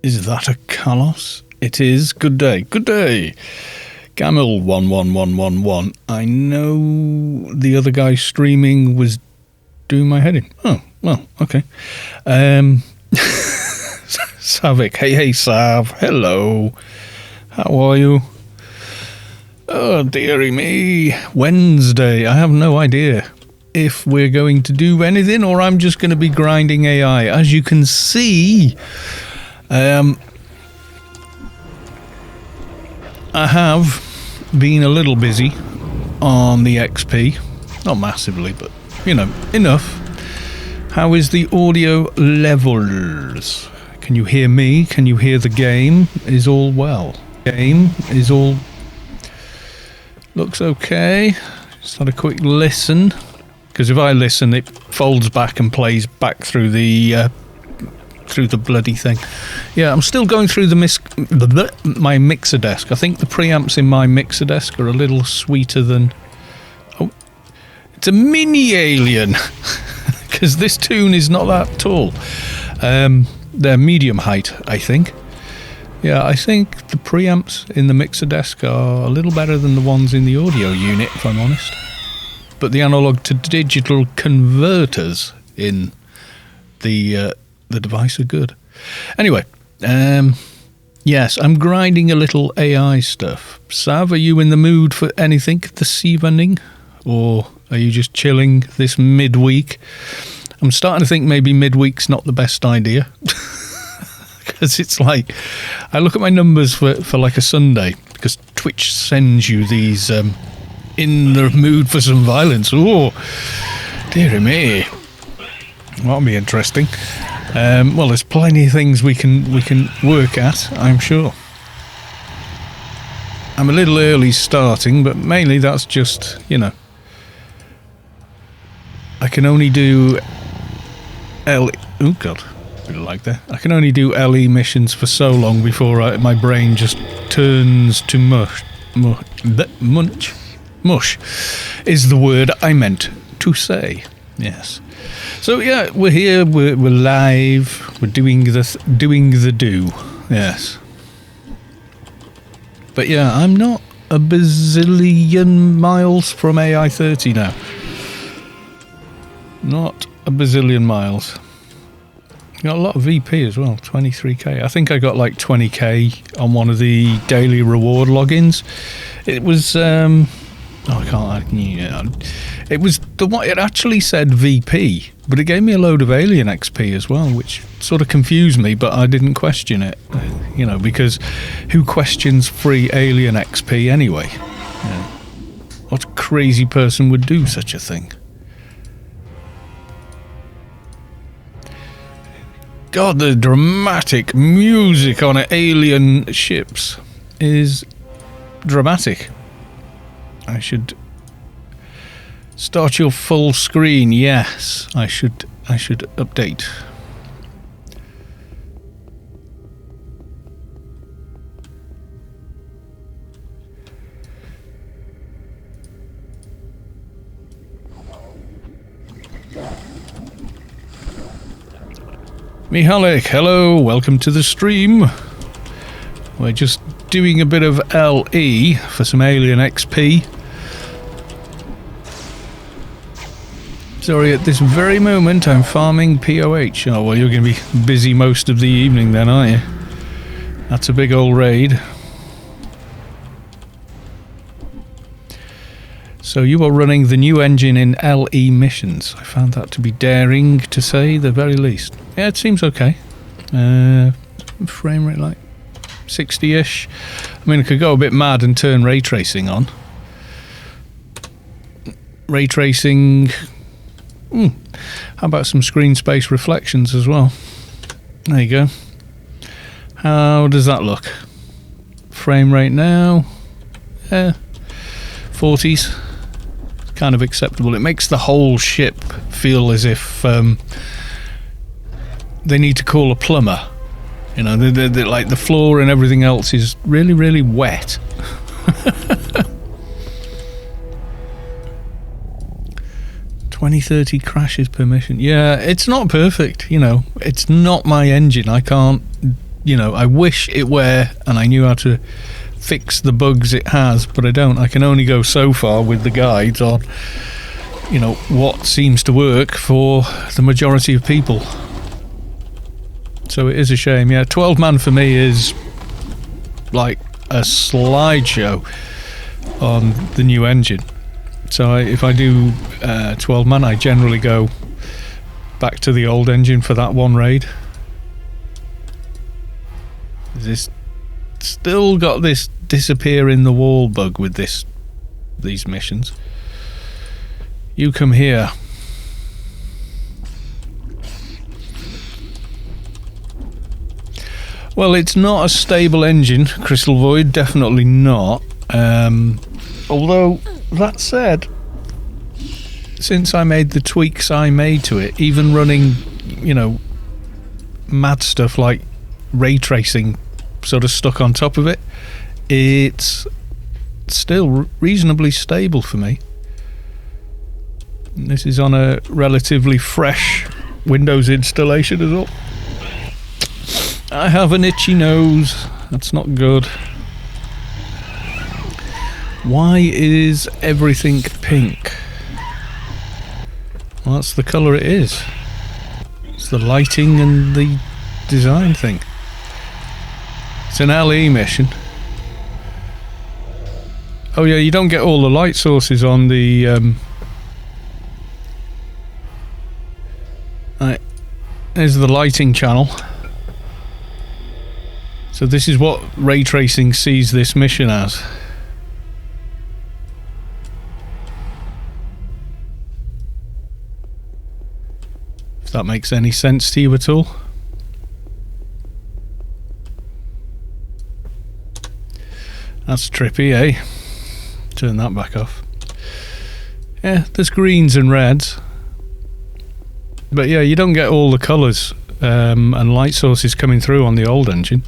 Is that a Carlos? It is. Good day. Good day. Gamil 11111. I know the other guy streaming was doing my head in. Oh, well, okay. Savik. Hey, Sav. Hello. How are you? Oh, dearie me. Wednesday. I have no idea if we're going to do anything or I'm just going to be grinding AI. As you can see, I have been a little busy on the XP. Not massively, but, you know, enough. How is the audio levels? Can you hear me? Can you hear the game? Is all well? Game is all... Looks okay. Just had a quick listen. Because if I listen, it folds back and plays back through the bloody thing. Yeah, I'm still going through my mixer desk. I think the preamps in my mixer desk are a little sweeter than... Oh, it's a mini alien. Because this tune is not that tall. They're medium height, I think. Yeah, I think the preamps in the mixer desk are a little better than the ones in the audio unit, if I'm honest. But the analog to digital converters in the device are good. Anyway, yes, I'm grinding a little AI stuff. Sav, are you in the mood for anything this evening? Or are you just chilling this midweek? I'm starting to think maybe midweek's not the best idea. Because it's like, I look at my numbers for like a Sunday, because Twitch sends you these... in the mood for some violence. Oh, dearie me. That'll be interesting. Well, there's plenty of things we can work at, I'm sure. I'm a little early starting, but mainly that's just, you know, I can only do LE. Oh God, I didn't like that. I can only do LE missions for so long before my brain just turns to mush. Mush is the word I meant to say. Yes. So yeah, we're here. We're live. We're doing the do. Yes. But yeah, I'm not a bazillion miles from AI 30 now. Not a bazillion miles. Got a lot of VP as well. 23k. I think I got like 20k on one of the daily reward logins. It was. Oh, I can't. Yeah. It was the one. It actually said VP, but it gave me a load of alien XP as well, which sort of confused me. But I didn't question it, you know, because who questions free alien XP anyway? Yeah. What crazy person would do such a thing? God, the dramatic music on alien ships is dramatic. I should start your full screen. Yes, I should update. Mihalik, hello, welcome to the stream. We're just doing a bit of LE for some alien XP. Sorry, at this very moment I'm farming POH. Oh, well, you're going to be busy most of the evening then, aren't you? That's a big old raid. So you are running the new engine in LE missions. I found that to be daring, to say the very least. Yeah, it seems okay. Frame rate like 60-ish. I mean, I could go a bit mad and turn ray tracing on. Ray tracing... How about some screen space reflections as well? There you go. How does that look? Frame rate now? 40s. Kind of acceptable. It makes the whole ship feel as if they need to call a plumber. You know, they're like the floor and everything else is really, really wet. 20-30 crashes per mission. Yeah, it's not perfect, you know. It's not my engine. I can't I wish it were, and I knew how to fix the bugs it has, but I don't. I can only go so far with the guides on, what seems to work for the majority of people. So it is a shame. Yeah, 12 man for me is like a slideshow on the new engine. So if I do 12 man, I generally go back to the old engine for that one raid. This still got this disappear in the wall bug with these missions. You come here. Well, it's not a stable engine, Crystal Void, definitely not. Although, that said, since I made the tweaks I made to it, even running, mad stuff like ray tracing sort of stuck on top of it, it's still reasonably stable for me. And this is on a relatively fresh Windows installation as well. I have an itchy nose. That's not good. Why is everything pink? Well, that's the colour it is. It's the lighting and the design thing. It's an LE mission. Oh yeah, you don't get all the light sources on the... Right. There's the lighting channel. So this is what ray tracing sees this mission as. If that makes any sense to you at all. That's trippy, eh? Turn that back off. Yeah, there's greens and reds. But yeah, you don't get all the colours and light sources coming through on the old engine,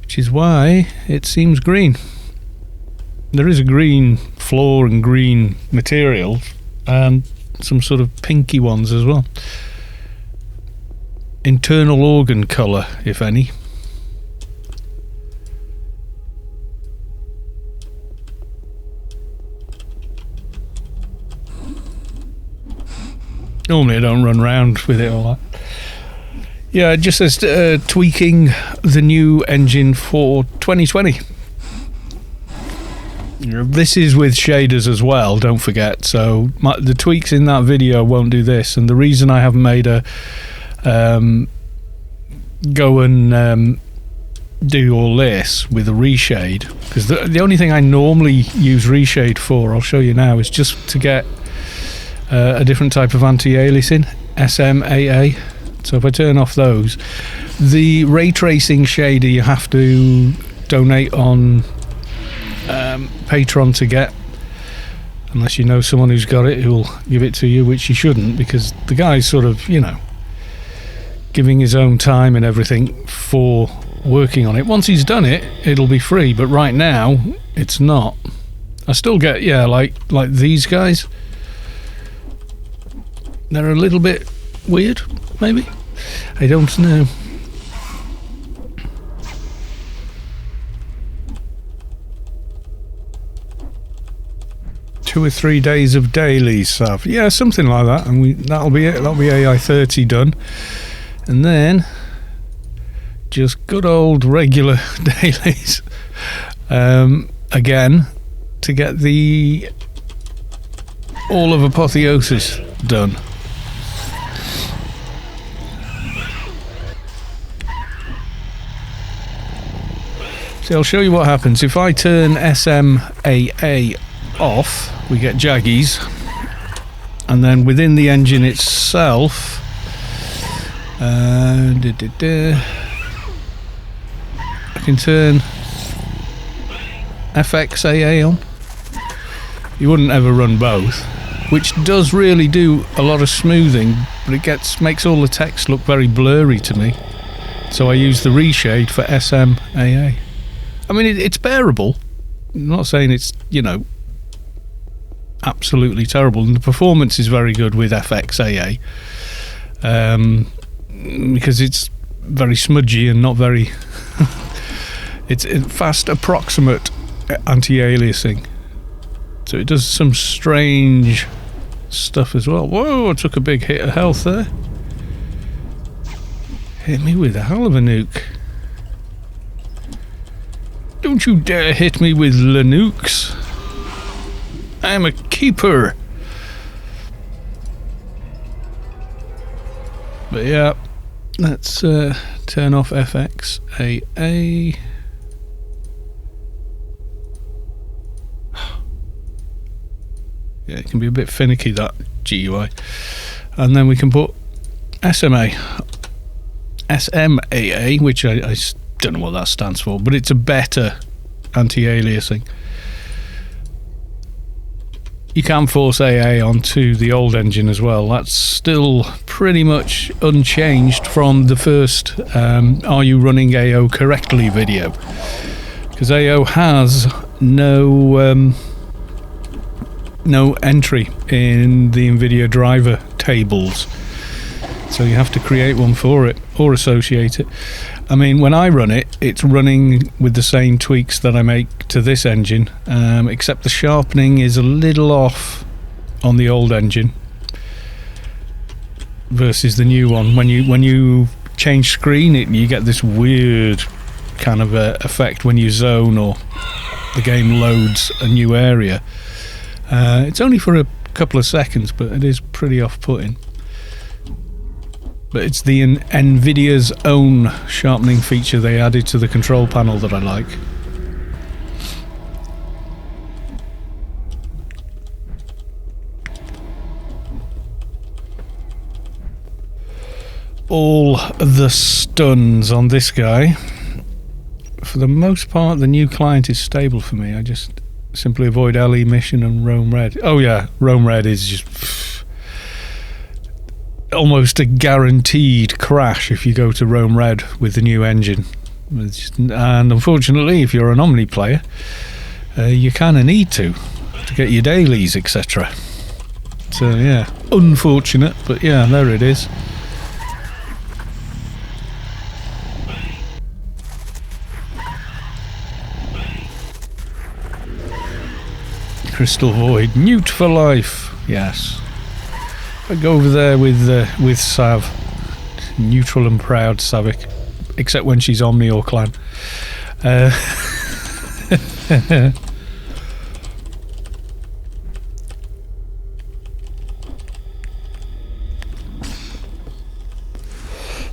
which is why it seems green. There is a green floor and green material and some sort of pinky ones as well. Internal organ colour, if any. Normally I don't run around with it all that. Yeah, it just says tweaking the new engine for 2020. This is with shaders as well, don't forget. So the tweaks in that video won't do this. And the reason I haven't made a go and do all this with a reshade, because the only thing I normally use reshade for, I'll show you now, is just to get a different type of anti-aliasing, SMAA. So if I turn off those, the ray tracing shader you have to donate on Patreon to get, unless you know someone who's got it who'll give it to you, which you shouldn't, because the guy's sort of, giving his own time and everything for working on it. Once he's done it, it'll be free, but right now it's not. I still get, like these guys. They're a little bit weird, maybe? I don't know. Two or 3 days of dailies, Sav. Yeah, something like that. And that'll be it. That'll be AI 30 done. And then just good old regular dailies. Again, to get the all of Apotheosis done. So I'll show you what happens. If I turn SMAA off, we get jaggies. And then within the engine itself, I can turn FXAA on. You wouldn't ever run both, which does really do a lot of smoothing, but it makes all the text look very blurry to me. So I use the reshade for SMAA. I mean, it's bearable. I'm not saying it's, absolutely terrible. And the performance is very good with FXAA. Because it's very smudgy and not very it's fast approximate anti-aliasing, so it does some strange stuff as well. Whoa, I took a big hit of health there. Hit me with a hell of a nuke. Don't you dare hit me with the nukes. I'm a keeper. But yeah, let's turn off FXAA. Yeah, it can be a bit finicky, that GUI. And then we can put SMAA, which I don't know what that stands for, but it's a better anti-aliasing. You can force AA onto the old engine as well. That's still pretty much unchanged from the first Are You Running AO Correctly video, because AO has no entry in the NVIDIA driver tables, so you have to create one for it or associate it. I mean, when I run it, it's running with the same tweaks that I make to this engine, except the sharpening is a little off on the old engine versus the new one. When you change screen, you get this weird kind of effect when you zone or the game loads a new area. It's only for a couple of seconds, but it is pretty off-putting. But it's the NVIDIA's own sharpening feature they added to the control panel that I like. All the stuns on this guy. For the most part, the new client is stable for me. I just simply avoid LE Mission and Rome Red. Oh yeah, Rome Red is just almost a guaranteed crash if you go to Rome Red with the new engine. And unfortunately, if you're an Omni player, you kind of need to get your dailies, etc. So yeah, unfortunate, but yeah, there it is. Crystal Void, mute for life. Yes. I go over there with Sav, neutral and proud Savic, except when she's Omni or Clan.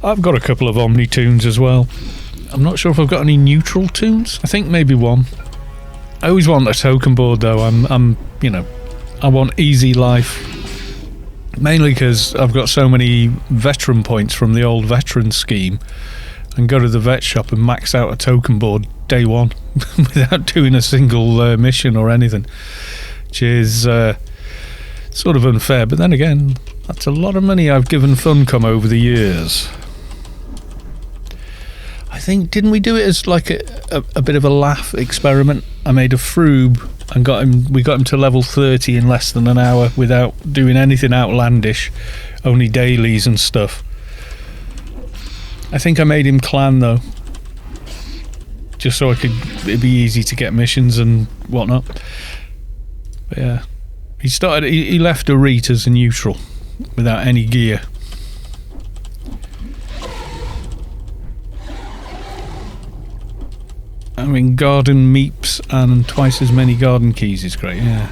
I've got a couple of Omni tunes as well. I'm not sure if I've got any neutral tunes. I think maybe one. I always want a token board though. I'm you know, I want easy life. Mainly because I've got so many veteran points from the old veteran scheme, and go to the vet shop and max out a token board day one without doing a single mission or anything, which is sort of unfair. But then again, that's a lot of money I've given Funcom over the years. I think, didn't we do it as like a bit of a laugh experiment? I made a Froob and we got him to level 30 in less than an hour without doing anything outlandish, only dailies and stuff. I think I made him Clan though, just so it'd be easy to get missions and whatnot. But yeah, he left a Reet as a neutral without any gear. I mean, garden meeps and twice as many garden keys is great, yeah.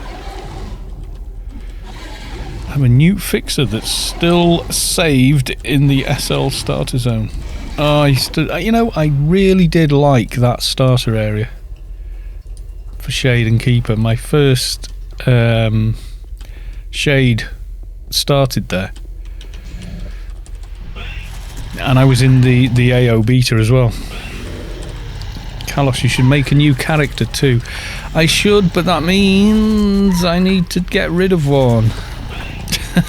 I'm a Newt Fixer that's still saved in the SL starter zone. Oh, you know, I really did like that starter area for Shade and Keeper. My first Shade started there. And I was in the AO beta as well. Kalos, you should make a new character too. I should, but that means I need to get rid of one.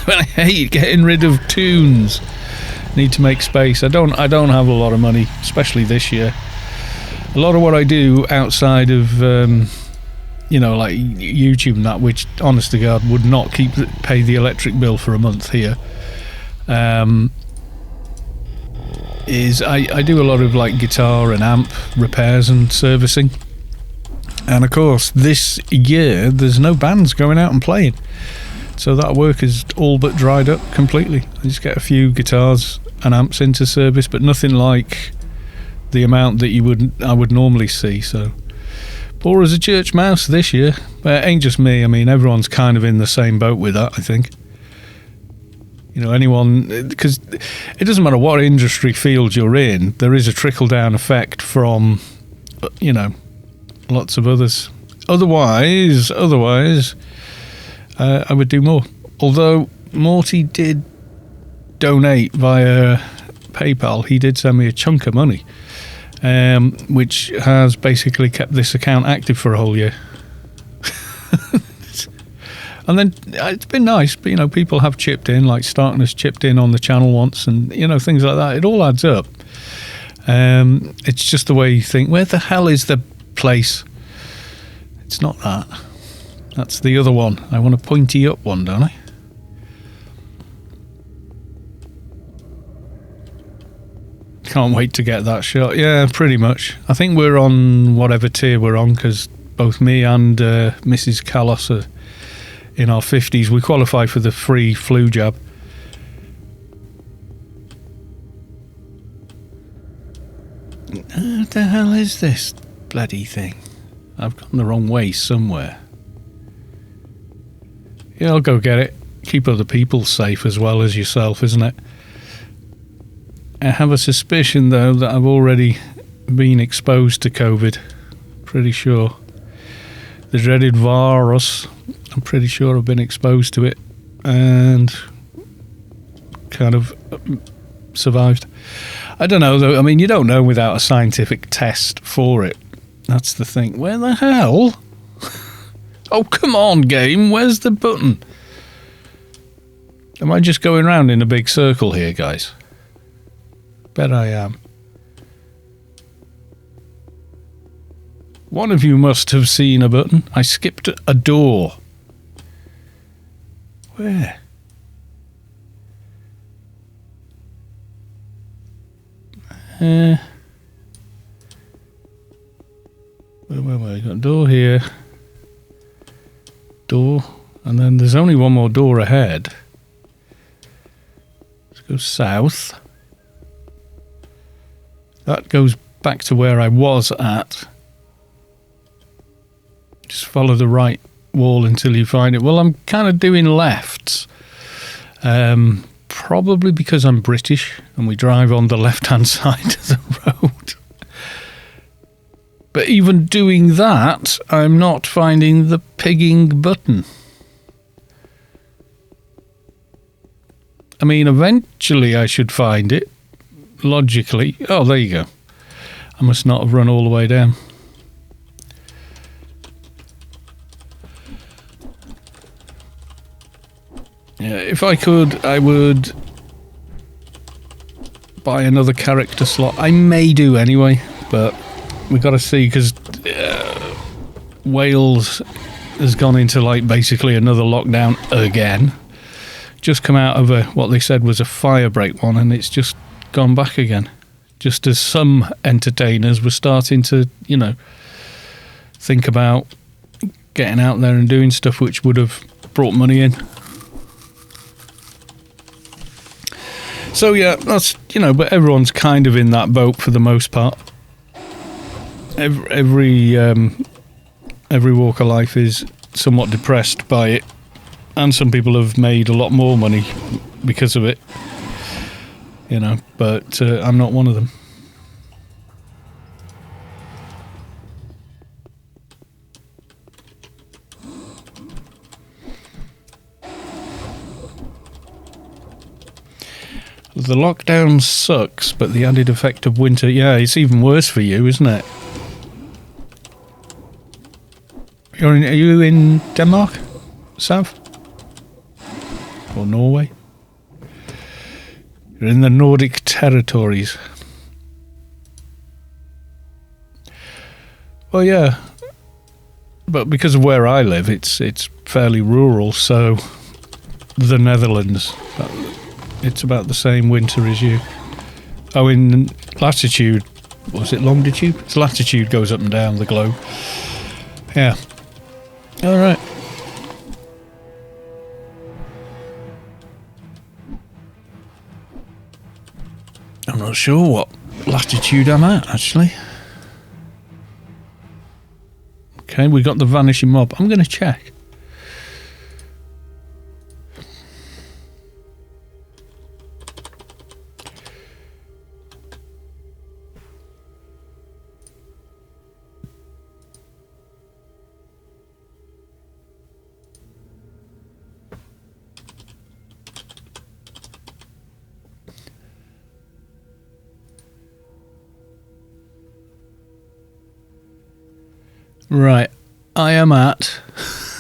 I hate getting rid of tunes. Need to make space. I don't have a lot of money, especially this year. A lot of what I do outside of you know, like YouTube and that, which honest to God would not pay the electric bill for a month here, is I do a lot of like guitar and amp repairs and servicing. And of course, this year there's no bands going out and playing, so that work is all but dried up completely. I just get a few guitars and amps into service, but nothing like the amount that I would normally see. So poor as a church mouse this year. But it ain't just me. I mean, everyone's kind of in the same boat with that, I think. You know, anyone, because it doesn't matter what industry field you're in, there is a trickle down effect from, you know, lots of others. Otherwise, I would do more. Although Morty did donate via PayPal, he did send me a chunk of money, which has basically kept this account active for a whole year. And then it's been nice, but, you know, people have chipped in, like Starton has chipped in on the channel once, and, you know, things like that. It all adds up. It's just the way you think, where the hell is the place? It's not that. That's the other one. I want a pointy up one, don't I? Can't wait to get that shot. Yeah, pretty much. I think we're on whatever tier we're on, because both me and Mrs. Callos are in our 50s. We qualify for the free flu jab. What the hell is this bloody thing? I've gone the wrong way somewhere. Yeah, I'll go get it. Keep other people safe as well as yourself, isn't it? I have a suspicion, though, that I've already been exposed to COVID. Pretty sure. The dreaded virus. I'm pretty sure I've been exposed to it and kind of survived. I don't know, though. I mean, you don't know without a scientific test for it. That's the thing. Where the hell? Oh, come on, game. Where's the button? Am I just going round in a big circle here, guys? Bet I am. One of you must have seen a button. I skipped a door. Where? Where? I got a door here. Door. And then there's only one more door ahead. Let's go south. That goes back to where I was at. Just follow the right wall until you find it. Well, I'm kind of doing lefts. Probably because I'm British and we drive on the left-hand side of the road. But even doing that, I'm not finding the pigging button. I mean, eventually I should find it. Logically. Oh, there you go. I must not have run all the way down. Yeah, if I could, I would buy another character slot. I may do anyway, but we got to see, because Wales has gone into like basically another lockdown again. Just come out of what they said was a fire break one, and it's just gone back again. Just as some entertainers were starting to, you know, think about getting out there and doing stuff which would have brought money in. So yeah, that's, you know, but everyone's kind of in that boat for the most part. Every walk of life is somewhat depressed by it, and some people have made a lot more money because of it, you know, but I'm not one of them. The lockdown sucks, but the added effect of winter, yeah, it's even worse for you, isn't it? Are you in Denmark? South? Or Norway? You're in the Nordic territories. Well, yeah. But because of where I live, it's fairly rural, so the Netherlands, it's about the same winter as you. Oh, in latitude. Was it longitude? It's latitude goes up and down the globe. Yeah. Alright. I'm not sure what latitude I'm at, actually. Okay, we got the vanishing mob. I'm going to check. Right, I am at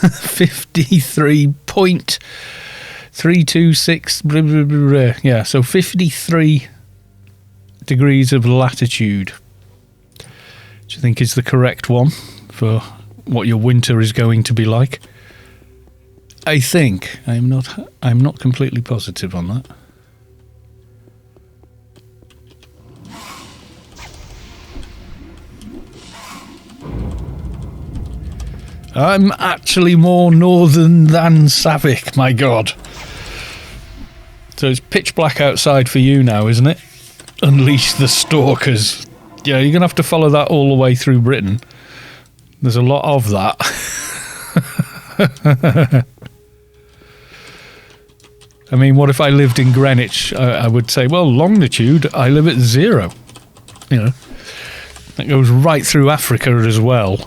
53.326. Yeah, so 53 degrees of latitude. Do you think is the correct one for what your winter is going to be like? I think. I'm not completely positive on that. I'm actually more northern than Savik, my god. So it's pitch black outside for you now, isn't it? Unleash the stalkers. Yeah, you're going to have to follow that all the way through Britain. There's a lot of that. I mean, what if I lived in Greenwich? I would say, well, longitude, I live at 0. You know, that goes right through Africa as well.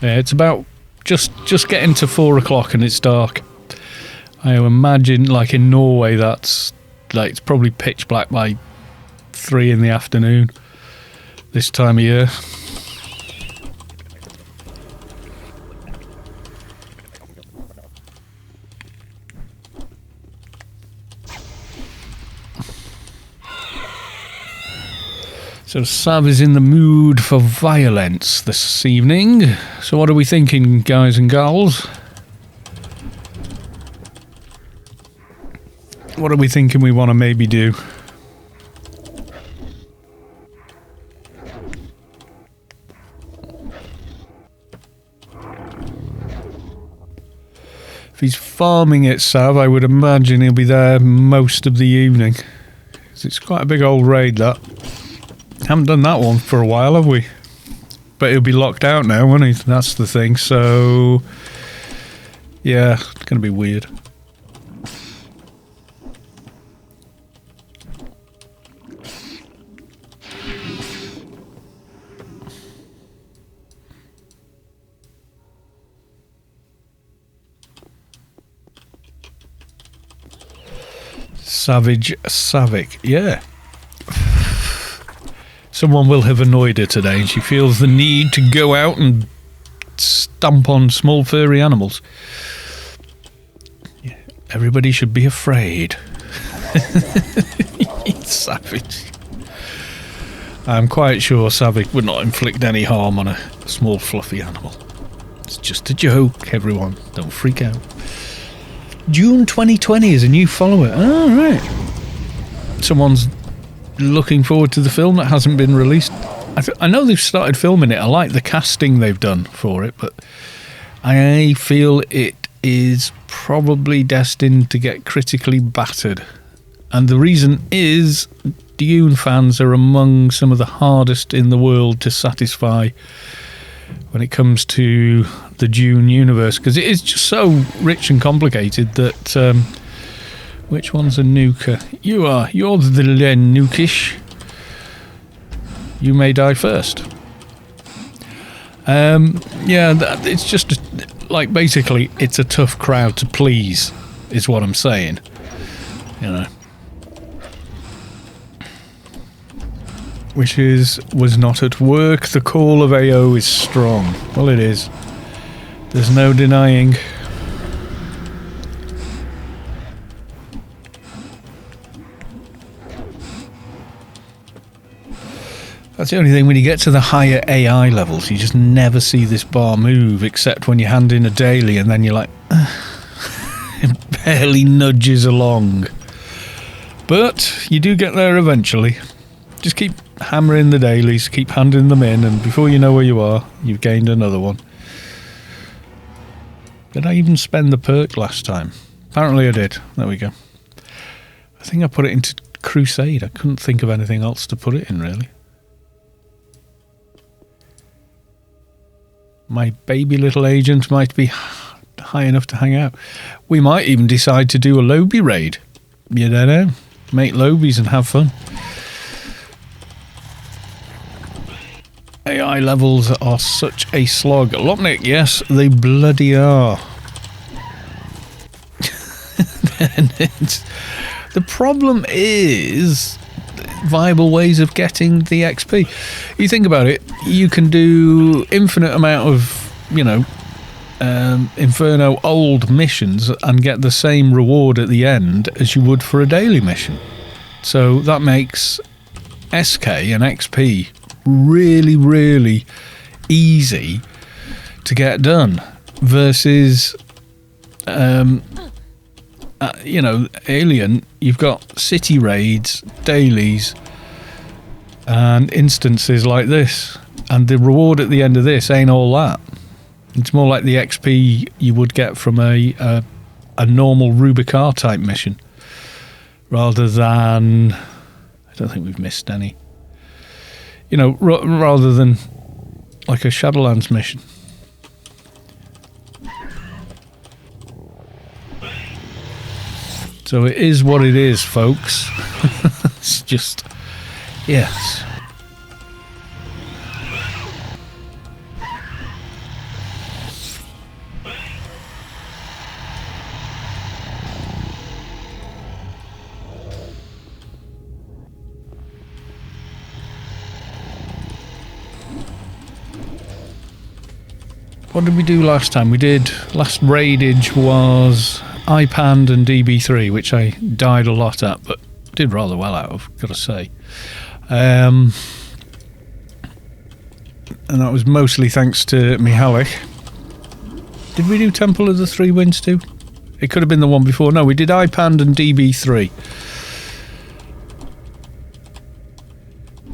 Yeah, it's about just getting to 4 o'clock and it's dark. I imagine, like in Norway, that's like it's probably pitch black by 3 in the afternoon this time of year. So Sav is in the mood for violence this evening. So what are we thinking, guys and gals? What are we thinking we want to maybe do? If he's farming it, Sav, I would imagine he'll be there most of the evening. It's quite a big old raid, that. Haven't done that one for a while, have we? But he'll be locked out now, won't he? That's the thing. So, yeah, it's going to be weird. Savage Savic, yeah. Someone will have annoyed her today and she feels the need to go out and stomp on small furry animals. Yeah, everybody should be afraid. Savage. I'm quite sure Savic would not inflict any harm on a small fluffy animal. It's just a joke, everyone. Don't freak out. June 2020 is a new follower. Oh, right. Someone's looking forward to the film that hasn't been released. I know they've started filming it. I like the casting they've done for it, but I feel it is probably destined to get critically battered. And the reason is Dune fans are among some of the hardest in the world to satisfy when it comes to the Dune universe, because it is just so rich and complicated that which one's a nuker? You're the nukish. You may die first. Yeah, it's just like basically it's a tough crowd to please is what I'm saying, you know. Wishes was not at work. The call of AO is strong. Well, it is. There's no denying. That's the only thing, when you get to the higher AI levels, you just never see this bar move, except when you hand in a daily and then you're like, barely nudges along. But you do get there eventually. Just keep hammering the dailies, keep handing them in, and before you know where you are, you've gained another one. Did I even spend the perk last time? Apparently I did. There we go. I think I put it into Crusade. I couldn't think of anything else to put it in, really. My baby little agent might be high enough to hang out. We might even decide to do a Lobby raid. You don't know. Make Lobies and have fun. AI levels are such a slog. Lopnik, yes, they bloody are. The problem is viable ways of getting the XP. You think about it, you can do infinite amount of, Inferno old missions and get the same reward at the end as you would for a daily mission. So that makes SK and XP really, really easy to get done versus Alien. You've got city raids, dailies and instances like this, and the reward at the end of this ain't all that. It's more like the XP you would get from a normal Rubicar type mission, rather than, I don't think we've missed any, rather than like a Shadowlands mission. So it is what it is, folks. It's just, yes. What did we do last time? Last raidage was iPand and DB3, which I died a lot at, but did rather well out of, gotta say. And that was mostly thanks to Mihalik. Did we do Temple of the Three Winds too? It could have been the one before. No, we did iPand and DB3.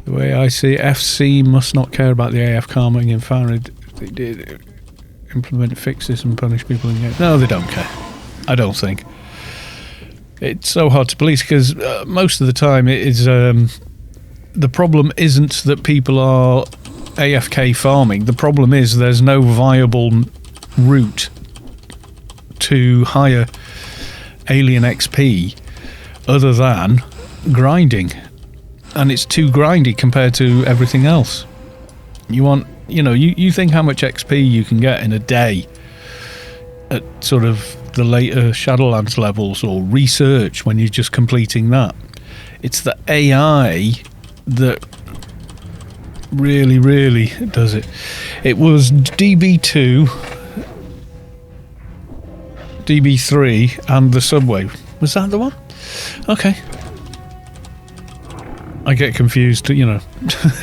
The way I see it, FC must not care about the AF calming in Farid. They did implement fixes and punish people in games. No, they don't care. I don't think. It's so hard to police because most of the time it is the problem isn't that people are AFK farming. The problem is there's no viable route to higher Alien XP other than grinding, and it's too grindy compared to everything else. You want, you think how much XP you can get in a day at sort of the later Shadowlands levels or research when you're just completing that. It's the AI that really, really does it. It was DB2, DB3 and the subway. Was that the one? Okay. I get confused,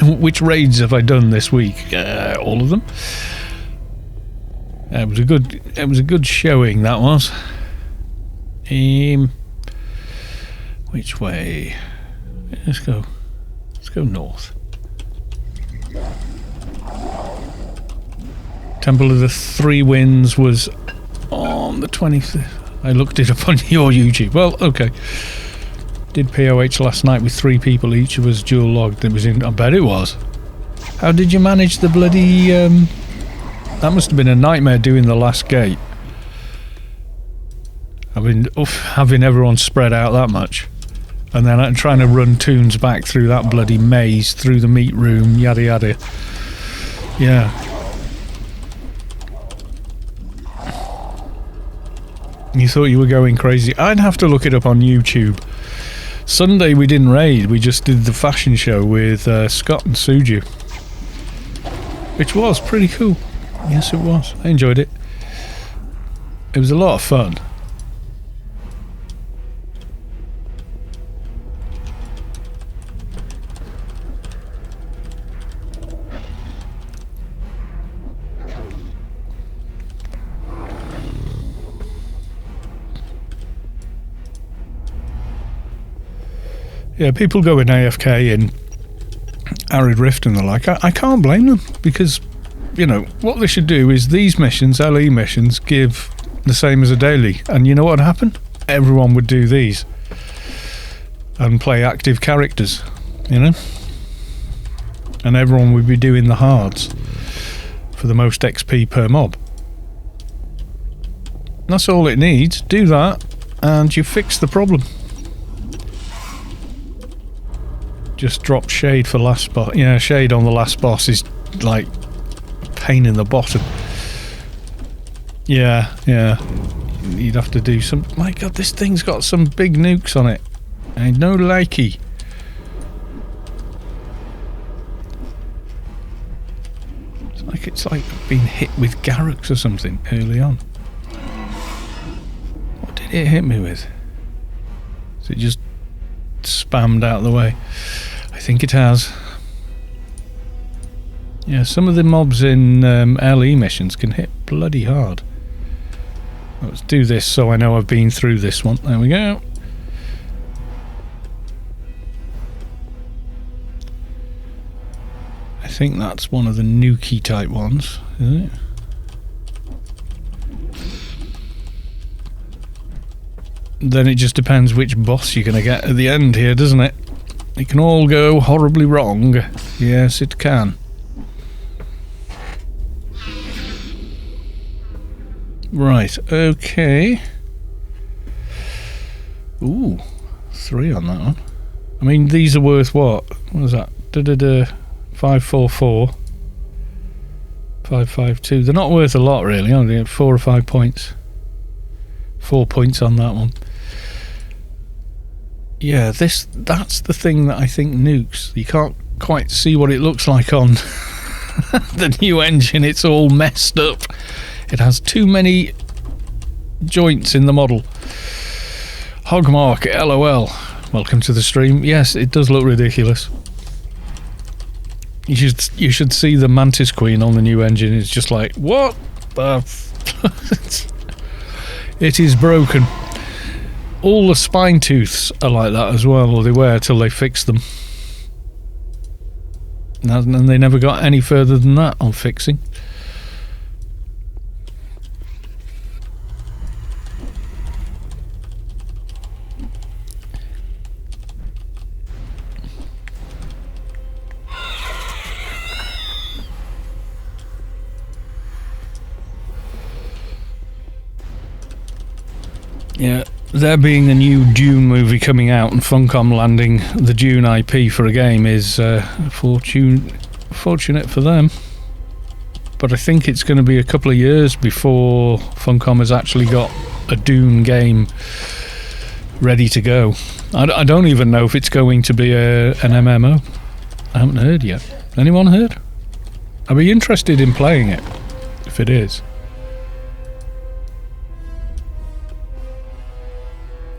which raids have I done this week? All of them. It was a good showing, that was. Which way? Let's go north. Temple of the Three Winds was on the 25th. I looked it up on your YouTube. Well, okay. Did POH last night with 3 people each. It was dual logged. It was in. I bet it was. How did you manage the bloody? That must have been a nightmare doing the last gate. Having everyone spread out that much, and then trying to run tunes back through that bloody maze, through the meat room, yada yada. Yeah. You thought you were going crazy. I'd have to look it up on YouTube. Sunday we didn't raid, we just did the fashion show with Scott and Suju, which was pretty cool. Yes, it was. I enjoyed it. It was a lot of fun. Yeah, people go in AFK in Arid Rift and the like. I can't blame them, because, you know, what they should do is these missions, LE missions, give the same as a daily. And you know what would happen? Everyone would do these and play active characters, you know? And everyone would be doing the hards for the most XP per mob. That's all it needs. Do that and you fix the problem. Just drop shade for last boss. Yeah, shade on the last boss is like pain in the bottom. Yeah. You'd have to do some... My god, this thing's got some big nukes on it. I no likey. It's like being hit with Garrux or something early on. What did it hit me with? Is it just spammed out of the way? I think it has. Yeah, some of the mobs in LE missions can hit bloody hard. Let's do this so I know I've been through this one. There we go. I think that's one of the nuky type ones, isn't it? Then it just depends which boss you're going to get at the end here, doesn't it? It can all go horribly wrong. Yes, it can. Right, okay. Ooh, 3 on that one. I mean, these are worth what? What was that? 544. 552. They're not worth a lot, really. Only 4 or 5 points. 4 points on that one. Yeah, that's the thing that I think nukes. You can't quite see what it looks like on the new engine. It's all messed up. It has too many joints in the model. Hogmark, LOL. Welcome to the stream. Yes, it does look ridiculous. You should see the Mantis Queen on the new engine. It's just like, what the it is broken. All the spine tooths are like that as well, or they were till they fixed them. And they never got any further than that on fixing. Yeah, there being a new Dune movie coming out and Funcom landing the Dune IP for a game is fortunate for them. But I think it's going to be a couple of years before Funcom has actually got a Dune game ready to go. I don't even know if it's going to be an MMO. I haven't heard yet. Anyone heard? I'd be interested in playing it, if it is.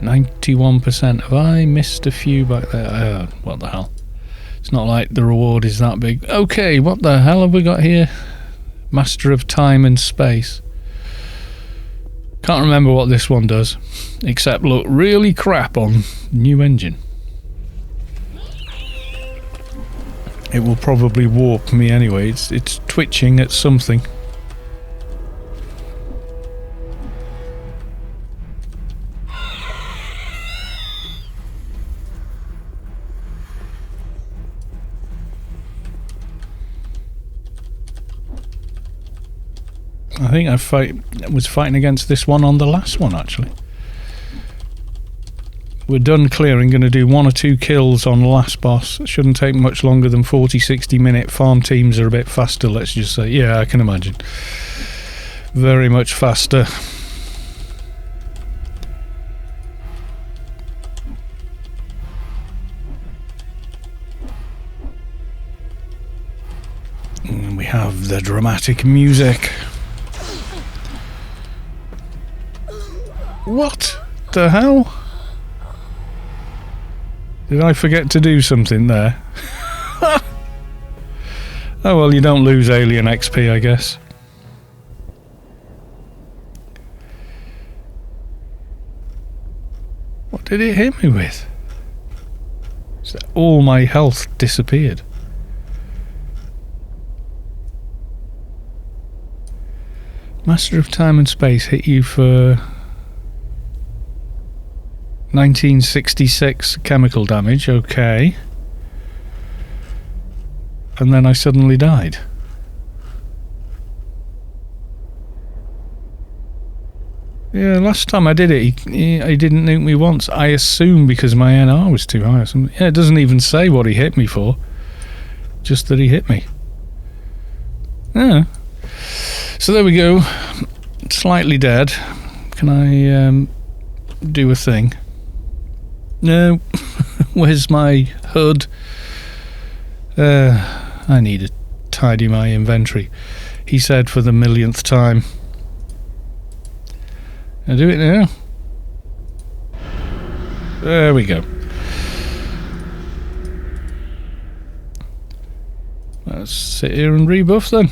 91%. Have I missed a few back there? What the hell? It's not like the reward is that big. Okay, what the hell have we got here? Master of Time and Space. Can't remember what this one does, except look really crap on new engine. It will probably warp me anyway. It's twitching at something. I think I was fighting against this one on the last one, actually. We're done clearing, going to do 1 or 2 kills on the last boss. It shouldn't take much longer than 40-60 minute. Farm teams are a bit faster, let's just say. Yeah, I can imagine. Very much faster. And we have the dramatic music. What the hell? Did I forget to do something there? Oh well, you don't lose alien XP, I guess. What did it hit me with? So all my health disappeared. Master of Time and Space hit you for 1966 chemical damage, okay. And then I suddenly died. Yeah, last time I did it, he didn't nuke me once. I assume because my NR was too high or something. Yeah, it doesn't even say what he hit me for. Just that he hit me. Yeah. So there we go. Slightly dead. Can I do a thing? No. Where's my HUD? I need to tidy my inventory. He said for the millionth time. I'll do it now. There we go. Let's sit here and rebuff then.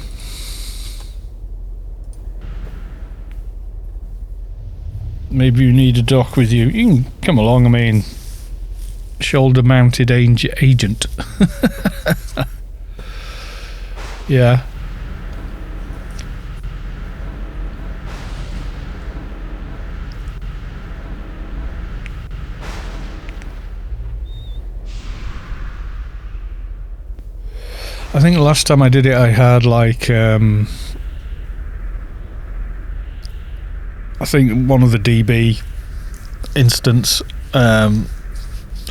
Maybe you need a dock with you. You can come along, I mean, shoulder-mounted agent. Yeah. I think the last time I did it I had like I think one of the DB instance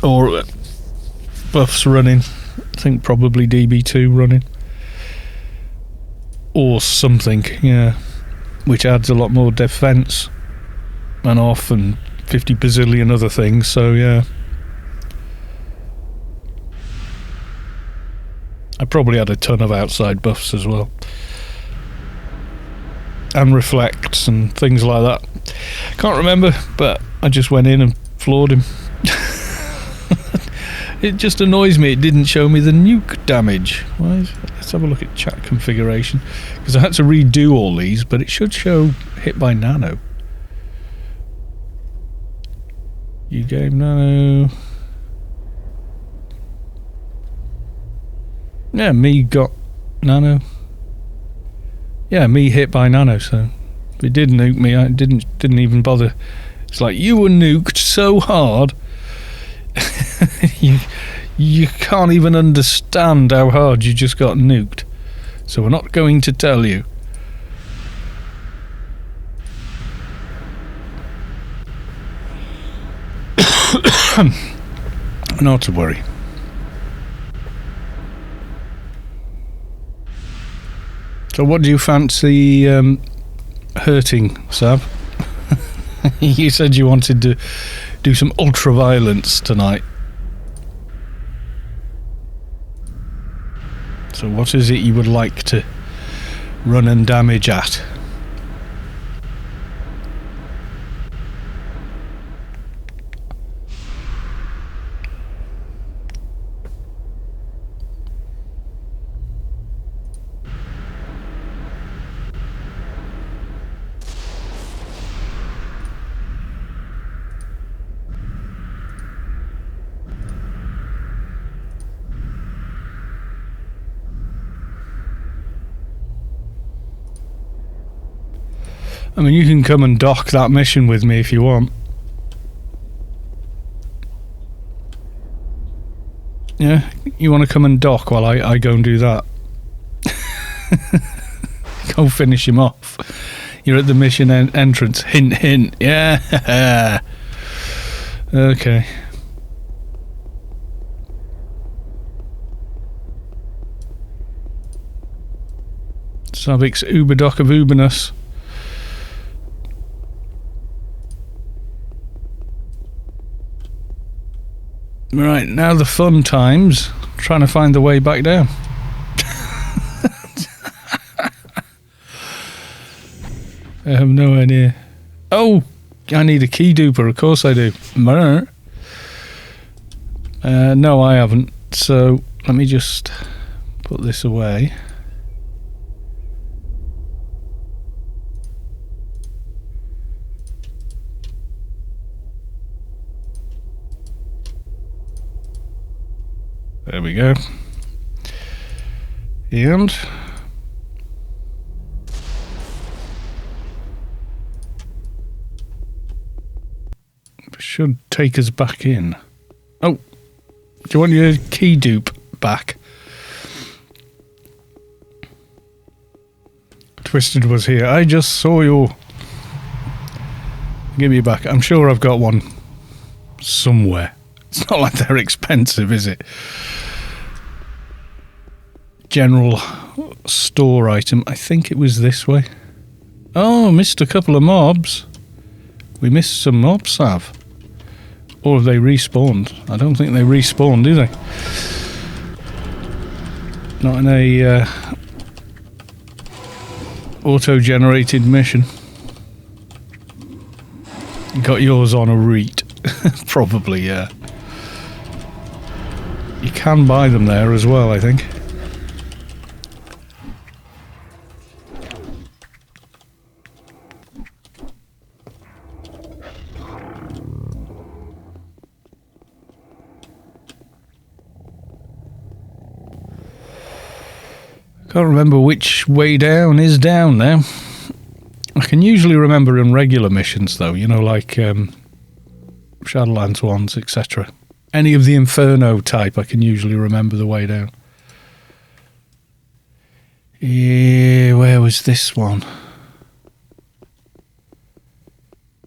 or buffs running. I think probably DB2 running or something, yeah, which adds a lot more defense and off and 50 bazillion other things, so yeah. I probably had a ton of outside buffs as well. And reflects and things like that. Can't remember, but I just went in and floored him. It just annoys me it didn't show me the nuke damage. Let's have a look at chat configuration. Because I had to redo all these, but it should show hit by nano. You gave nano. Yeah, me got nano. Yeah, me hit by nano, so if it did nuke me, I didn't even bother. It's like, you were nuked so hard you can't even understand how hard you just got nuked. So we're not going to tell you. Not to worry. So what do you fancy hurting, Sav? You said you wanted to do some ultra-violence tonight. So what is it you would like to run and damage at? I mean, you can come and dock that mission with me if you want. Yeah? You want to come and dock while I go and do that? Go finish him off. You're at the mission entrance. Hint, hint. Yeah. Okay. Savic's Uber dock of Uberness. Right, now the fun times. Trying to find the way back down. I have no idea. Oh, I need a key duper. Of course I do. No, I haven't. So let me just put this away. There we go. And should take us back in. Oh, do you want your key dupe back? Twisted was here. I just saw you. Give me back. I'm sure I've got one somewhere. It's not like they're expensive, is it? General store item. I think it was this way. Oh, missed a couple of mobs. We missed some mobs, Sav. Or have they respawned? I don't think they respawned, do they? Not in a auto-generated mission. Got yours on a reet. Probably, yeah. You can buy them there as well, I think. Can't remember which way down is down now. I can usually remember in regular missions though, you know, like Shadowlands ones, etc. Any of the Inferno type, I can usually remember the way down. Yeah, where was this one?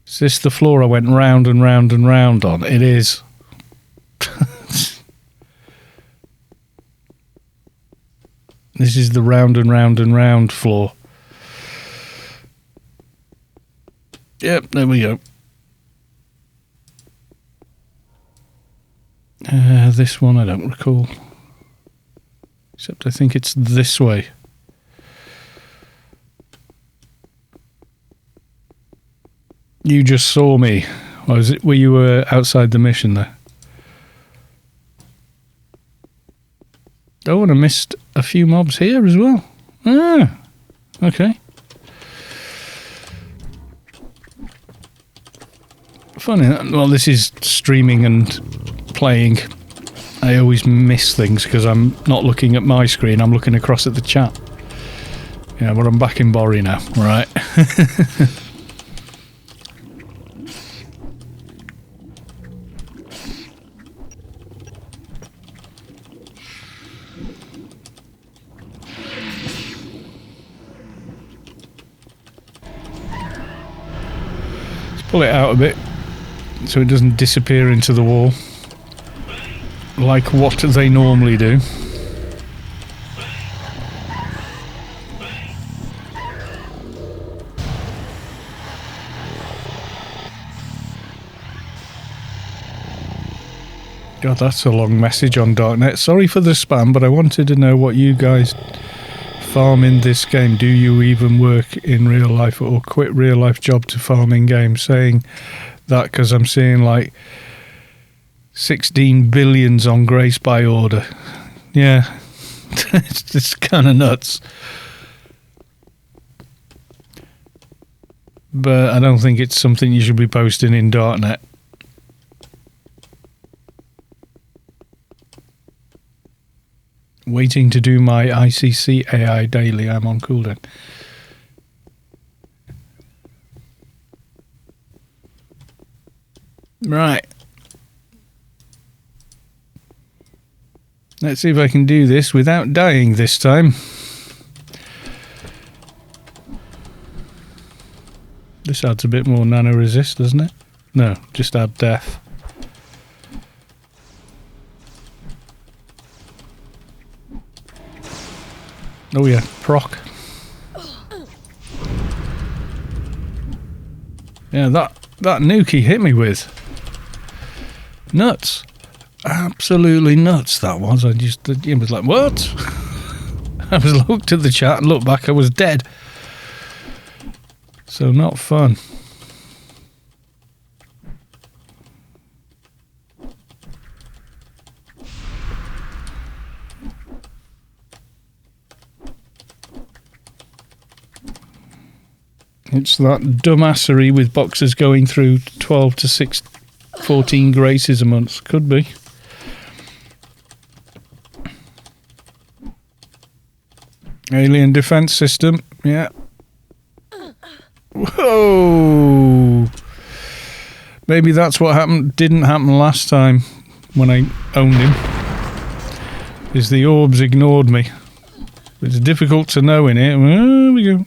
Is this the floor I went round and round and round on? It is. This is the round and round and round floor. Yep, there we go. This one I don't recall. Except I think it's this way. You just saw me. Or was it, were you outside the mission there? Oh, and I missed a few mobs here as well. Ah, okay. Funny. Well, this is streaming and playing. I always miss things because I'm not looking at my screen. I'm looking across at the chat. Yeah, but I'm back in Borry now. Right. Pull it out a bit so it doesn't disappear into the wall like what they normally do. God, that's a long message on Darknet. Sorry for the spam, but I wanted to know what you guys farm in this game. Do you even work in real life or quit real life job to farm in game? Saying that because I'm seeing like 16 billions on Grace by order. Yeah, it's kind of nuts. But I don't think it's something you should be posting in Darknet. Waiting to do my ICC AI daily. I'm on cooldown. Right. Let's see if I can do this without dying this time. This adds a bit more nano resist, doesn't it? No, just add death. Oh yeah, proc. Yeah, that nuke he hit me with. Nuts. Absolutely nuts that was. I was like, what? I was looked at the chat and looked back, I was dead. So not fun. It's that dumbassery with boxers going through 12 to 14 graces a month. Could be. Alien defense system. Yeah. Whoa! Maybe that's what happened. Didn't happen last time when I owned him. Is the orbs ignored me? It's difficult to know in here. There we go.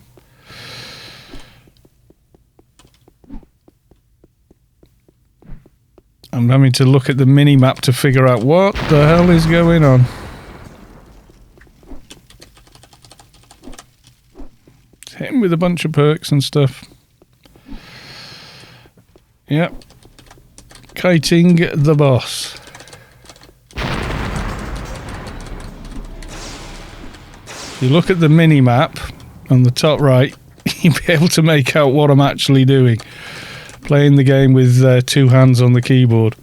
I'm having to look at the mini-map to figure out what the hell is going on. Hit him with a bunch of perks and stuff. Yep. Kiting the boss. If you look at the mini-map on the top right, you'll be able to make out what I'm actually doing. Playing the game with 2 hands on the keyboard.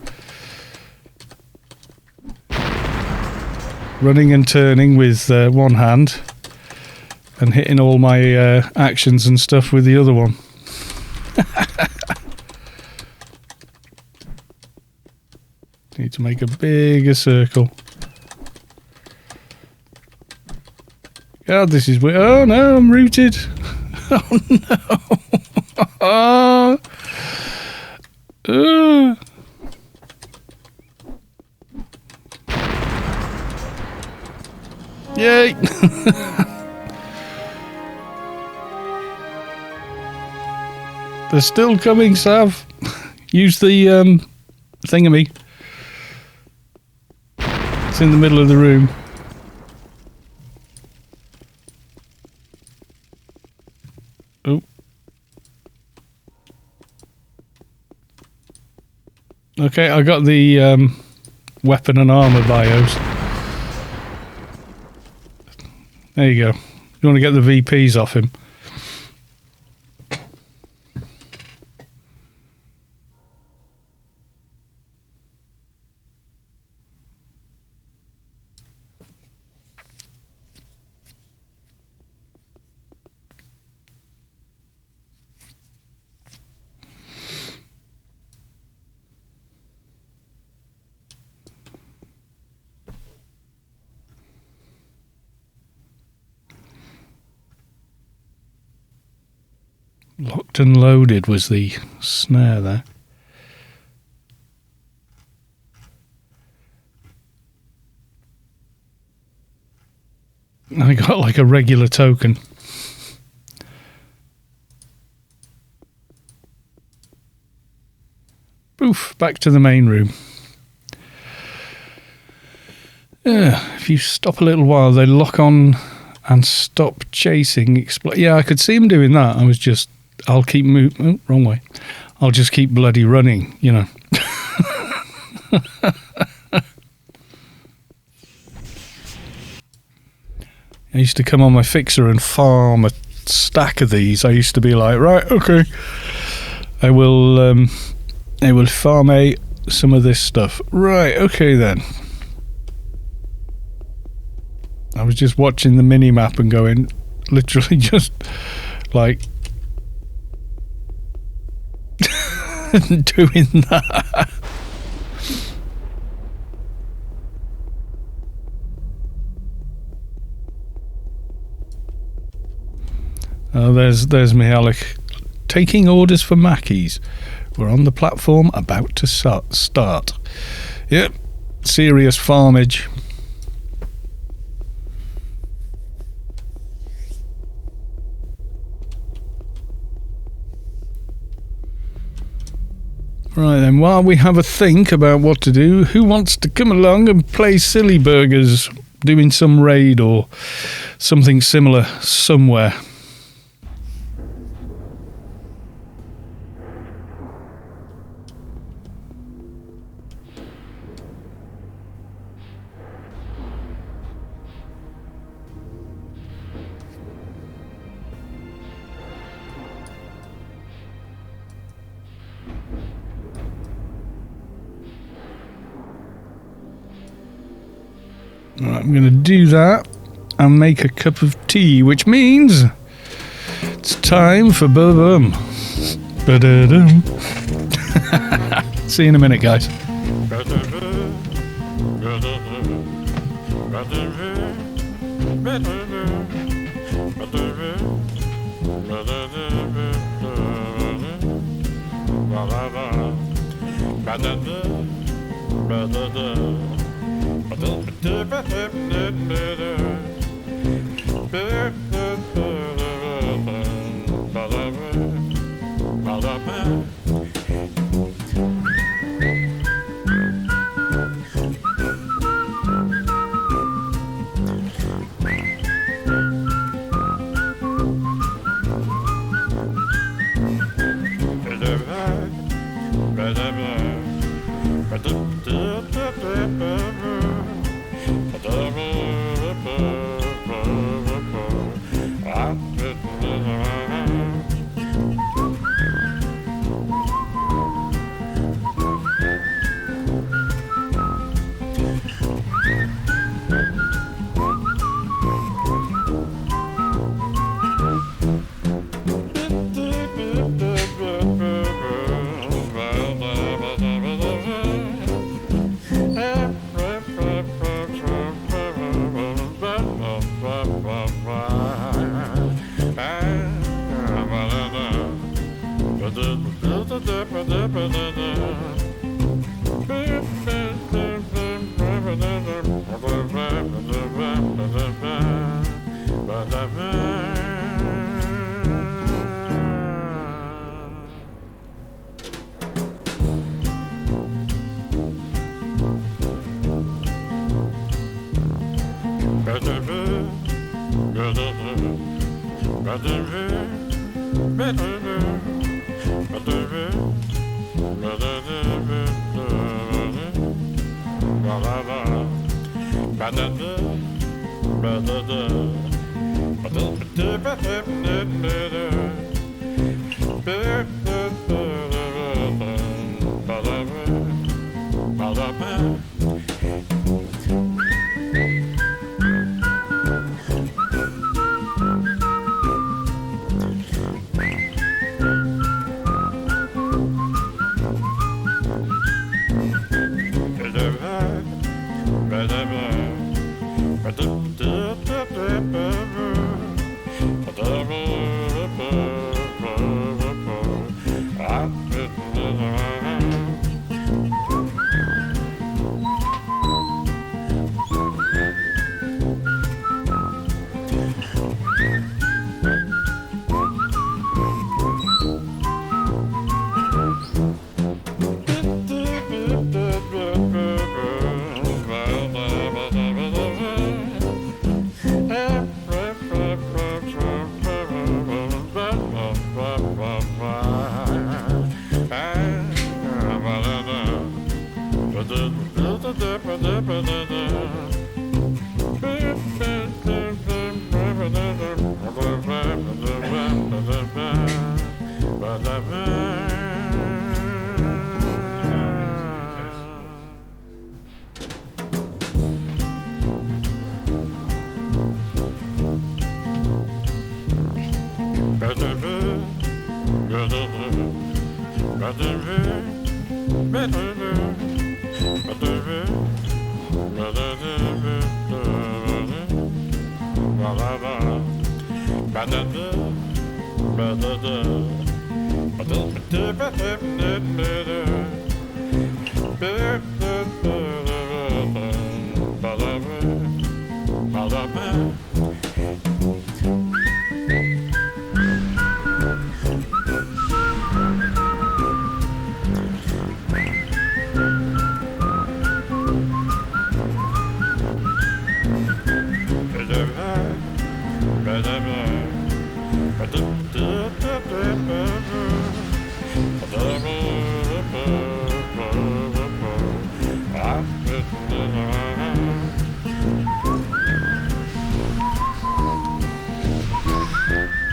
Running and turning with 1 hand. And hitting all my actions and stuff with the other one. Need to make a bigger circle. God, this is weird. Oh no, I'm rooted. Oh no. Yay. They're still coming, Sav. Use the thingammy. It's in the middle of the room. Oh. Okay, I got the weapon and armor bios. There you go. You want to get the VPs off him. Locked and loaded was the snare there. I got like a regular token. Poof, back to the main room. Yeah, if you stop a little while, they lock on and stop chasing. Yeah, I could see him doing that. I was just... I'll keep moving. Oh, wrong way. I'll just keep bloody running, you know. I used to come on my fixer and farm a stack of these. I used to be like, right, okay, I will farm some of this stuff. Right, okay then. I was just watching the mini map and going, literally just like. Doing that. Oh, there's Mihalik taking orders for Mackies. We're on the platform about to start. Yep, serious farmage. Right then, while we have a think about what to do, who wants to come along and play Silly Burgers, doing some raid or something similar somewhere? Right, I'm going to do that and make a cup of tea, which means it's time for Ba-Bum. Ba-da-dum. See you in a minute, guys.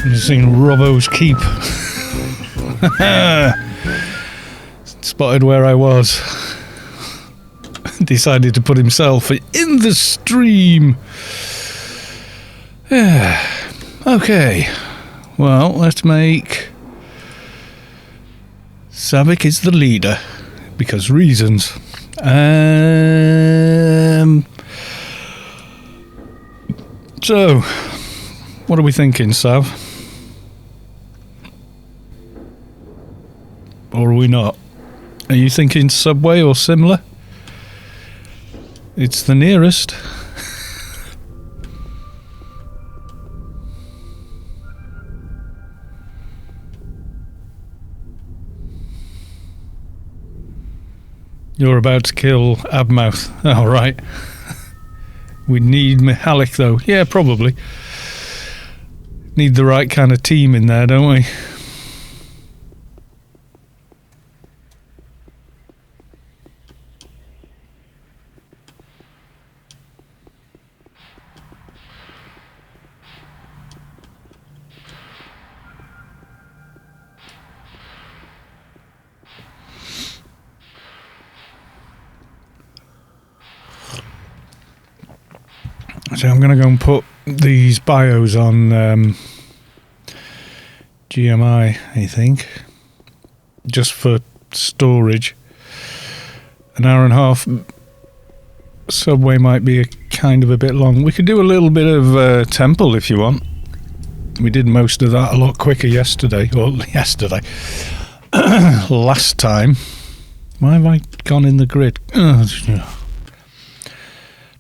You've seen Robbo's Keep. Spotted where I was. Decided to put himself in the stream. Okay. Well, let's make Savik is the leader. Because reasons. So, What are we thinking, Sav? Or are we not? Are you thinking Subway or similar? It's the nearest. You're about to kill Abmouth. All right. We need Mihalik, though. Yeah, probably. Need the right kind of team in there, don't we? So I'm going to go and put these bios on GMI, I think, just for storage. An hour and a half Subway might be kind of a bit long. We could do a little bit of Temple if you want. We did most of that a lot quicker yesterday. Well, yesterday. Last time. Why have I gone in the grid?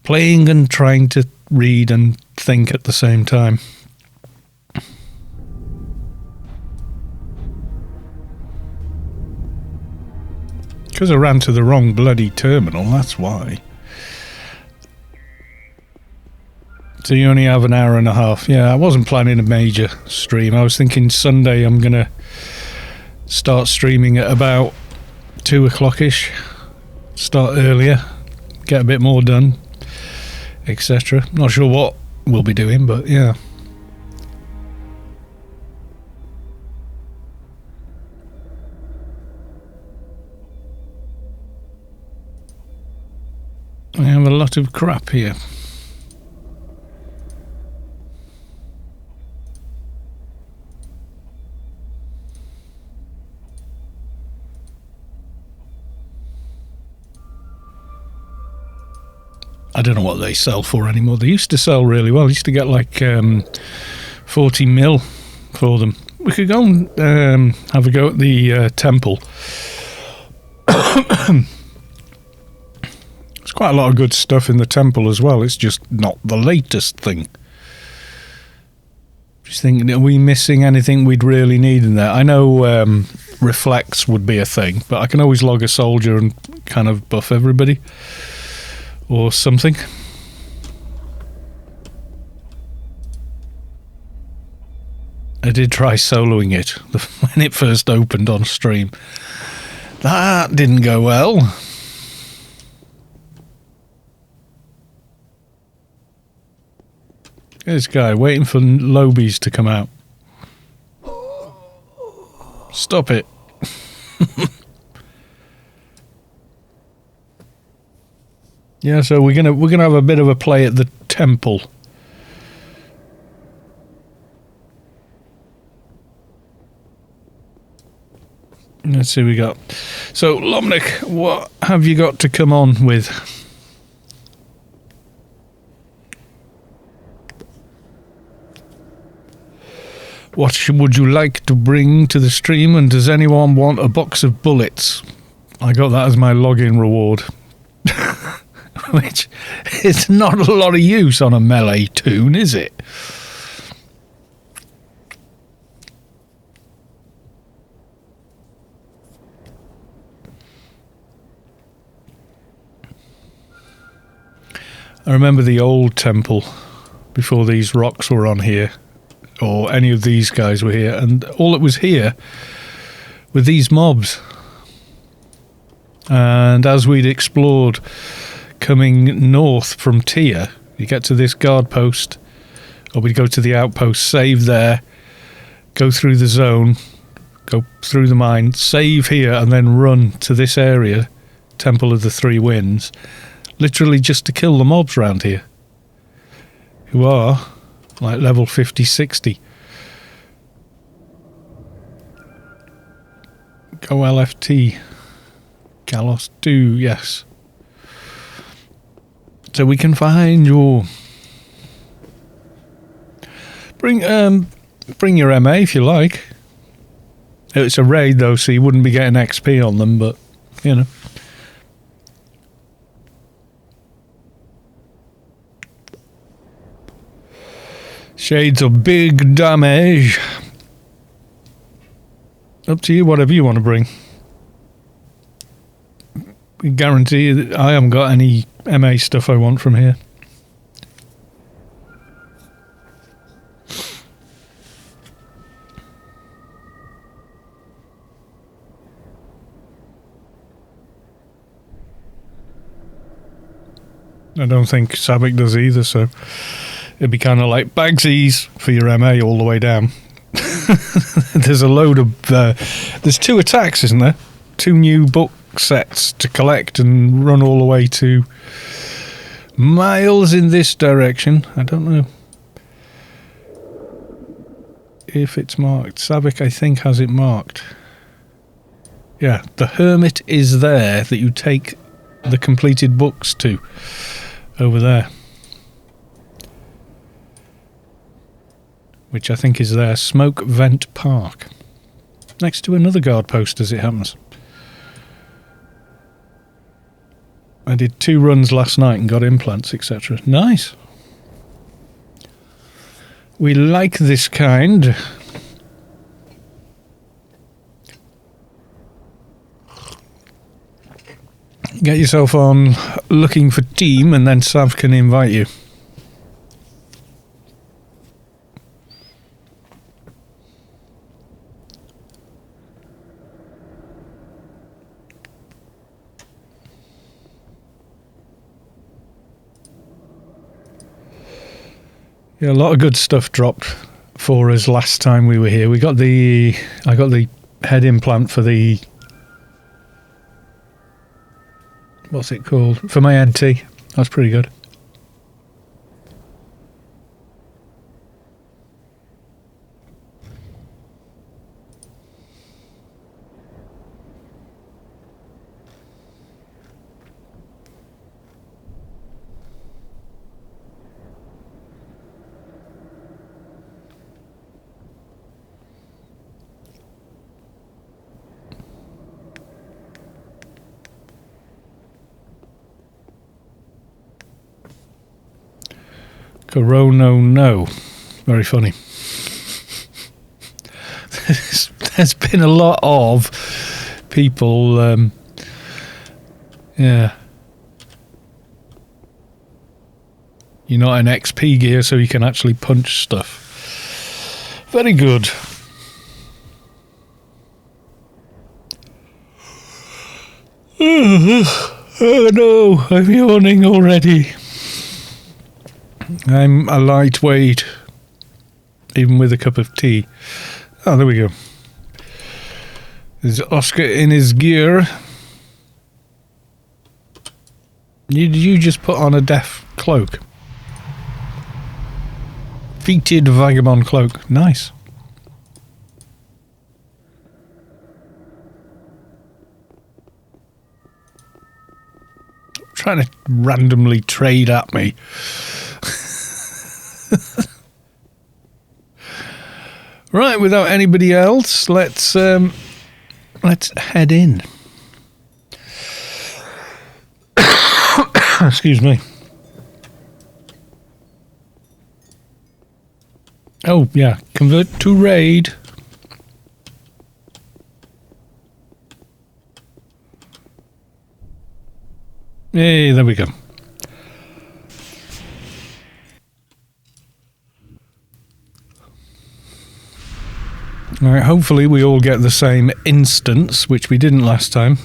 Playing and trying to read and think at the same time. Because I ran to the wrong bloody terminal, that's why. So you only have an hour and a half. Yeah, I wasn't planning a major stream. I was thinking Sunday I'm going to start streaming at about 2 o'clock-ish. Start earlier, get a bit more done, etc. Not sure what we'll be doing, but yeah. I have a lot of crap here. I don't know what they sell for anymore. They used to sell really well. They used to get like 40 mil for them. We could go and have a go at the Temple. There's quite a lot of good stuff in the Temple as well. It's just not the latest thing. Just thinking, are we missing anything we'd really need in there? I know Reflex would be a thing, but I can always log a soldier and kind of buff everybody. Or something. I did try soloing it when it first opened on stream. That didn't go well. This guy waiting for Lobies to come out. Stop it. Yeah, so we're gonna have a bit of a play at the Temple. Let's see what we got. So, Lomnick, what have you got to come on with? What would you like to bring to the stream? And does anyone want a box of bullets? I got that as my login reward. Which is not a lot of use on a melee toon, is it? I remember the old Temple before these rocks were on here, or any of these guys were here, and all that was here were these mobs. And as we'd explored coming north from Tia, you get to this guard post, or we go to the outpost, save there, go through the zone, go through the mine, save here, and then run to this area, Temple of the Three Winds, literally just to kill the mobs around here, who are like level 50, 60. Go LFT. Galos 2, yes. So we can find your Bring your MA if you like. It's a raid though, so you wouldn't be getting XP on them, but you know. Shades of big damage. Up to you, whatever you want to bring. Guarantee that I haven't got any MA stuff I want from here. I don't think Sabic does either, so it'd be kind of like bagsies for your MA all the way down. There's a load of... there's 2 attacks, isn't there? 2 new book sets to collect and run all the way to miles in this direction. I don't know if it's marked. Sabic, I think, has it marked. Yeah, the Hermit is there that you take the completed books to. Over there. Which I think is their Smoke Vent Park. Next to another guard post as it happens. I did 2 runs last night and got implants, etc. Nice. We like this kind. Get yourself on looking for team and then Sav can invite you. Yeah, a lot of good stuff dropped for us last time we were here. I got the head implant for the... What's it called? For my NT. That's pretty good. Corono, no. Very funny. There's been a lot of people, yeah. You're not in XP gear, so you can actually punch stuff. Very good. Oh no, I'm yawning already. I'm a lightweight, even with a cup of tea. Oh, there we go. There's Oscar in his gear. Did you just put on a deaf cloak? Feated vagabond cloak. Nice. Trying to randomly trade at me. Right, without anybody else, let's head in. Excuse me. Oh yeah, convert to raid. Hey, there we go. All right, hopefully we all get the same instance, which we didn't last time.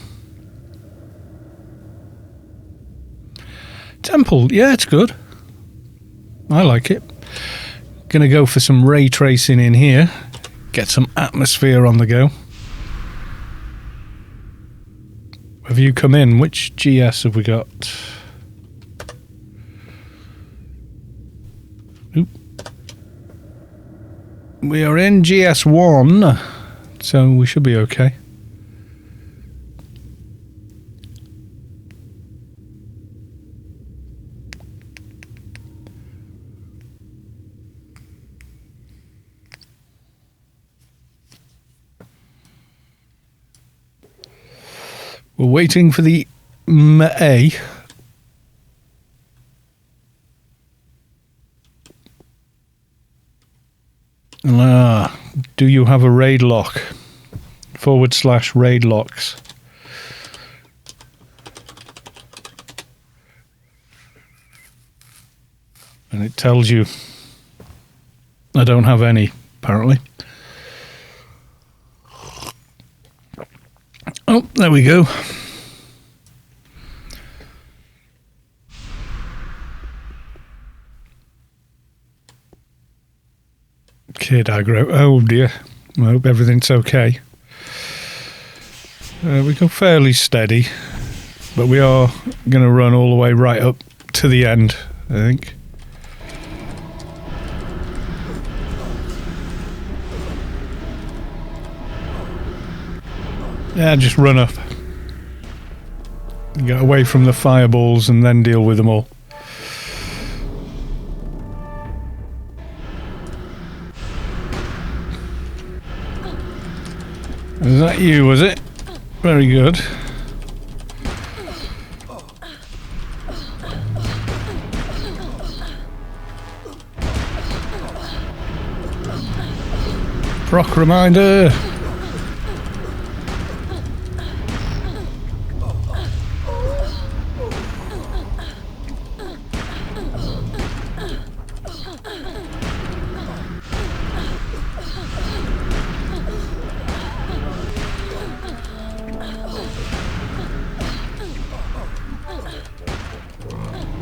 Temple, yeah, it's good. I like it. Gonna go for some ray tracing in here. Get some atmosphere on the go. Have you come in? Which GS have we got? Oop. We are in GS1, so we should be okay. We're waiting for the A. Do you have a raid lock? / raid locks. And it tells you I don't have any, apparently. Oh, there we go. Kid aggro. Oh dear. I hope everything's okay. We go fairly steady, but we are going to run all the way right up to the end, I think. Yeah, just run up. Get away from the fireballs and then deal with them all. Is that you, was it? Very good. Proc reminder.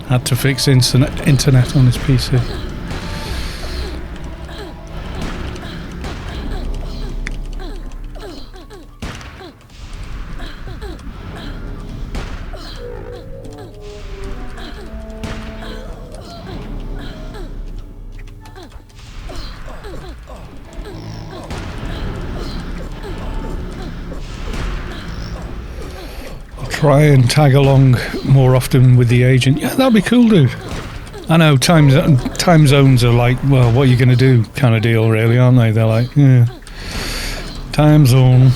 Had to fix internet on his PC. Try and tag along more often with the agent. Yeah, that'd be cool, dude. I know time zones are like, well, what are you going to do kind of deal, really, aren't they? They're like, yeah, time zone.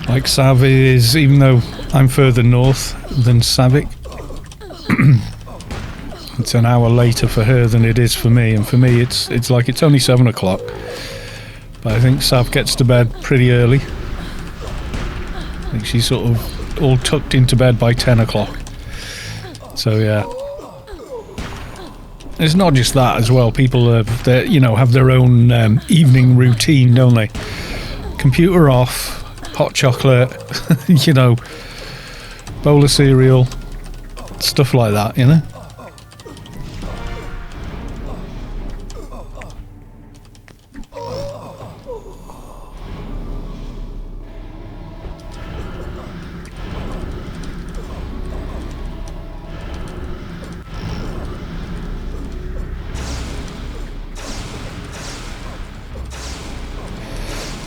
Like Sav is, even though I'm further north than Savic, it's an hour later for her than it is for me, and for me it's like it's only 7 o'clock, but I think Sav gets to bed pretty early. I think she's sort of all tucked into bed by 10 o'clock. So yeah, it's not just that as well. People have their own evening routine, don't they? Computer off, hot chocolate, bowl of cereal, stuff like that, you know.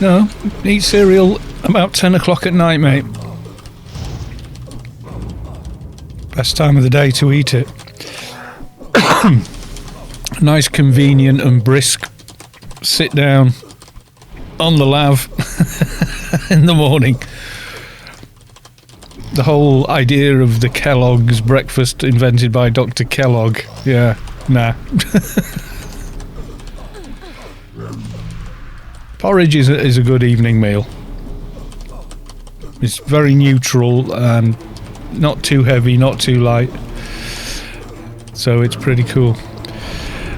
No, eat cereal about 10 o'clock at night, mate. Best time of the day to eat it. Nice, convenient and brisk sit down on the lav in the morning. The whole idea of the Kellogg's breakfast invented by Dr. Kellogg. Yeah, nah. Porridge is a good evening meal. It's very neutral and not too heavy, not too light. So it's pretty cool.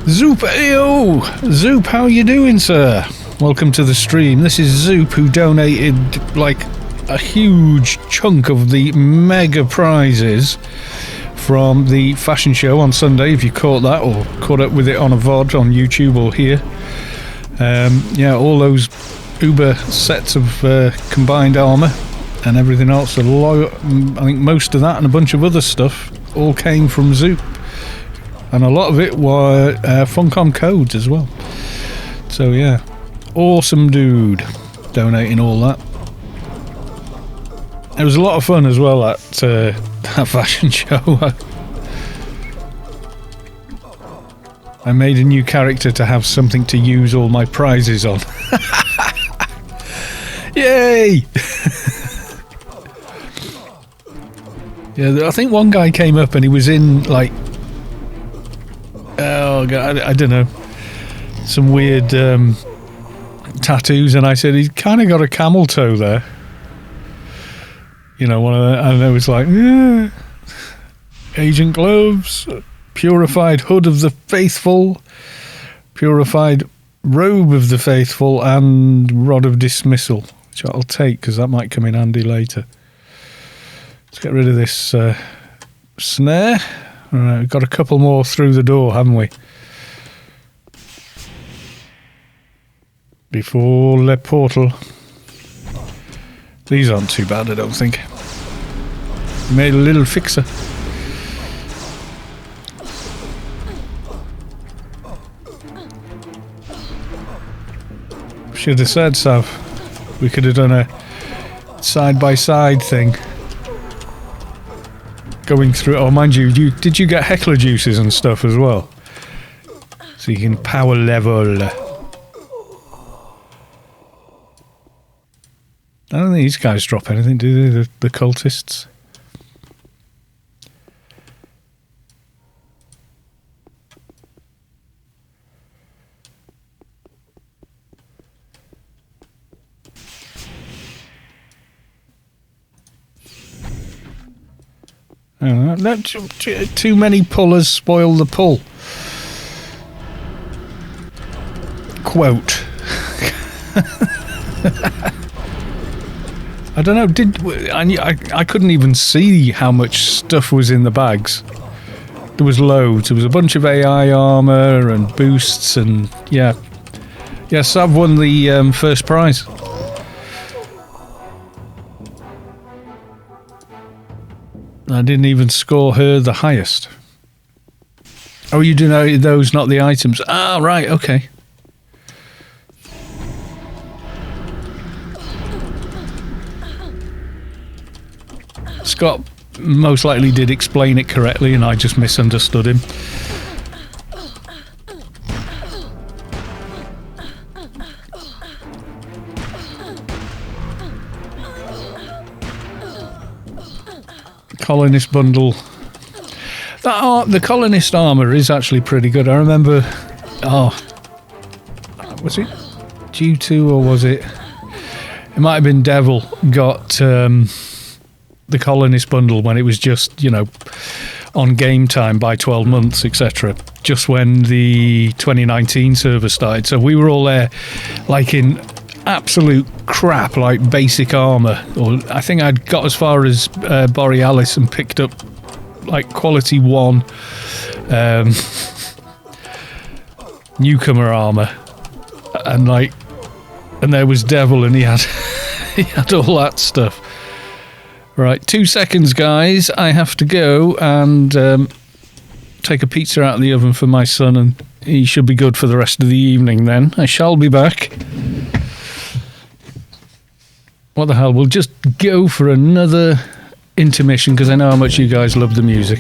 Zoop, ayo! Zoop, how you doing, sir? Welcome to the stream. This is Zoop, who donated like a huge chunk of the mega prizes from the fashion show on Sunday, if you caught that or caught up with it on a VOD on YouTube or here. Yeah, all those Uber sets of combined armour and everything else. I think most of that and a bunch of other stuff all came from Zoop. And a lot of it were Funcom codes as well. So yeah, awesome dude donating all that. It was a lot of fun as well at that fashion show. I made a new character to have something to use all my prizes on. Yay! Yeah, I think one guy came up and he was in like, oh god, I don't know, some weird tattoos, and I said he's kind of got a camel toe there. You know, one of the, and it was like, yeah, agent gloves, purified hood of the faithful, purified robe of the faithful, and rod of dismissal, which I'll take because that might come in handy later. Let's get rid of this snare. All right, we've got a couple more through the door, haven't we? Before the portal. These aren't too bad, I don't think. Made a little fixer. Should have said, Sav. We could have done a side-by-side thing. Going through... Oh, mind you, did you get heckler juices and stuff as well? So you can power level. I don't think these guys drop anything, do they? The cultists? Not too many pullers spoil the pull. Quote. I don't know. I couldn't even see how much stuff was in the bags. There was loads. There was a bunch of AI armor and boosts, and yeah. Sav won the first prize. I didn't even score her the highest. Oh, you do know those, not the items. Ah, right, okay. Scott most likely did explain it correctly and I just misunderstood him. Colonist bundle. The colonist armor is actually pretty good. I remember. Oh, was it G2 or was it? It might have been Devil got the colonist bundle when it was just, you know, on game time by 12 months, etc. Just when the 2019 server started, so we were all there, like in absolute crap, like basic armor, or I think I'd got as far as Borealis and picked up like quality 1 newcomer armor, and there was Devil and he had he had all that stuff. Right, 2 seconds guys, I have to go and take a pizza out of the oven for my son, and he should be good for the rest of the evening. Then I shall be back. What the hell, we'll just go for another intermission because I know how much you guys love the music.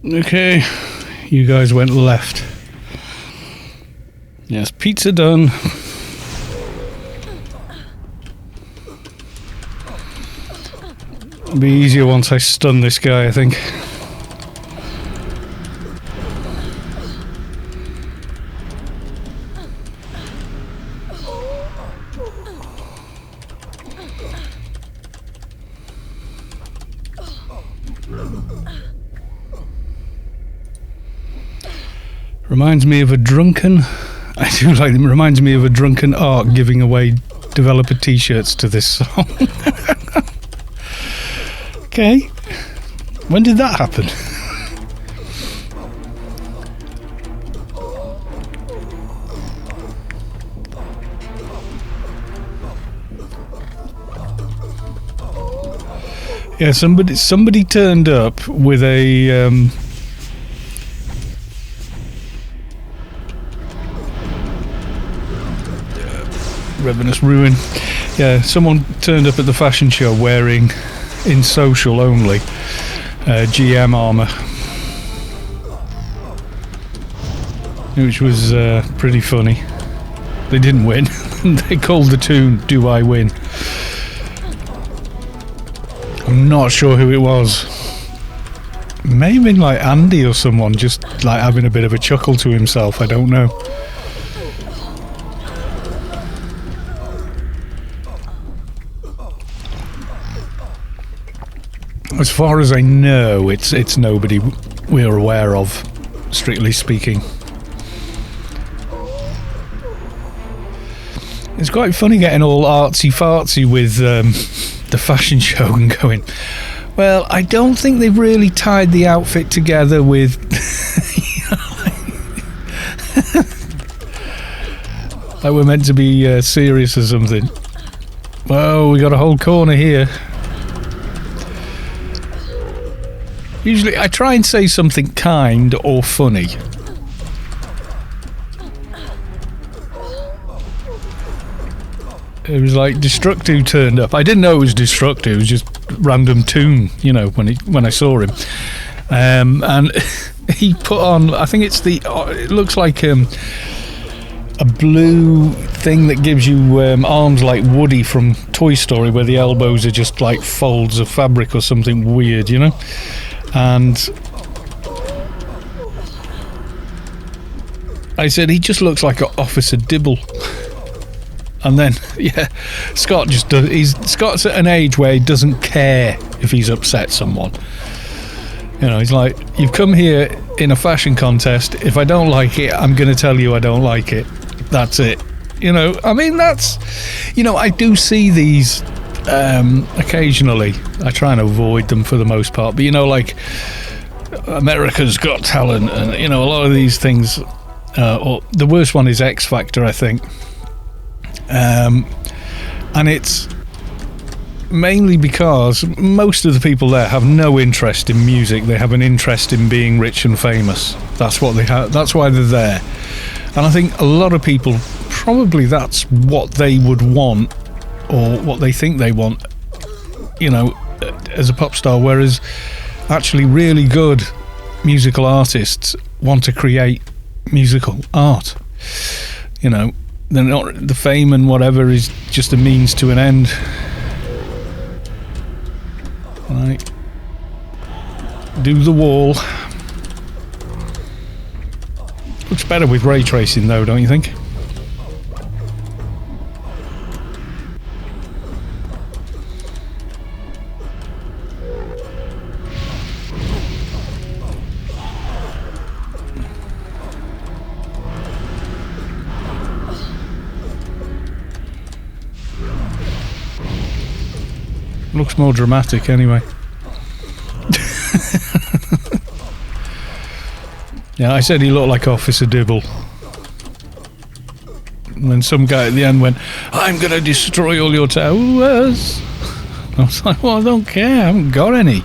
Okay, you guys went left. Yes, pizza done. It'll be easier once I stun this guy, I think. Reminds me of a drunken... I do like them. Reminds me of a drunken Ark giving away developer t-shirts to this song. Okay. When did that happen? Yeah, somebody turned up with a Revenous Ruin. Yeah, someone turned up at the fashion show wearing, in social only, GM armour, which was pretty funny. They didn't win. They called the tune "Do I Win?" I'm not sure who it was. Maybe like Andy or someone, just like having a bit of a chuckle to himself. I don't know. As far as I know, it's nobody we're aware of, strictly speaking. It's quite funny getting all artsy-fartsy with the fashion show and going, well, I don't think they've really tied the outfit together with... like we're meant to be serious or something. Well, we got a whole corner here. Usually I try and say something kind or funny. It was like Destructo turned up. I didn't know it was Destructo, it was just random tune, you know, when I saw him. And he put on, I think it's it looks like a blue thing that gives you arms like Woody from Toy Story, where the elbows are just like folds of fabric or something weird, you know? And I said, he just looks like Officer Dibble. And then, yeah, Scott just does. Scott's at an age where he doesn't care if he's upset someone. You know, he's like, you've come here in a fashion contest. If I don't like it, I'm going to tell you I don't like it. That's it. You know, I mean, that's, you know, I do see these occasionally. I try and avoid them for the most part. But, you know, like America's Got Talent and, you know, a lot of these things. Or the worst one is X Factor, I think. And it's mainly because most of the people there have no interest in music. They have an interest in being rich and famous. That's what they have. That's why they're there. And I think a lot of people, probably that's what they would want, or what they think they want, you know, as a pop star. Whereas actually really good musical artists want to create musical art. You know, they're not, the fame and whatever is just a means to an end. Right. Do the wall. Looks better with ray tracing though, don't you think? Looks more dramatic anyway. Yeah, I said he looked like Officer Dibble. And then some guy at the end went, I'm going to destroy all your towers. I was like, well, I don't care. I haven't got any.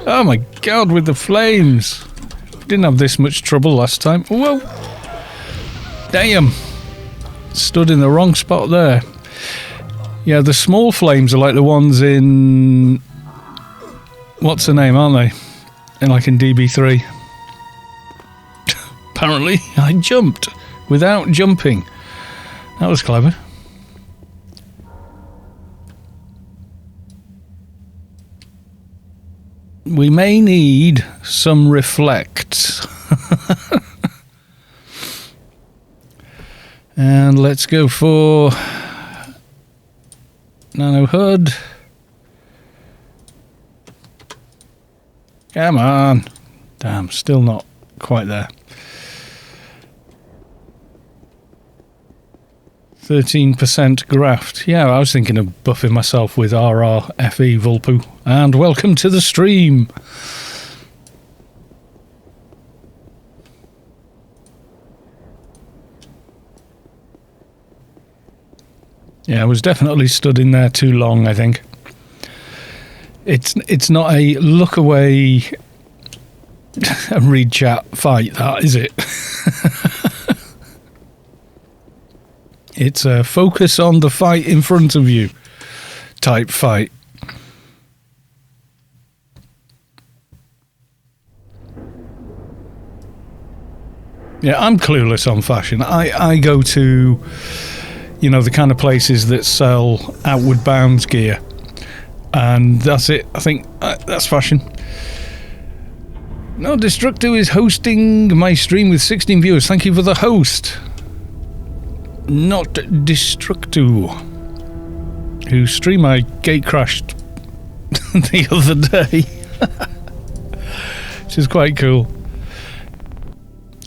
Oh my God, with the flames. Didn't have this much trouble last time. Whoa. Damn. Stood in the wrong spot there. Yeah, the small flames are like the ones in... What's the name, aren't they? In DB3. Apparently, I jumped without jumping. That was clever. We may need some reflect. And let's go for nano hood. Come on. Damn, still not quite there. 13% graft. Yeah, I was thinking of buffing myself with RRFE Vulpu. And welcome to the stream. Yeah, I was definitely stood in there too long, I think. It's not a look away and read chat fight, that, is it? It's a focus on the fight in front of you type fight. Yeah, I'm clueless on fashion. I go to, the kind of places that sell outward bound gear. And that's it. I think that's fashion. No, Destructo is hosting my stream with 16 viewers. Thank you for the host. Not Destructo, whose stream I gate crashed the other day, which is quite cool.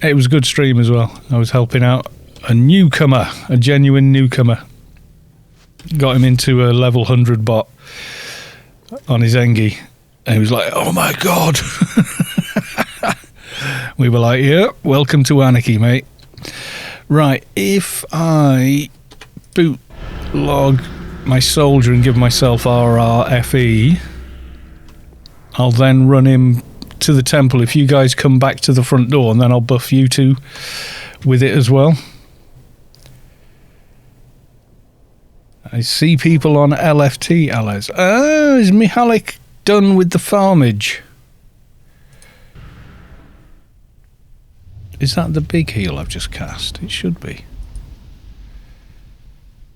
It was a good stream as well. I was helping out a newcomer, a genuine newcomer. Got him into a level 100 bot on his Engie, and he was like, oh my God. We were like, yeah, welcome to Anarchy, mate. Right, if I boot log my soldier and give myself RRFE, I'll then run him to the temple. If you guys come back to the front door, and then I'll buff you two with it as well. I see people on LFT, allies. Is Mihalik done with the farmage? Is that the big heal I've just cast? It should be.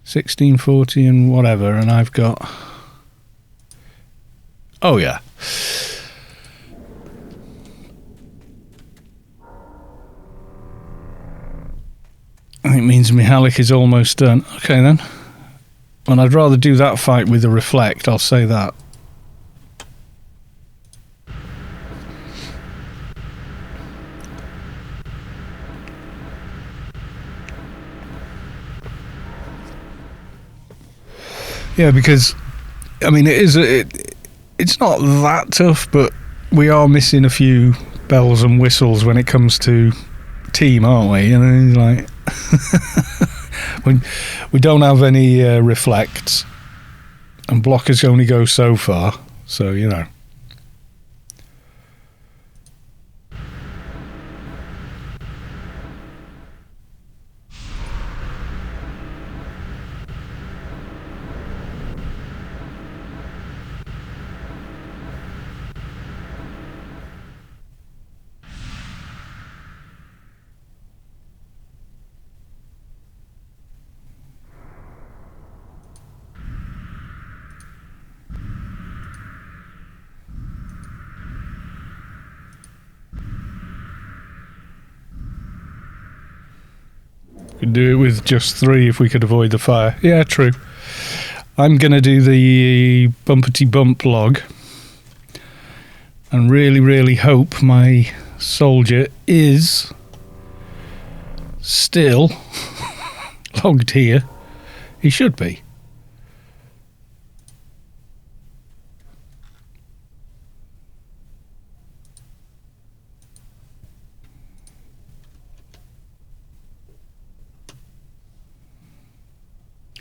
1640 and whatever, and I've got... Oh, yeah. It means Mihalik is almost done. Okay, then. Well, I'd rather do that fight with the reflect, I'll say that. Yeah, because I mean it's not that tough, but we are missing a few bells and whistles when it comes to team, aren't we? You know, like we don't have any reflects, and blockers only go so far, so you know. Could do it with just 3 if we could avoid the fire. Yeah, true. I'm going to do the bumpety bump log and really, really hope my soldier is still logged here. He should be.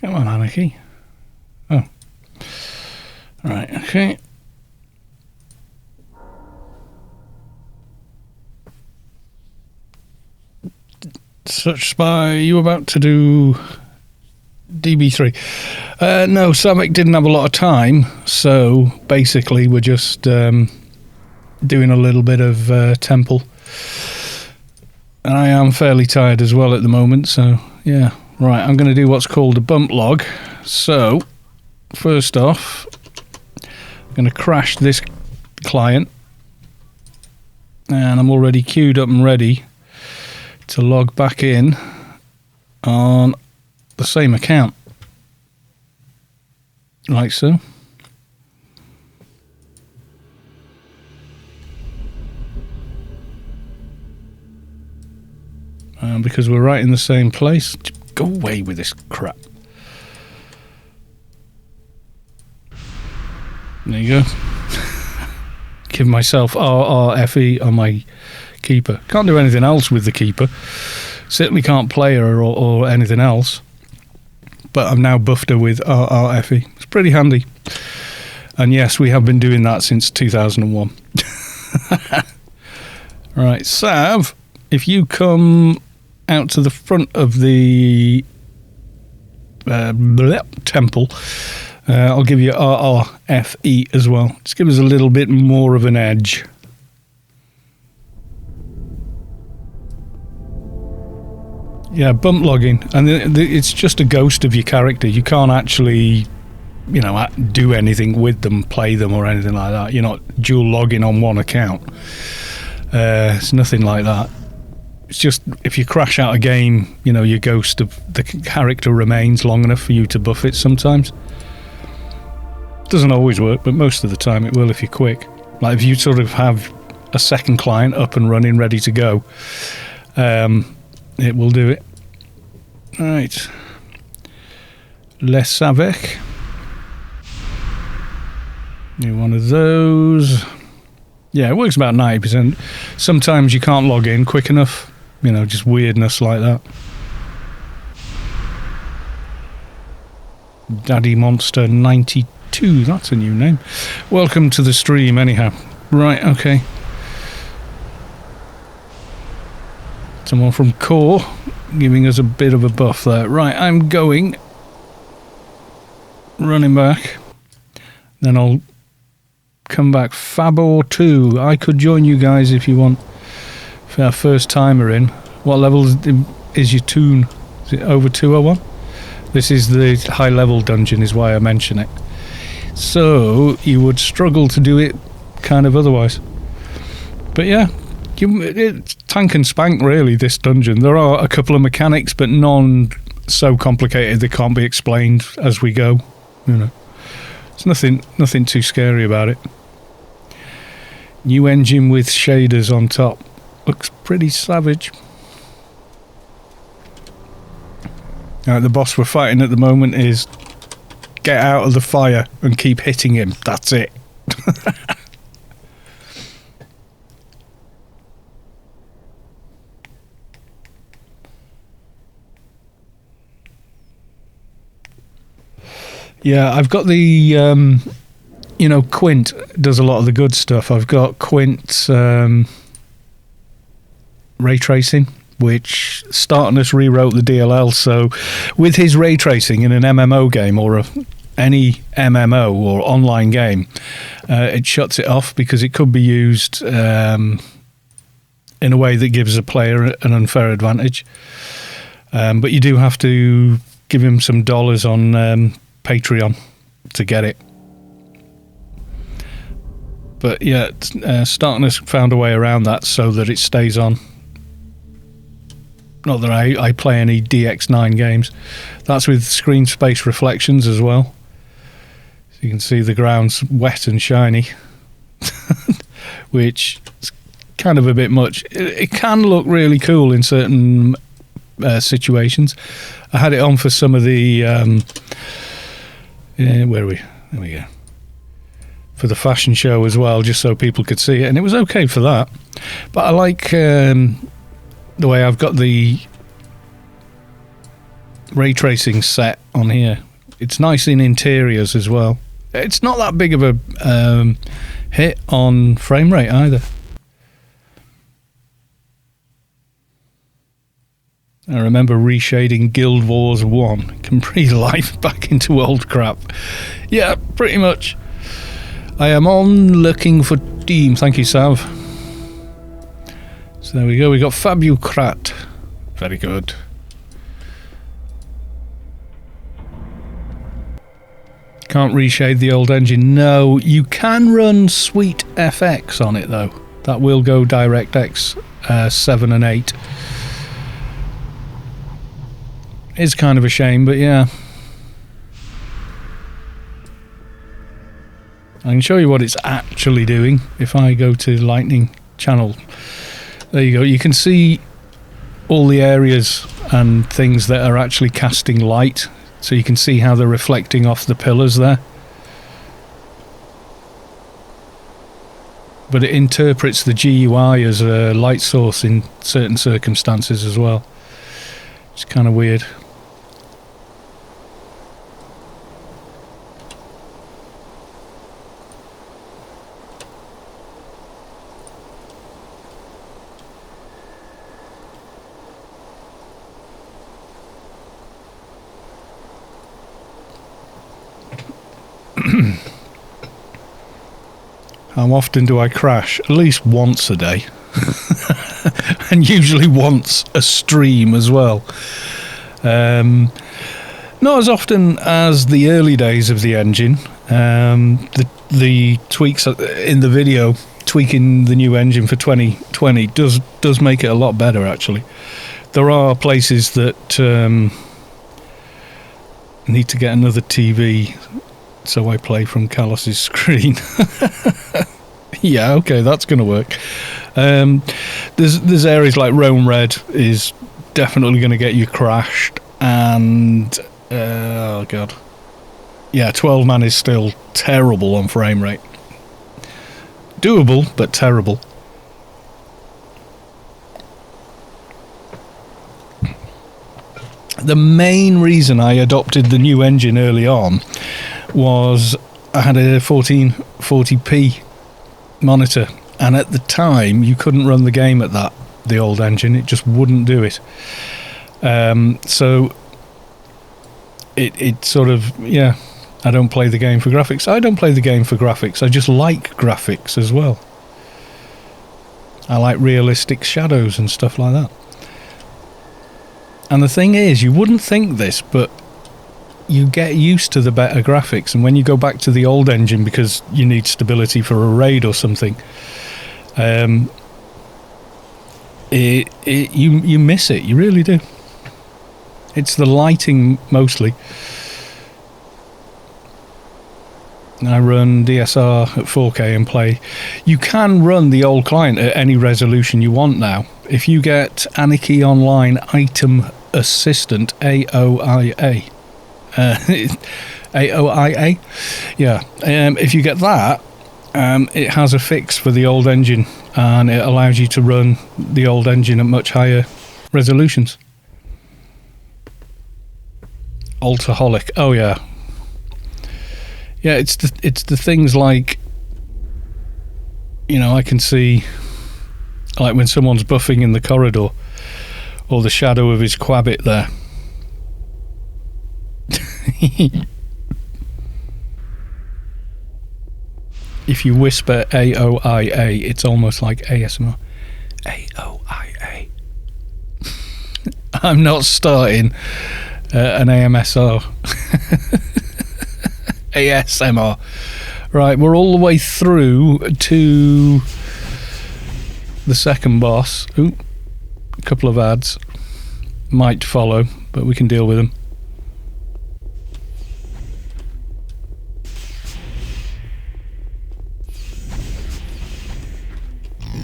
Come on, Anarchy. Oh. Right, okay. Such Spy, you about to do DB3? No, Savik didn't have a lot of time, so basically we're just doing a little bit of Temple. And I am fairly tired as well at the moment, so yeah. Right, I'm going to do what's called a bump log. So, first off, I'm going to crash this client. And I'm already queued up and ready to log back in on the same account. Like so. Because we're right in the same place. Go away with this crap. There you go. Give myself RRFE on my keeper. Can't do anything else with the keeper. Certainly can't play her or anything else. But I'm now buffed her with RRFE. It's pretty handy. And yes, we have been doing that since 2001. Right, Sav, if you come out to the front of the temple, I'll give you RRFE as well. Just give us a little bit more of an edge. Yeah, bump logging, and it's just a ghost of your character. You can't actually, do anything with them, play them, or anything like that. You're not dual logging on one account. It's nothing like that. It's just if you crash out a game, your ghost of the character remains long enough for you to buff it sometimes. Doesn't always work, but most of the time it will if you're quick. Like if you sort of have a second client up and running, ready to go, it will do it. Right. Les Savek. Need one of those. Yeah, it works about 90%. Sometimes you can't log in quick enough. Just weirdness like that. Daddy Monster 92, that's a new name. Welcome to the stream anyhow. Right, okay. Someone from Core giving us a bit of a buff there. Right, I'm running back. Then I'll come back. Fabor 2. I could join you guys if you want. For our first timer in. What level is your tune? Is it over 201? This is the high level dungeon is why I mention it. So you would struggle to do it kind of otherwise. But yeah, it's tank and spank really, this dungeon. There are a couple of mechanics, but none so complicated they can't be explained as we go. It's nothing too scary about it. New engine with shaders on top. Looks pretty savage. The boss we're fighting at the moment is get out of the fire and keep hitting him. That's it. Yeah, I've got the Quint does a lot of the good stuff. I've got Quint ray tracing, which Startness rewrote the DLL, so with his ray tracing in an MMO game or any MMO or online game, it shuts it off because it could be used in a way that gives a player an unfair advantage. But you do have to give him some dollars on Patreon to get it. But yeah, Startness found a way around that so that it stays on. Not that I play any DX9 games. That's with screen space reflections as well. So you can see the ground's wet and shiny. Which is kind of a bit much. It can look really cool in certain situations. I had it on for some of the... where are we? There we go. For the fashion show as well, just so people could see it. And it was okay for that. But I like... the way I've got the ray tracing set on here. It's nice in interiors as well. It's not that big of a hit on frame rate either. I remember reshading Guild Wars 1 can breathe life back into old crap. Yeah, pretty much. I am on looking for team. Thank you, Sav. So there we go. We got Fabucrat. Very good. Can't reshade the old engine. No, you can run Sweet FX on it though. That will go DirectX 7 and 8. It's kind of a shame, but yeah. I can show you what it's actually doing if I go to Lightning channel. There you go. You can see all the areas and things that are actually casting light. So you can see how they're reflecting off the pillars there. But it interprets the GUI as a light source in certain circumstances as well. It's kind of weird. How often do I crash? At least once a day. And usually once a stream as well. Not as often as the early days of the engine. The tweaks in the video, tweaking the new engine for 2020 does make it a lot better actually. There are places that need to get another TV so I play from Callus's screen. Yeah, okay, that's going to work. There's areas like Rome Red is definitely going to get you crashed, and oh god, yeah, 12 man is still terrible on frame rate. Doable, but terrible. The main reason I adopted the new engine early on was I had a 1440p monitor, and at the time you couldn't run the game at that, the old engine, it just wouldn't do it. So it sort of, yeah, I don't play the game for graphics. I don't play the game for graphics, I just like graphics as well. I like realistic shadows and stuff like that. And the thing is, you wouldn't think this, but you get used to the better graphics, and when you go back to the old engine because you need stability for a raid or something, you miss it. You really do. It's the lighting mostly. I run DSR at 4K and play. You can run the old client at any resolution you want now. If you get Anarchy Online Item Assistant, AOIA. AOIA? Yeah. If you get that, it has a fix for the old engine, and it allows you to run the old engine at much higher resolutions. Altaholic. Oh yeah. Yeah, it's the things like, you know, I can see like when someone's buffing in the corridor, or the shadow of his quabbit there. If you whisper AOIA, it's almost like ASMR. AOIA. I'm not starting an AMSR. ASMR. Right, we're all the way through to the second boss. Ooh, a couple of ads might follow, but we can deal with them.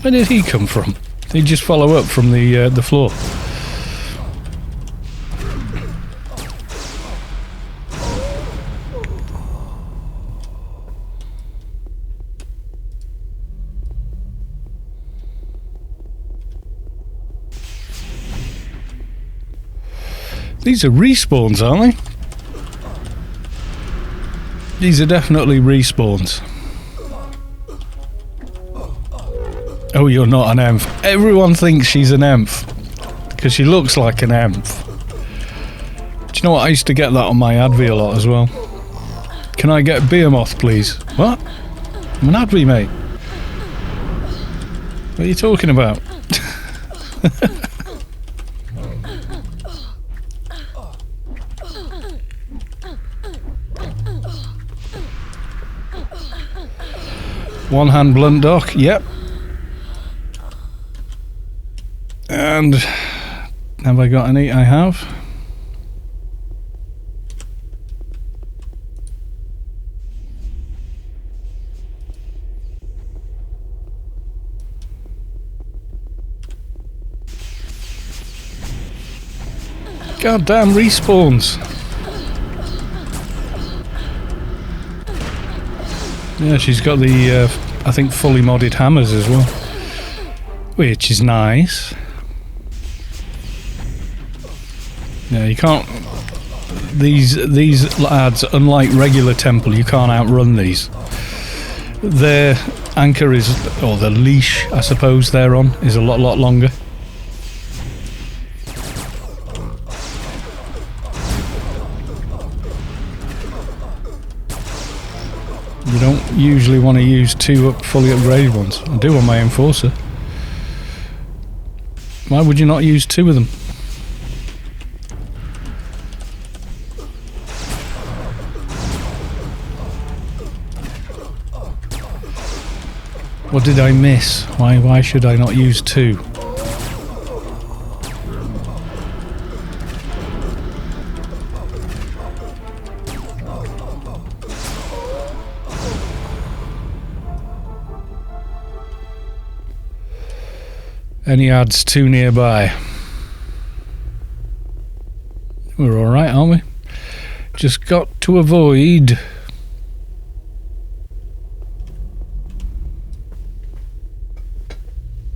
Where did he come from? Did he just follow up from the floor? These are respawns, aren't they? These are definitely respawns. Oh, you're not an EMF. Everyone thinks she's an EMF because she looks like an EMF. Do you know what? I used to get that on my Advie a lot as well. Can I get Behemoth, please? What? I'm an Advie, mate. What are you talking about? One hand blunt dock, yep. And have I got any? I have. Goddamn respawns. Yeah, she's got the, I think, fully modded hammers as well. Which is nice. Yeah, you can't... These lads, unlike regular Temple, you can't outrun these. Their anchor is... or the leash, I suppose, they're on, is a lot longer. You don't usually want to use two fully upgraded ones. I do on my Enforcer. Why would you not use two of them? What did I miss? Why should I not use two? Any ads too nearby? We're alright, aren't we? Just got to avoid...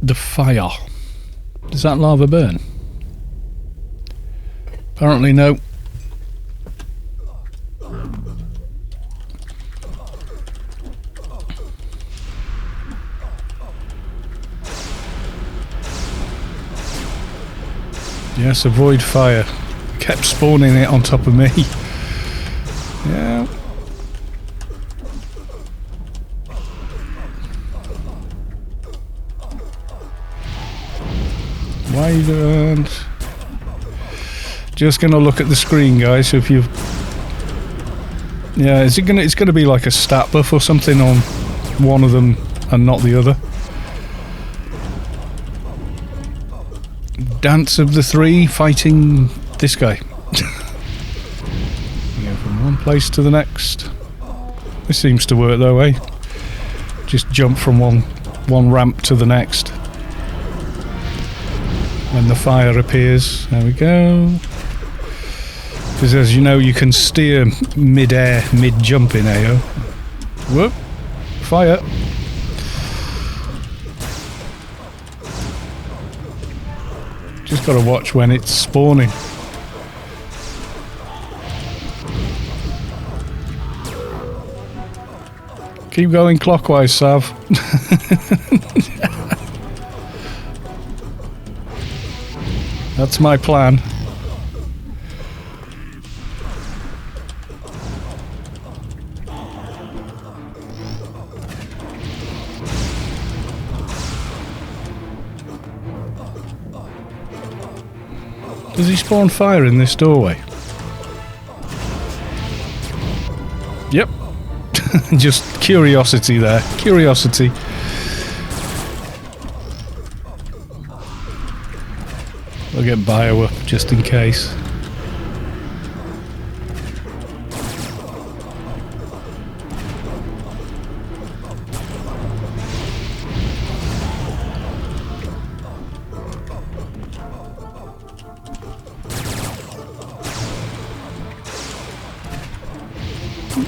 the fire. Does that lava burn? Apparently no. Yes, avoid fire. Kept spawning it on top of me. Yeah. Wide and just gonna look at the screen, guys. So if you, yeah, is it gonna? It's gonna be like a stat buff or something on one of them and not the other. Dance of the three fighting this guy. You go from one place to the next. This seems to work though, eh? Just jump from one ramp to the next. When the fire appears, there we go. Because as you know, you can steer mid-air, mid-jump in AO. Whoop! Fire! Just got to watch when it's spawning. Keep going clockwise, Sav. That's my plan. Does he spawn fire in this doorway? Yep. Just curiosity there. Curiosity. I'll get bio up just in case.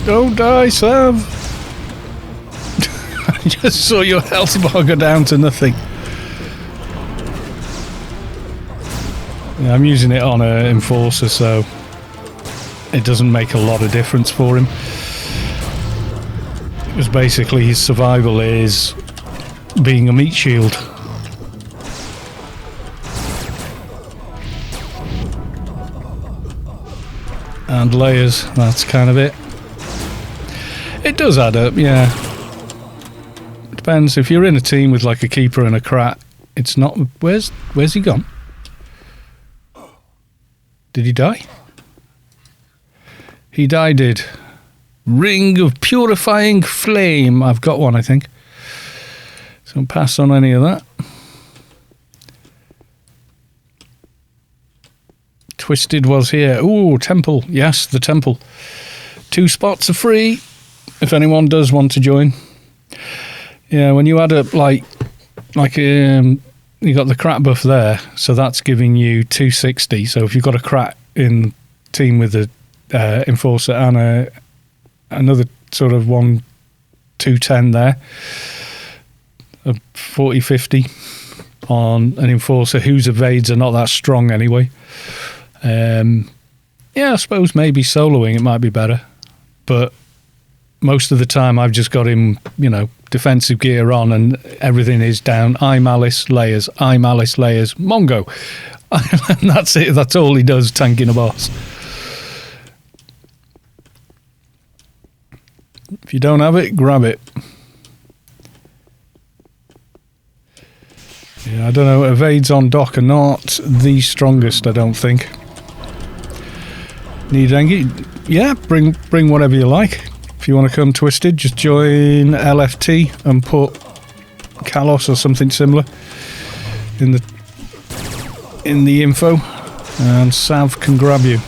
Don't die, Sav! I just saw your health bar go down to nothing. Yeah, I'm using it on an enforcer, so it doesn't make a lot of difference for him. Because basically his survival is being a meat shield. And layers, that's kind of it. It does add up, yeah. Depends, if you're in a team with like a keeper and a crat, it's not... Where's he gone? Did he die? He died. Ring of Purifying Flame. I've got one, I think. So don't pass on any of that. Twisted was here. Ooh, temple. Yes, the temple. 2 spots are free if anyone does want to join. Yeah, when you add up you got the crat buff there, so that's giving you 260. So if you've got a crat in team with a enforcer and another sort of 210 there, a 40-50 on an enforcer whose evades are not that strong anyway. Yeah, I suppose maybe soloing it might be better, but most of the time I've just got him, defensive gear on and everything is down. Eye Malice, layers, Eye Malice, layers, Mongo. And that's it, that's all he does, tanking a boss. If you don't have it, grab it. Yeah, I don't know, evades on dock are not the strongest, I don't think. Need Engie? Yeah, bring whatever you like. If you want to come Twisted, just join LFT and put Kalos or something similar in the info, and Sav can grab you.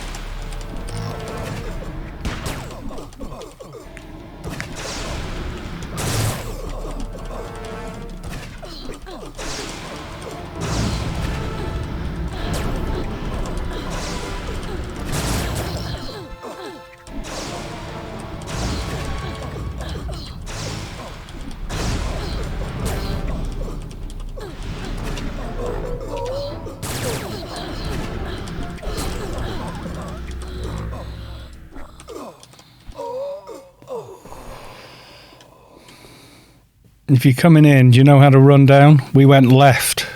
If you're coming in, do you know how to run down? We went left.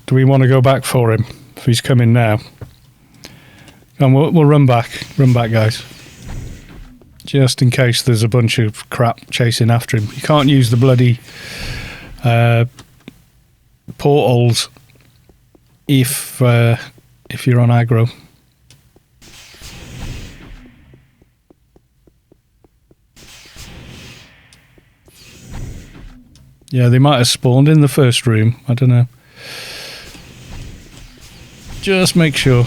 Do we want to go back for him if he's coming now? And we'll run back. Run back, guys. Just in case there's a bunch of crap chasing after him. You can't use the bloody portals if you're on aggro. Yeah, they might have spawned in the first room. I don't know. Just make sure.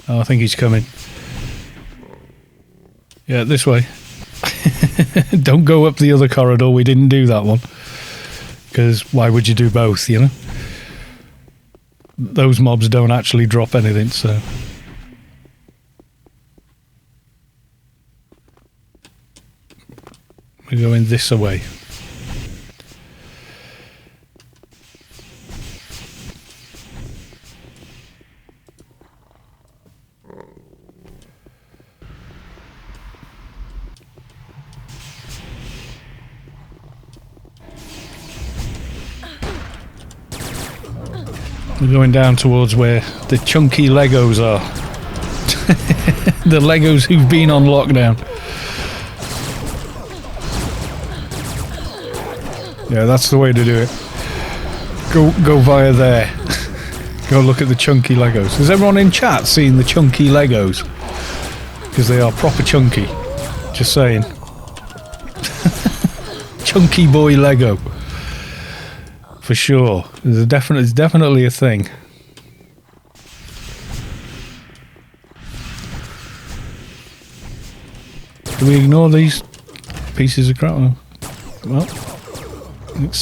Oh, I think he's coming. Yeah, this way. Don't go up the other corridor. We didn't do that one. Because why would you do both, Those mobs don't actually drop anything, so... We're going this way. We're going down towards where the chunky Legos are. The Legos who've been on lockdown. Yeah, that's the way to do it. Go via there. Go look at the chunky Legos. Has everyone in chat seen the chunky Legos? Because they are proper chunky. Just saying. Chunky boy Lego. For sure. It's definitely a thing. Do we ignore these pieces of crap? Well...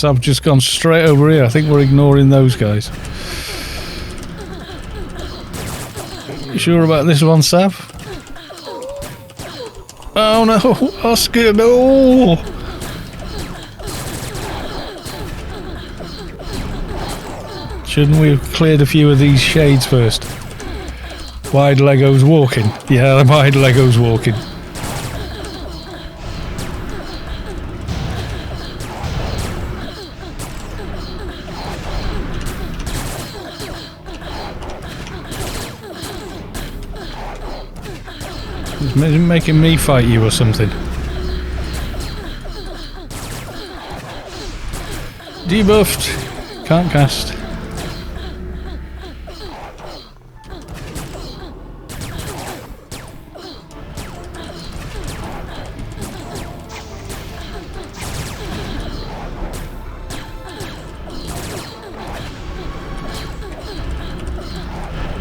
I've just gone straight over here. I think we're ignoring those guys. You sure about this one, Sav? Oh no, Oscar, no! Shouldn't we have cleared a few of these shades first? Wide Legos walking. Yeah, the wide Legos walking. It's making me fight you or something. Debuffed. Can't cast.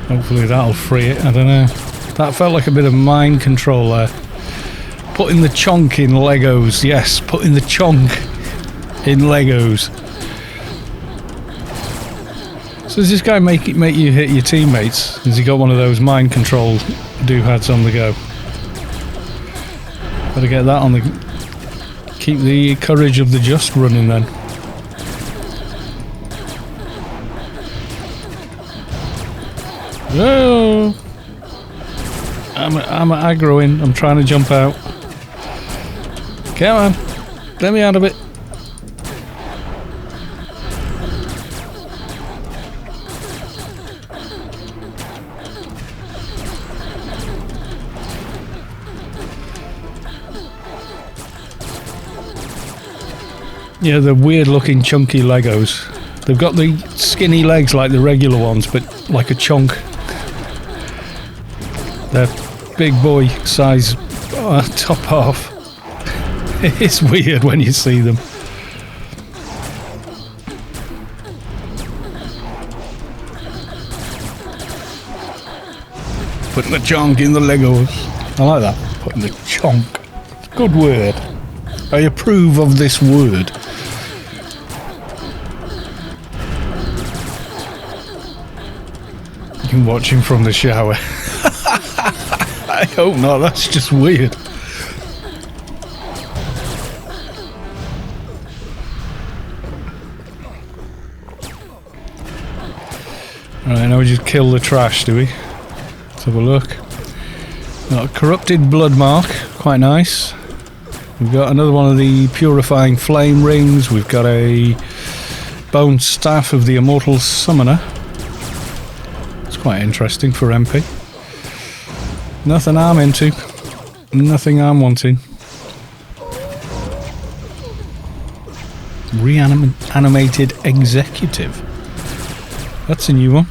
Hopefully that'll free it, I don't know. That felt like a bit of mind control there. Putting the chonk in Legos, yes, putting the chonk in Legos. So does this guy make you hit your teammates? Has he got one of those mind control doohads on the go? Better get that on the... Keep the courage of the just running then. No! I'm aggroing. I'm trying to jump out. Come on. Let me out of it. Yeah, the weird looking chunky Legos. They've got the skinny legs like the regular ones, but like a chunk. They're big boy size top half. It's weird when you see them. Putting the chunk in the Legos. I like that. Putting the chunk. Good word. I approve of this word. You can watch him from the shower. I hope not, that's just weird. Right, now we just kill the trash, do we? Let's have a look. Got a corrupted blood mark, quite nice. We've got another one of the purifying flame rings. We've got a bone staff of the immortal summoner. It's quite interesting for MP. Nothing I'm into. Nothing I'm wanting. Reanimated executive. That's a new one.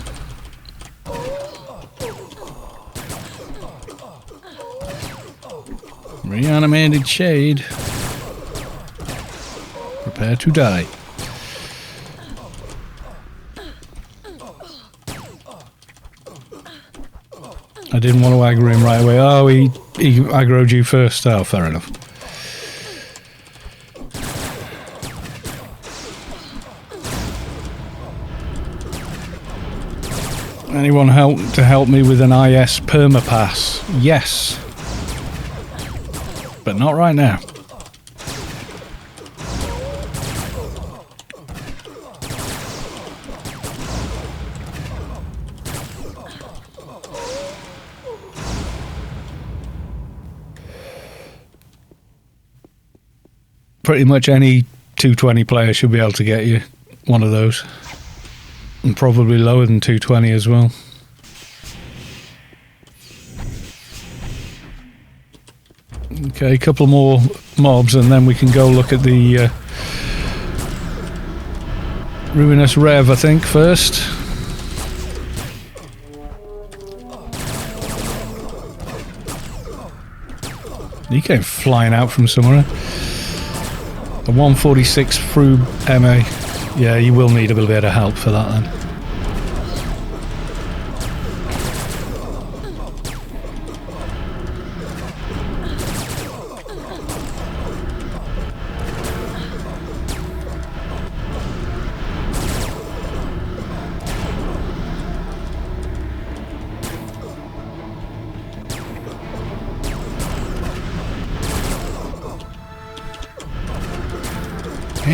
Reanimated shade. Prepare to die. I didn't want to aggro him right away. Oh, he aggroed you first. Oh, fair enough. Anyone help me with an IS permapass? Yes. But not right now. Pretty much any 220 player should be able to get you one of those. And probably lower than 220 as well. Okay, a couple more mobs and then we can go look at the Ruinous Rev, I think, first. He came flying out from somewhere. The 146 through MA. Yeah, you will need a little bit of help for that then.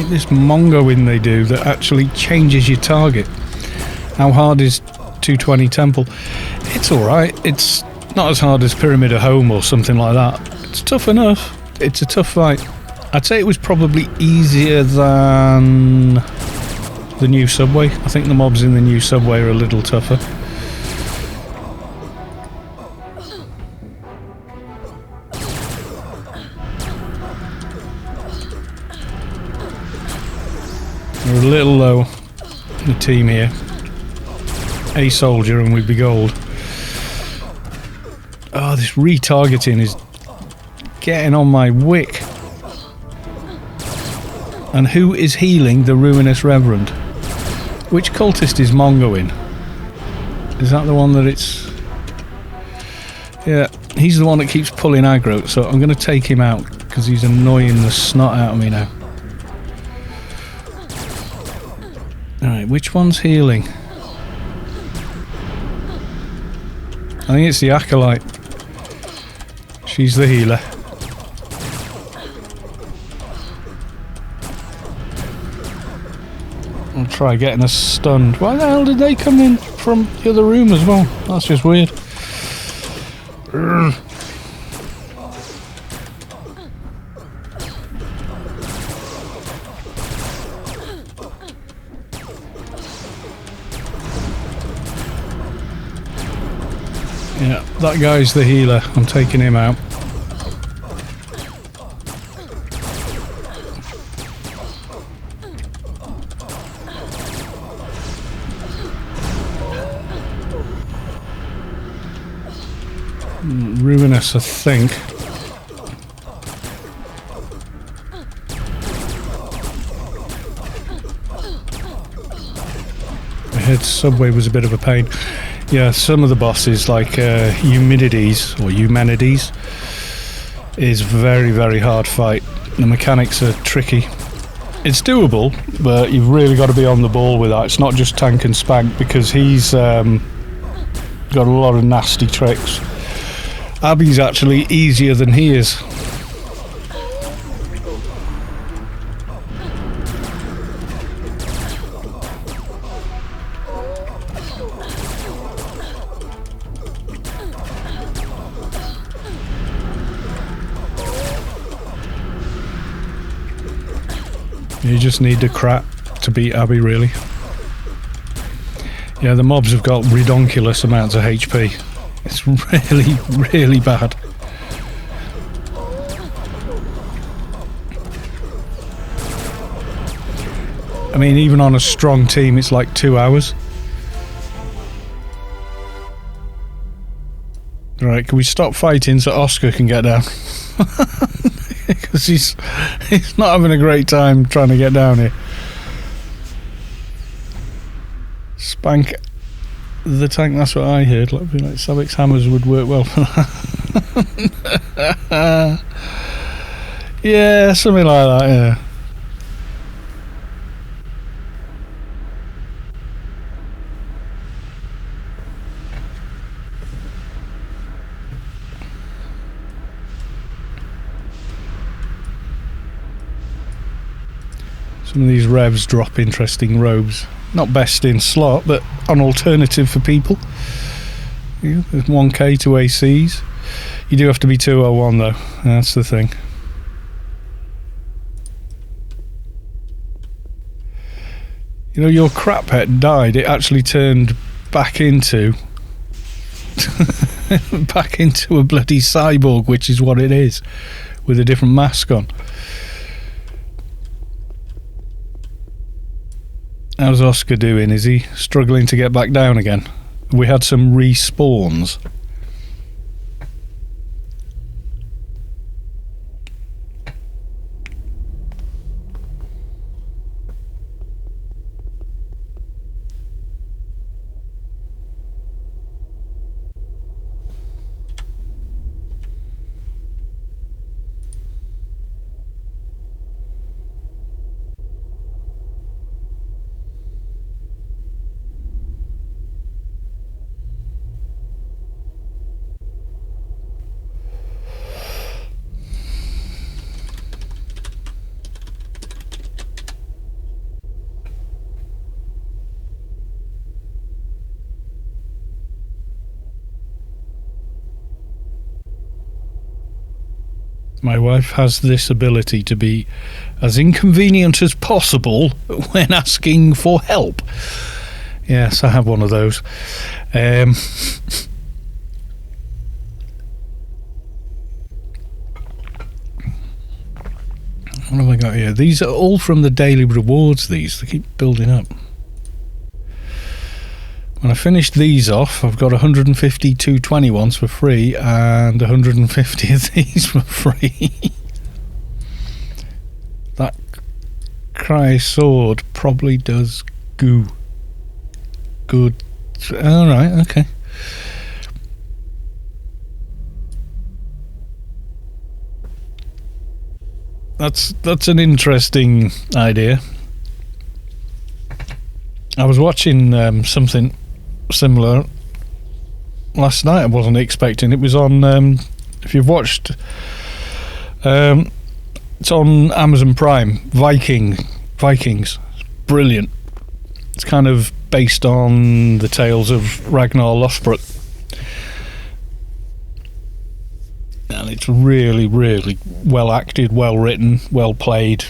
This mongoing they do that actually changes your target. How hard is 220 Temple? It's alright. It's not as hard as Pyramid of Home or something like that. It's tough enough. It's a tough fight. I'd say it was probably easier than the new subway. I think the mobs in the new subway are a little tougher. We're a little low, the team here. A soldier and we'd be gold. Oh, this retargeting is getting on my wick. And who is healing the Ruinous Reverend? Which cultist is Mongoing? Is that the one that it's... Yeah, he's the one that keeps pulling aggro, so I'm going to take him out because he's annoying the snot out of me now. Alright, which one's healing? I think it's the Acolyte. She's the healer. I'll try getting us stunned. Why the hell did they come in from the other room as well? That's just weird. Urgh. Yeah, that guy's the healer. I'm taking him out. Ruinous, I think. The head subway was a bit of a pain. Yeah, some of the bosses, like Eumenides, is very, very hard fight. The mechanics are tricky. It's doable, but you've really got to be on the ball with that. It's not just tank and spank, because he's got a lot of nasty tricks. Abby's actually easier than he is. You just need the crap to beat Abby, really. Yeah, the mobs have got redonkulous amounts of HP. It's really, really bad. I mean, even on a strong team, it's like 2 hours. Right, can we stop fighting so Oscar can get down? Because he's not having a great time trying to get down here. Spank the tank, that's what I heard. Like Savic's hammers would work well for that. Yeah, something like that, yeah. Some of these revs drop interesting robes. Not best in slot, but an alternative for people. Yeah, there's 1k to ACs. You do have to be 201 though, that's the thing. You know, your crap pet died, it actually turned back into back into a bloody cyborg, which is what it is, with a different mask on. How's Oscar doing? Is he struggling to get back down again? We had some respawns. My wife has this ability to be as inconvenient as possible when asking for help. Yes, I have one of those. What have I got here? These are all from the daily rewards, these. They keep building up. When I finish these off, I've got 150 220 ones for free and 150 of these for free. That cry sword probably does goo. Good. Alright, okay. That's an interesting idea. I was watching something similar last night. I wasn't expecting. It was on if you've watched it's on Amazon Prime, Vikings. It's brilliant. It's kind of based on the tales of Ragnar Lothbrok, and it's really, really well acted, well written, well played,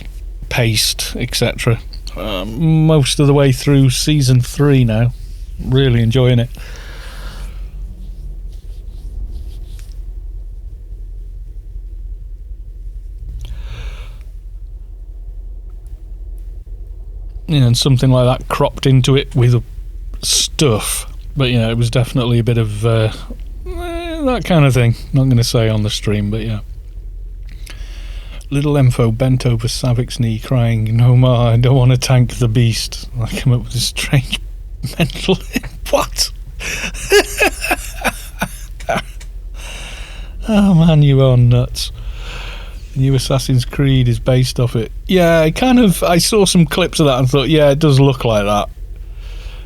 paced, etc. Most of the way through season 3 now. Really enjoying it. You know, and something like that cropped into it with stuff, but it was definitely a bit of that kind of thing. Not going to say on the stream, but yeah. Little Empho bent over Savik's knee, crying, "No ma, I don't want to tank the beast." I come up with a strange mental... What? Oh man, you are nuts. The new Assassin's Creed is based off it. Yeah, I saw some clips of that and thought, yeah, it does look like that.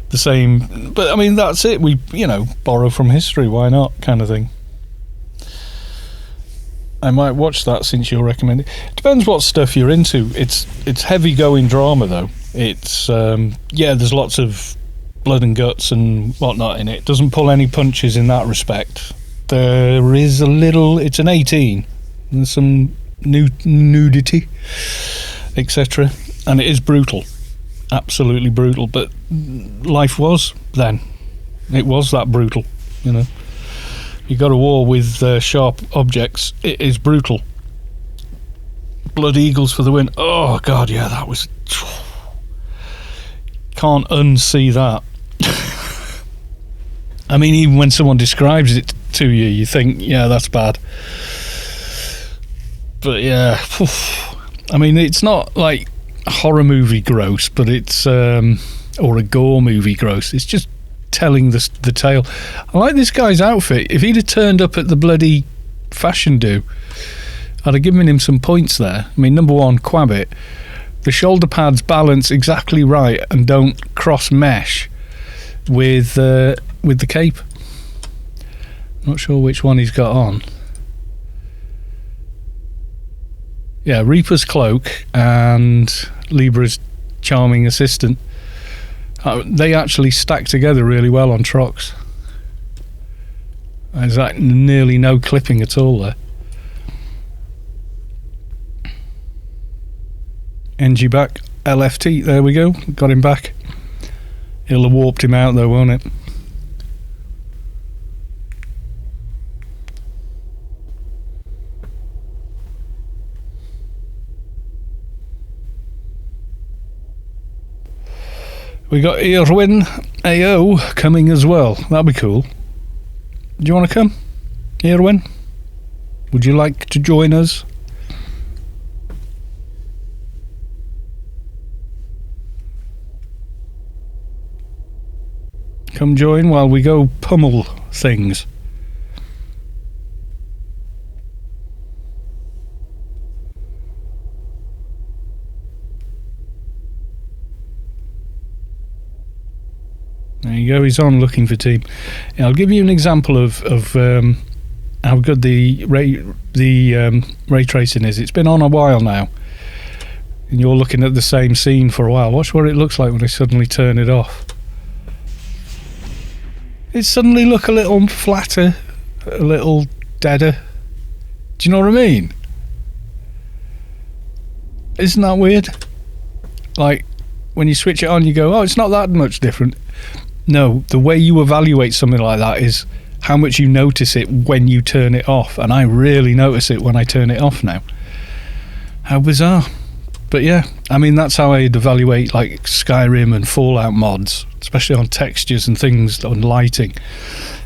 The same, but I mean, that's it. We, borrow from history, why not, kind of thing. I might watch that since you're recommending. Depends what stuff you're into. It's heavy going drama though. It's there's lots of blood and guts and whatnot in it. Doesn't pull any punches in that respect. There is a little. It's an 18. There's some nudity, etc. And it is brutal, absolutely brutal. But life was then. It was that brutal, You go to war with sharp objects. It is brutal. Blood eagles for the win. Oh God, yeah, that was. Can't unsee that. I mean, even when someone describes it to you, you think, yeah, that's bad. But yeah, I mean, it's not like a horror movie gross, but it's or a gore movie gross. It's just telling the tale. I like this guy's outfit. If he'd have turned up at the bloody fashion do, I'd have given him some points there. I mean, number one, Quabbit. The shoulder pads balance exactly right and don't cross mesh with the cape. Not sure which one he's got on. Yeah, Reaper's cloak and Libra's charming assistant. They actually stack together really well on Trox. There's like nearly no clipping at all there. NG back, LFT, there we go, got him back. It'll have warped him out though, won't it? We got Irwin AO coming as well. That'll be cool. Do you want to come, Irwin? Would you like to join us? Come join while we go pummel things. There you go, he's on looking for team. Yeah, I'll give you an example of how good the ray tracing is. It's been on a while now, and you're looking at the same scene for a while. Watch what it looks like when I suddenly turn it off. It suddenly look a little flatter, a little deader. Do you know what I mean? Isn't that weird? Like, when you switch it on, you go, oh, it's not that much different. No, the way you evaluate something like that is how much you notice it when you turn it off. And I really notice it when I turn it off now. How bizarre. But yeah, I mean, that's how I'd evaluate like Skyrim and Fallout mods, especially on textures and things, on lighting,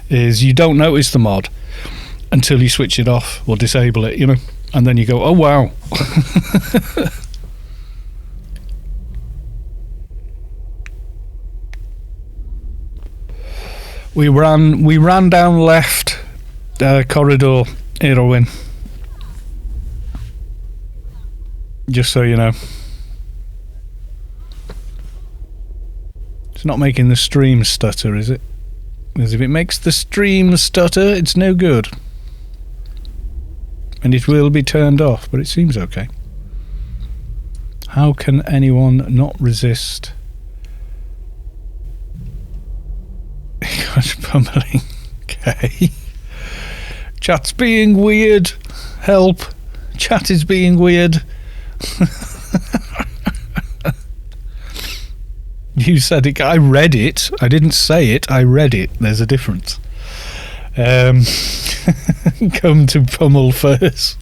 is you don't notice the mod until you switch it off or disable it, you know, and then you go, oh wow. We ran down left corridor, Erwin. Just so you know. It's not making the stream stutter, is it? Because if it makes the stream stutter, it's no good. And it will be turned off, but it seems okay. How can anyone not resist? Gosh, pummeling. Okay. Chat's being weird. Help. Chat is being weird. You said it. I read it. I didn't say it. I read it. There's a difference. Come to pummel first.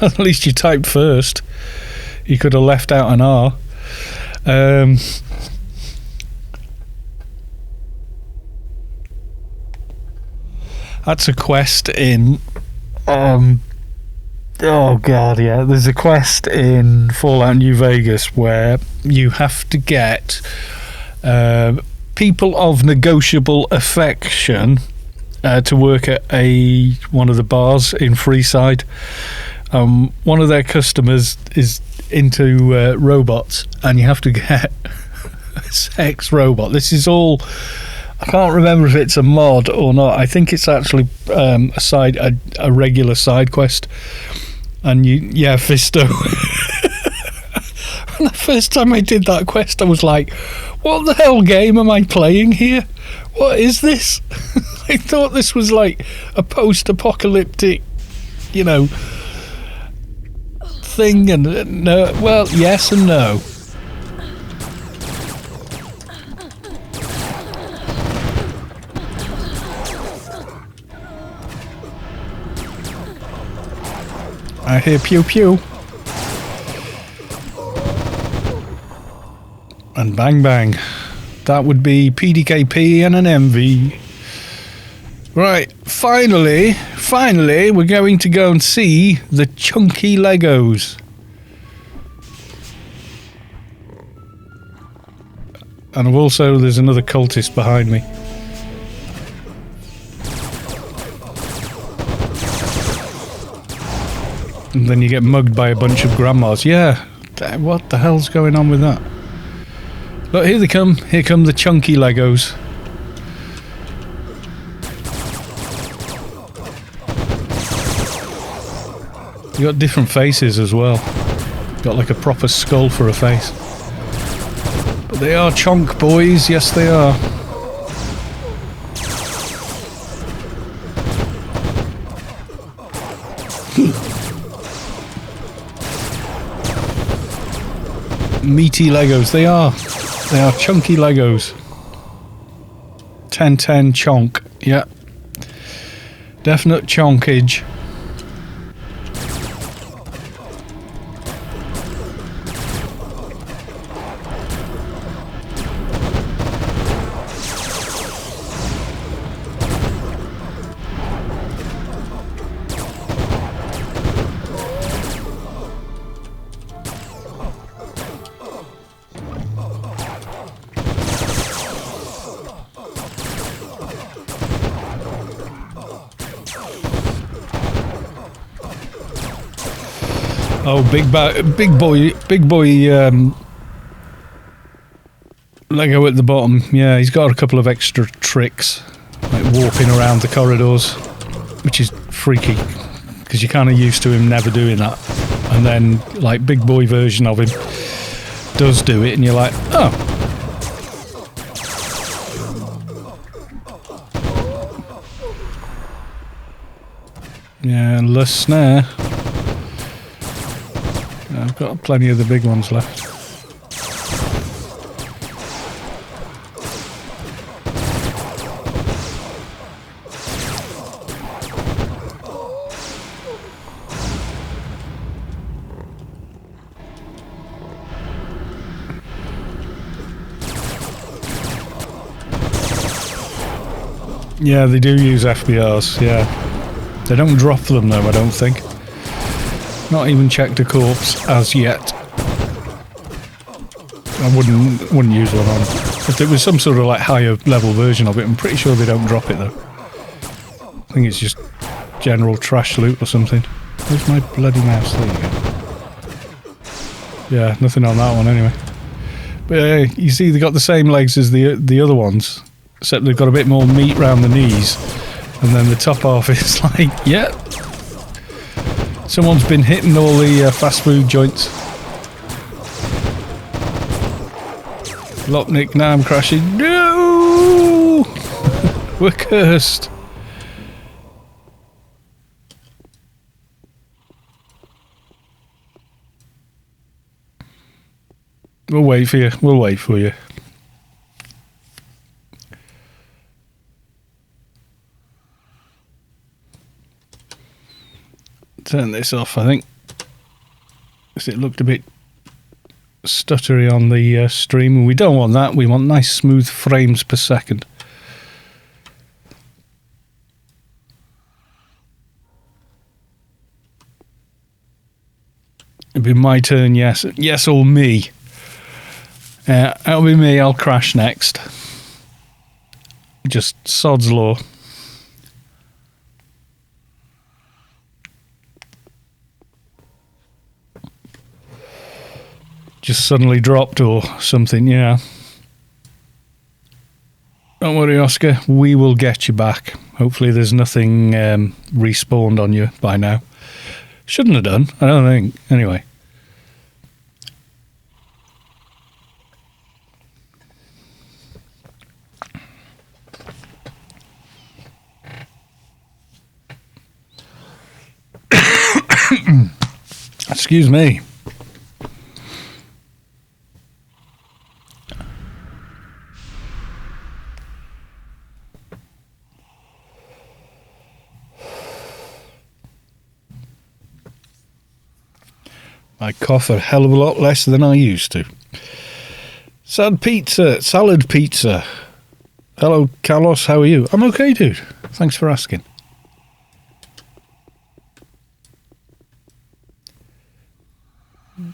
At least you typed first. You could have left out an R. That's a quest in oh god, yeah. There's a quest in Fallout New Vegas where you have to get people of negotiable affection to work at one of the bars in Freeside. One of their customers is into robots, and you have to get a sex robot. This is all... I can't remember if it's a mod or not. I think it's actually a regular side quest. And Fisto. The first time I did that quest, I was like, what the hell game am I playing here? What is this? I thought this was like a post-apocalyptic, you know, thing. And no, well, yes and no. I hear pew pew. And bang bang. That would be PDKP and an MV. Right, finally, we're going to go and see the chunky Legos. And also, there's another cultist behind me. And then you get mugged by a bunch of grandmas. Yeah, what the hell's going on with that? Look, here they come. Here come the chunky Legos. You got different faces as well. Got like a proper skull for a face. But they are chonk boys. Yes, they are. Meaty Legos, they are chunky Legos. 1010 chonk, yeah. Definite chonkage. Oh, big boy Lego at the bottom. Yeah, he's got a couple of extra tricks, like warping around the corridors, which is freaky because you're kind of used to him never doing that, and then like big boy version of him does do it, and you're like, oh. Yeah, the snare. I've got plenty of the big ones left. Yeah, they do use FBRs, yeah. They don't drop them though, I don't think. Not even checked a corpse as yet. I wouldn't use one on. If there was some sort of like higher level version of it, I'm pretty sure they don't drop it though. I think it's just general trash loot or something. Where's my bloody mouse? There you go. Yeah, nothing on that one anyway. But you see they got the same legs as the other ones, except they've got a bit more meat round the knees, and then the top half is like, yeah, someone's been hitting all the fast food joints. Lopnik, now I'm crashing. No! We're cursed. We'll wait for you. We'll wait for you. Turn this off, I think, because it looked a bit stuttery on the stream, and we don't want that. We want nice smooth frames per second. It'll be my turn, yes. Yes, or me. That'll be me. I'll crash next. Just sod's law. Just suddenly dropped or something, yeah. Don't worry, Oscar. We will get you back. Hopefully there's nothing respawned on you by now. Shouldn't have done, I don't think. Anyway. Excuse me. I cough a hell of a lot less than I used to. Salad pizza. Hello, Carlos, how are you? I'm okay, dude. Thanks for asking.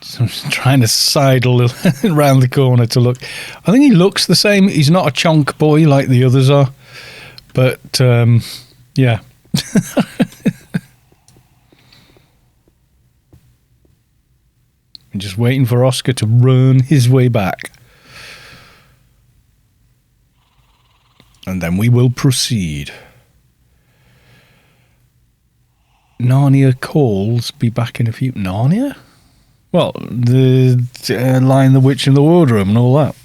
So I'm just trying to sidle around the corner to look. I think he looks the same. He's not a chonk boy like the others are. But, yeah. I'm just waiting for Oscar to run his way back. And then we will proceed. Narnia calls, be back in a few... Narnia? Well, the Lion, the Witch and the Wardrobe and all that.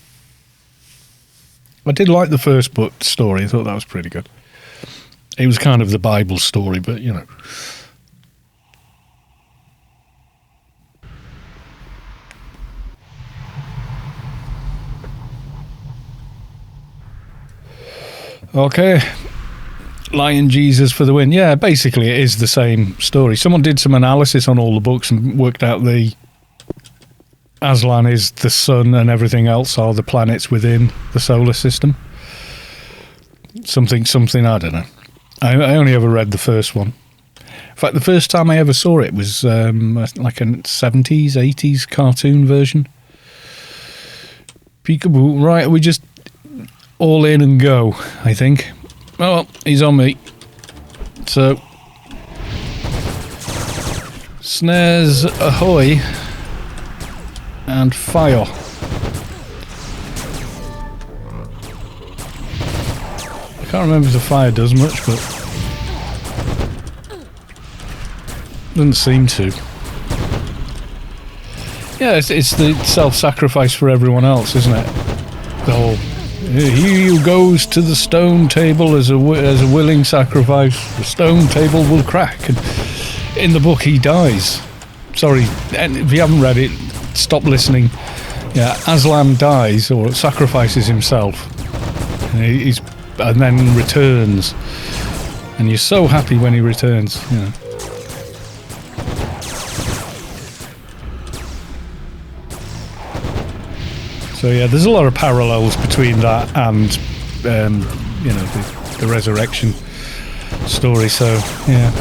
I did like the first book story. I thought that was pretty good. It was kind of the Bible story, but, you know... Okay, Lion Jesus for the win. Yeah, basically it is the same story. Someone did some analysis on all the books and worked out the Aslan is the sun and everything else are the planets within the solar system. Something, I don't know. I only ever read the first one. In fact, the first time I ever saw it was like a 70s, 80s cartoon version. Peekaboo. Right, we just... all in and go, I think. Oh, well, he's on me. So, snares ahoy and fire. I can't remember if the fire does much, but doesn't seem to. Yeah, it's the self-sacrifice for everyone else, isn't it? The whole... He who goes to the stone table as a willing sacrifice, the stone table will crack. And in the book, he dies. Sorry, and if you haven't read it, stop listening. Yeah, Aslan dies or sacrifices himself, and then returns, and you're so happy when he returns. You know. So yeah, there's a lot of parallels between that and you know, the resurrection story. So yeah.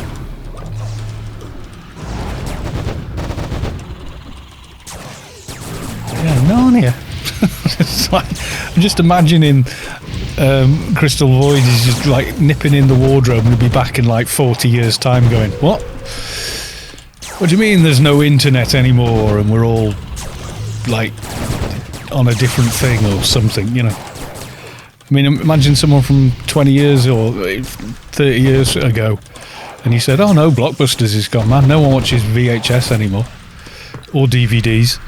Yeah, Narnia. It's like, I'm just imagining Crystal Void is just like nipping in the wardrobe and he'll be back in like 40 years' time going, what? What do you mean there's no internet anymore and we're all like on a different thing or something, you know? I mean, imagine someone from 20 years or 30 years ago and he said, oh no, Blockbusters is gone, man. No one watches VHS anymore or DVDs.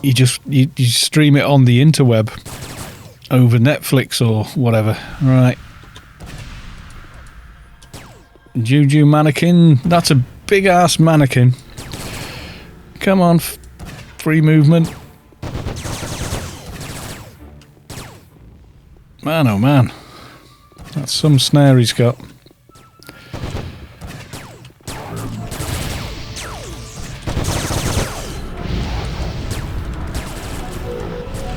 You stream it on the interweb over Netflix or whatever. Right. Juju mannequin. That's a big ass mannequin. Come on, free movement. Man, oh man. That's some snare he's got.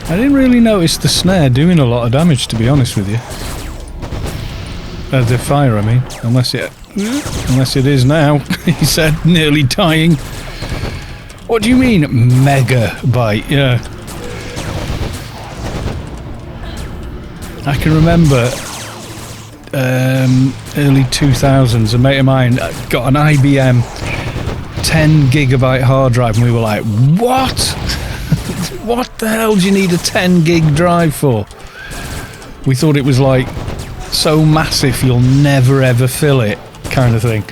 I didn't really notice the snare doing a lot of damage, to be honest with you. The fire, I mean. Unless it is now. He said, nearly dying. What do you mean, megabyte? Yeah. I can remember early 2000s, a mate of mine got an IBM 10 gigabyte hard drive and we were like, what? What the hell do you need a 10 gig drive for? We thought it was like so massive you'll never ever fill it kind of thing.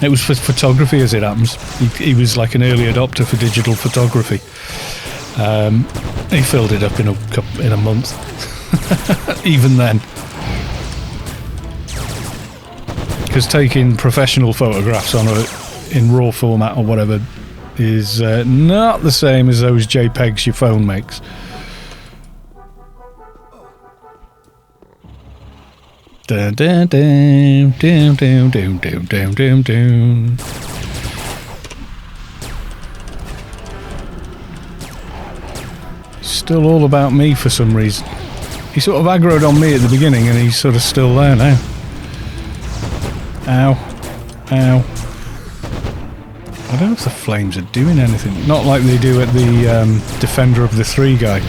It was for photography as it happens. He was like an early adopter for digital photography. He filled it up in a month. Even then. Because taking professional photographs in RAW format or whatever is not the same as those JPEGs your phone makes. Dun, dun, dun, dun, dun, dun, dun, dun, dun, dun. Still all about me for some reason. He sort of aggroed on me at the beginning and he's sort of still there now. Ow. Ow. I don't know if the flames are doing anything. Not like they do at the Defender of the Three guy.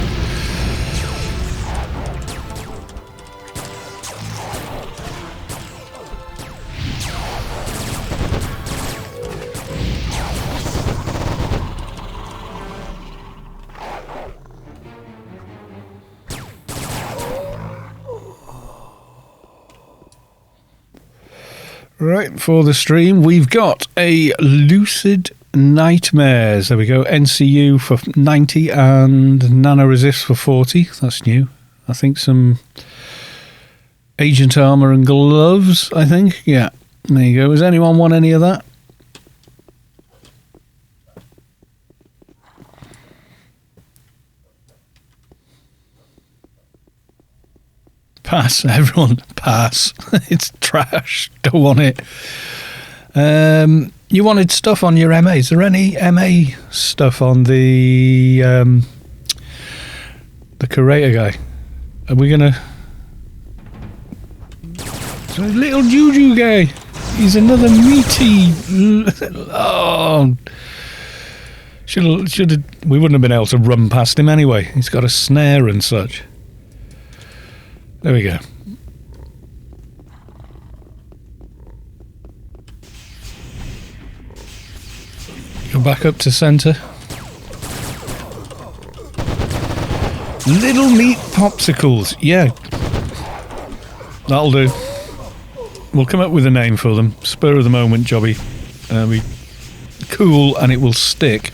Right, for the stream, we've got a Lucid Nightmares. There we go. NCU for 90 and Nano Resist for 40. That's new. I think some Agent Armour and gloves, I think. Yeah, there you go. Does anyone want any of that? Pass, everyone, pass. It's trash. Don't want it. You wanted stuff on your MA. Is there any MA stuff on the curator guy? Are we gonna? Little Juju guy. He's another meaty. Oh, should have. We wouldn't have been able to run past him anyway. He's got a snare and such. There we go. Go back up to centre. Little meat popsicles. Yeah. That'll do. We'll come up with a name for them. Spur of the moment jobby. Be cool and it will stick.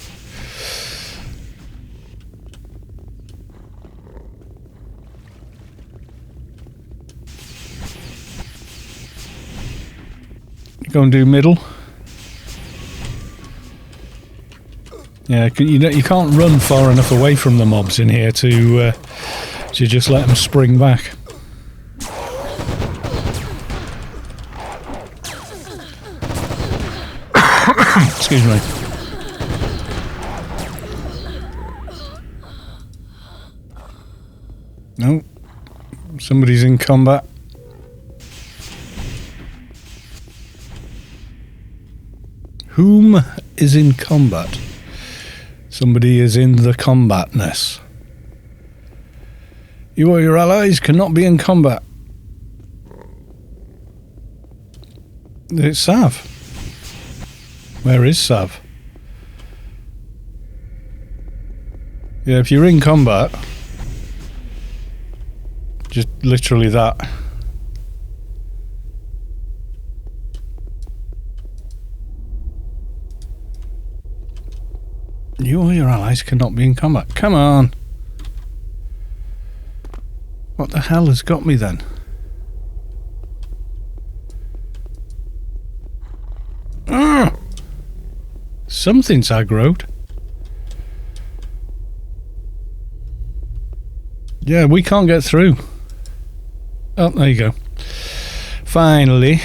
Go and do middle. Yeah, you can't run far enough away from the mobs in here to just let them spring back. Excuse me. No, somebody's in combat. Whom is in combat? Somebody is in the combatness. You or your allies cannot be in combat. It's Sav. Where is Sav? Yeah, if you're in combat, just literally that. You or your allies cannot be in combat. Come on. What the hell has got me then? Something's aggroed. Yeah, we can't get through. Oh, there you go. Finally.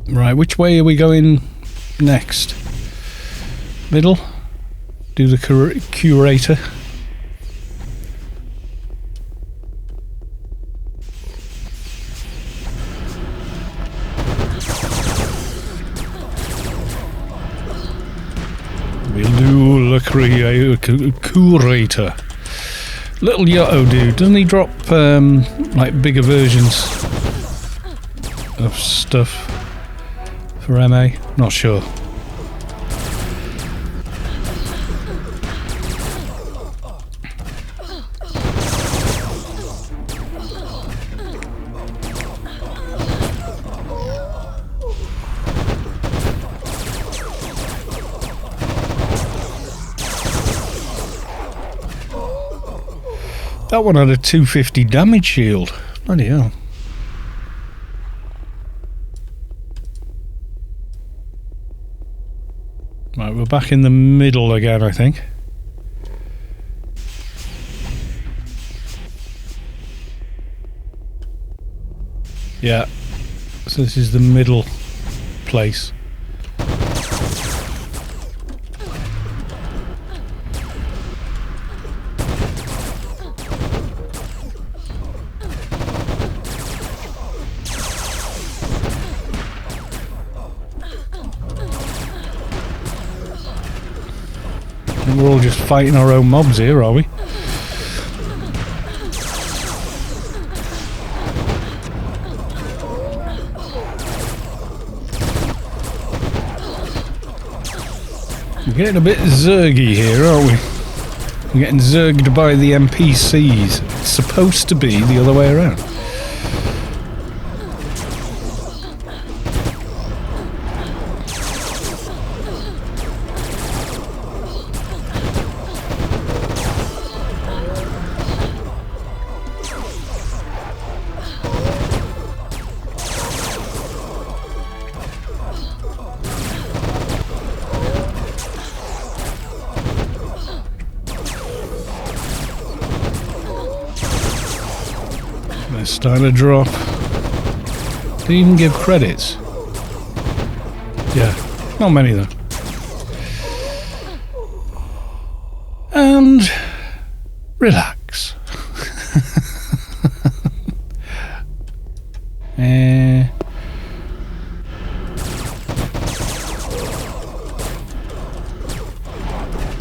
Right, which way are we going next? Middle? Do the curator. We'll do the curator. Little Yotto dude, doesn't he drop like bigger versions of stuff for MA? Not sure. That one had a 250 damage shield. Bloody hell. Right, we're back in the middle again, I think. Yeah. So this is the middle place. We're all just fighting our own mobs here, are we? We're getting a bit zergy here, aren't we? We're getting zerged by the NPCs. It's supposed to be the other way around. They're starting to drop. Do they even give credits? Yeah, not many though. And relax.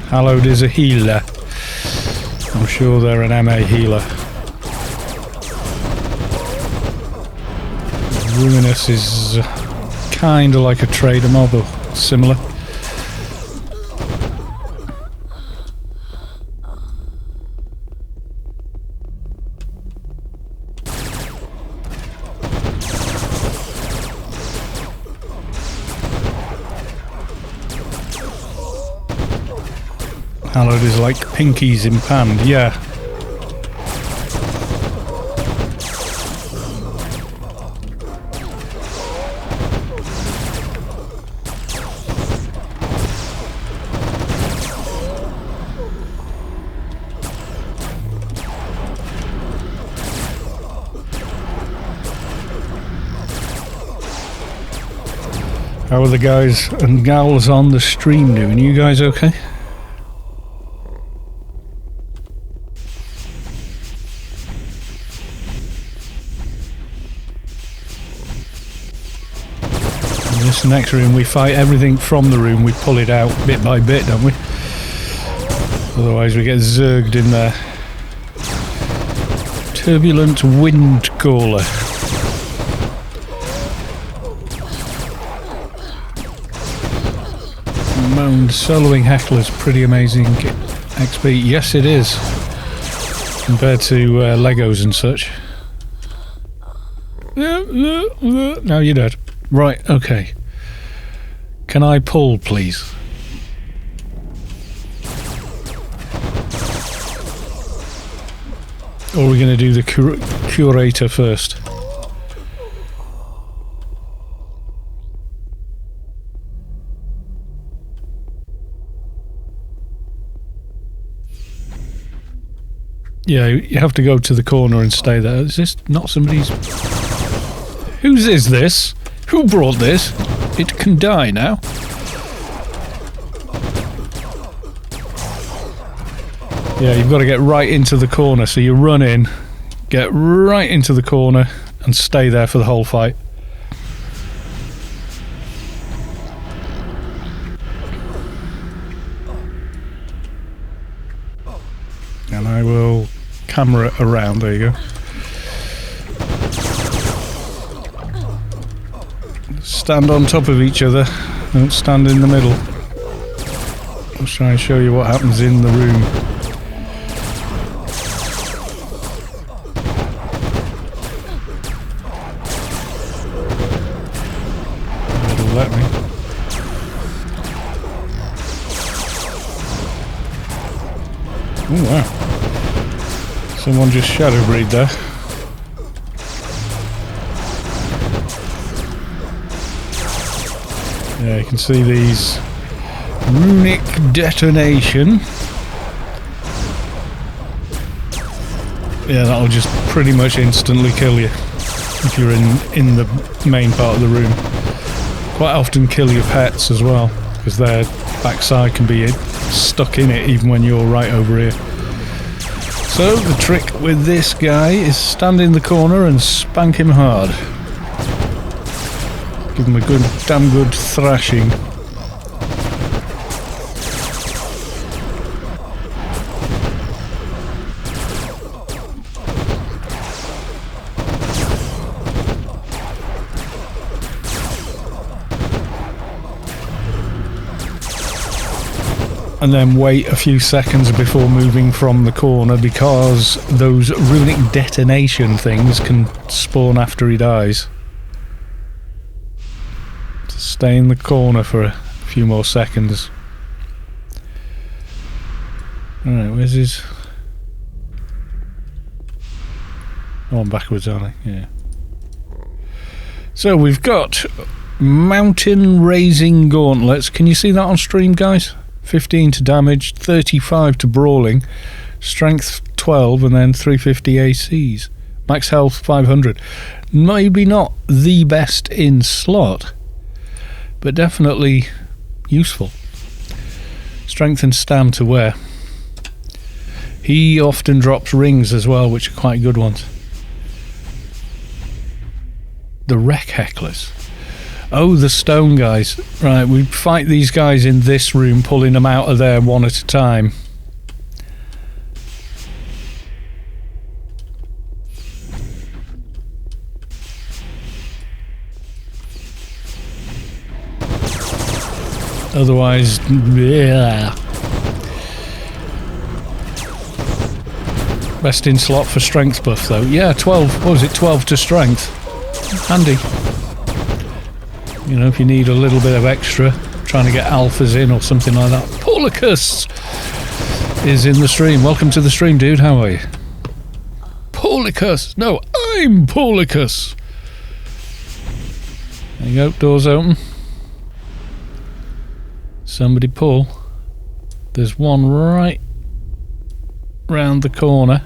Hallowed is a healer. I'm sure they're an MA healer. Ruinous is kind of like a trader mob, or similar. Hallowed is like pinkies in pan, yeah. How are the guys and gals on the stream doing? You guys okay? In this next room we fight everything from the room, we pull it out bit by bit, don't we? Otherwise we get zerged in there. Turbulent wind caller. Moaned soloing heckler's pretty amazing XP. Yes, it is. Compared to Legos and such. Now you're dead. Right, okay. Can I pull, please? Or are we going to do the curator first? Yeah, you have to go to the corner and stay there. Is this not somebody's... Whose is this? Who brought this? It can die now. Yeah, you've got to get right into the corner. So you run in, get right into the corner and stay there for the whole fight. And I will camera around. There you go. Stand on top of each other. Don't stand in the middle. I'll try and show you what happens in the room. It'll let me. Oh wow. Someone just shadow breed there. Yeah, you can see these runic detonation. Yeah, that'll just pretty much instantly kill you if you're in the main part of the room. Quite often kill your pets as well, because their backside can be stuck in it even when you're right over here. So the trick with this guy is stand in the corner and spank him hard. Give him a good, damn good thrashing. And then wait a few seconds before moving from the corner, because those runic detonation things can spawn after he dies. Stay in the corner for a few more seconds. Alright, where's his... Oh, I'm backwards, aren't I? Yeah. So we've got mountain raising gauntlets. Can you see that on stream, guys? 15 to damage, 35 to brawling, strength 12, and then 350 ACs. Max health 500. Maybe not the best in slot, but definitely useful. Strength and stam to wear. He often drops rings as well, which are quite good ones. The wreck hecklers. Oh, the stone guys. Right, we fight these guys in this room, pulling them out of there one at a time. Otherwise, yeah. Best in slot for strength buff though. Yeah, 12. What was it? 12 to strength. Handy. You know, if you need a little bit of extra, trying to get alphas in or something like that. Paulicus is in the stream. Welcome to the stream, dude. How are you? Paulicus. No, I'm Paulicus. There you go. Doors open. Somebody pull. There's one right round the corner.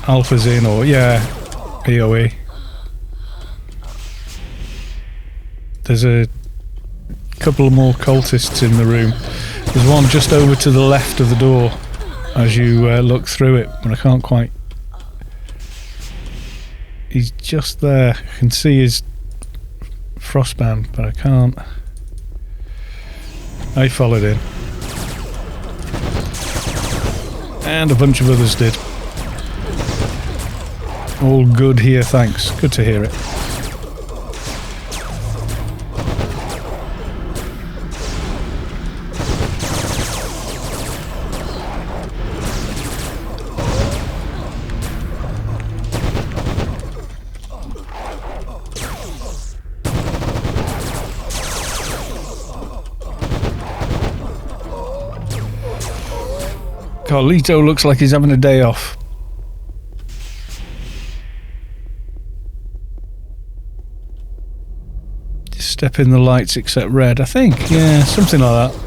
Alpha's in, or yeah, AoE. There's a couple of more cultists in the room. There's one just over to the left of the door as you look through it, but I can't quite... He's just there. I can see his frostband, but I can't... I followed in. And a bunch of others did. All good here, thanks. Good to hear it. Carlito looks like he's having a day off. Just step in the lights except red, I think. Yeah, something like that.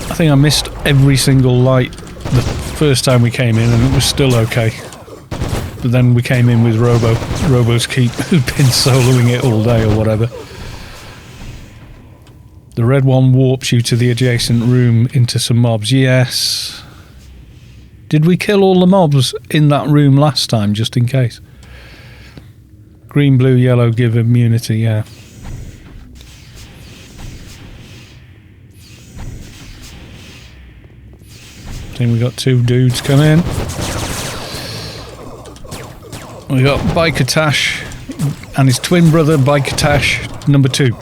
I think I missed every single light the first time we came in and it was still okay. But then we came in with Robo's Keep, who'd been soloing it all day or whatever. The red one warps you to the adjacent room into some mobs. Yes. Did we kill all the mobs in that room last time, just in case? Green, blue, yellow give immunity, yeah. I think we got two dudes come in. We got Biker Tash and his twin brother, Biker Tash, number 2.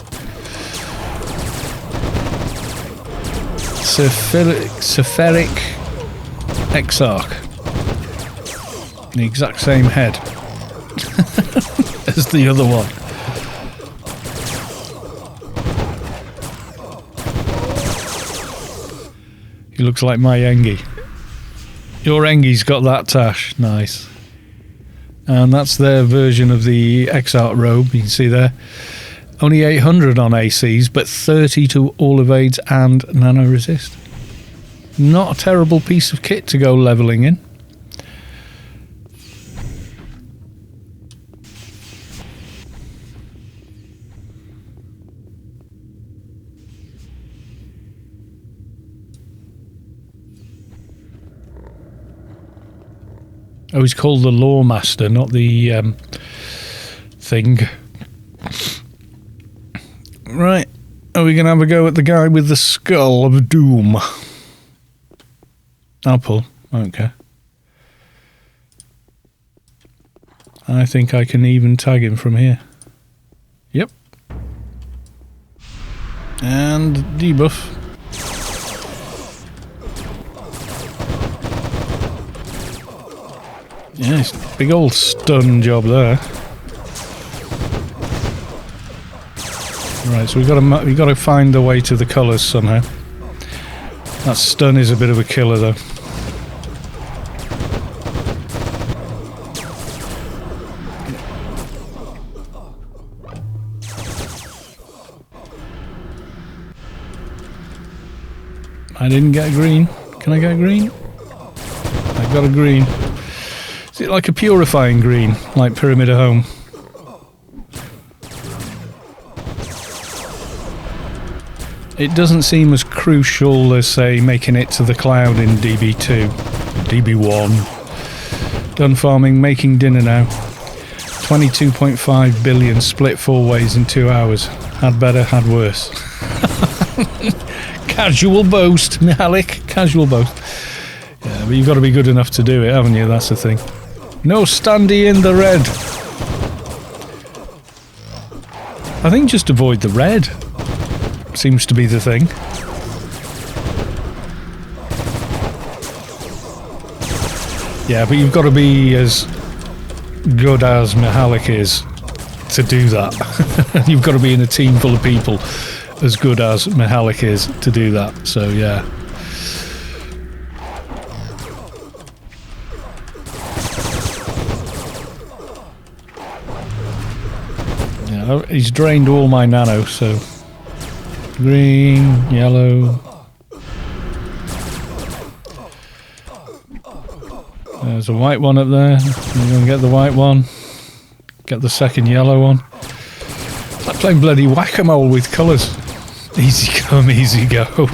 Cepheric Exarch. The exact same head as the other one. He looks like my Engie. Your Engie's got that, Tash. Nice. And that's their version of the Exarch robe. You can see there. Only 800 on ACs, but 30 to all evades and nano resist. Not a terrible piece of kit to go leveling in. Oh, he's called the Lawmaster, not the thing. Right. Are we going to have a go at the guy with the skull of doom? I'll pull. I don't care. I think I can even tag him from here. Yep. And debuff. Yeah, it's a big old stun job there. Right, so we've got to find the way to the colours somehow. That stun is a bit of a killer though. I didn't get a green. Can I get a green? I got a green. Is it like a purifying green, like Pyramid of Home? It doesn't seem as crucial as, say, making it to the cloud in DB2, DB1. Done farming, making dinner now. 22.5 billion split 4 ways in 2 hours. Had better, had worse. Casual boast, Mihalik. Casual boast. Yeah, but you've got to be good enough to do it, haven't you? That's the thing. No standee in the red. I think just avoid the red. Seems to be the thing. Yeah, but you've got to be as good as Mihalik is to do that. You've got to be in a team full of people as good as Mihalik is to do that. So, yeah. Yeah, he's drained all my nano, so... Green, yellow. There's a white one up there. I'm going to get the white one. Get the second yellow one. It's like playing bloody whack-a-mole with colours. Easy come, easy go.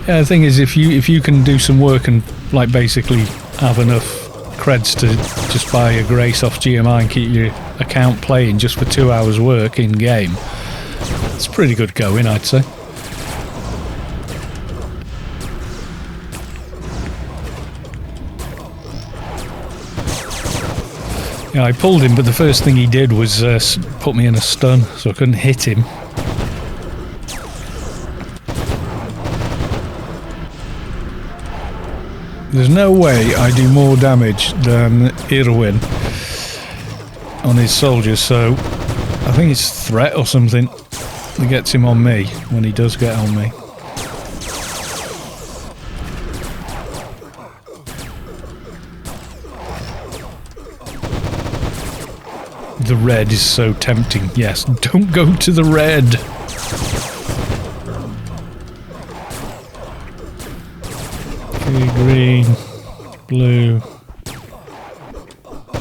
Yeah, the thing is, if you can do some work and like basically have enough creds to just buy a Grace off GMI and keep your account playing just for 2 hours work in game, it's pretty good going, I'd say. Yeah, I pulled him, but the first thing he did was put me in a stun, so I couldn't hit him. There's no way I do more damage than Irwin on his soldiers, so I think it's threat or something that gets him on me when he does get on me. The red is so tempting. Yes, don't go to the red. Okay, green, blue,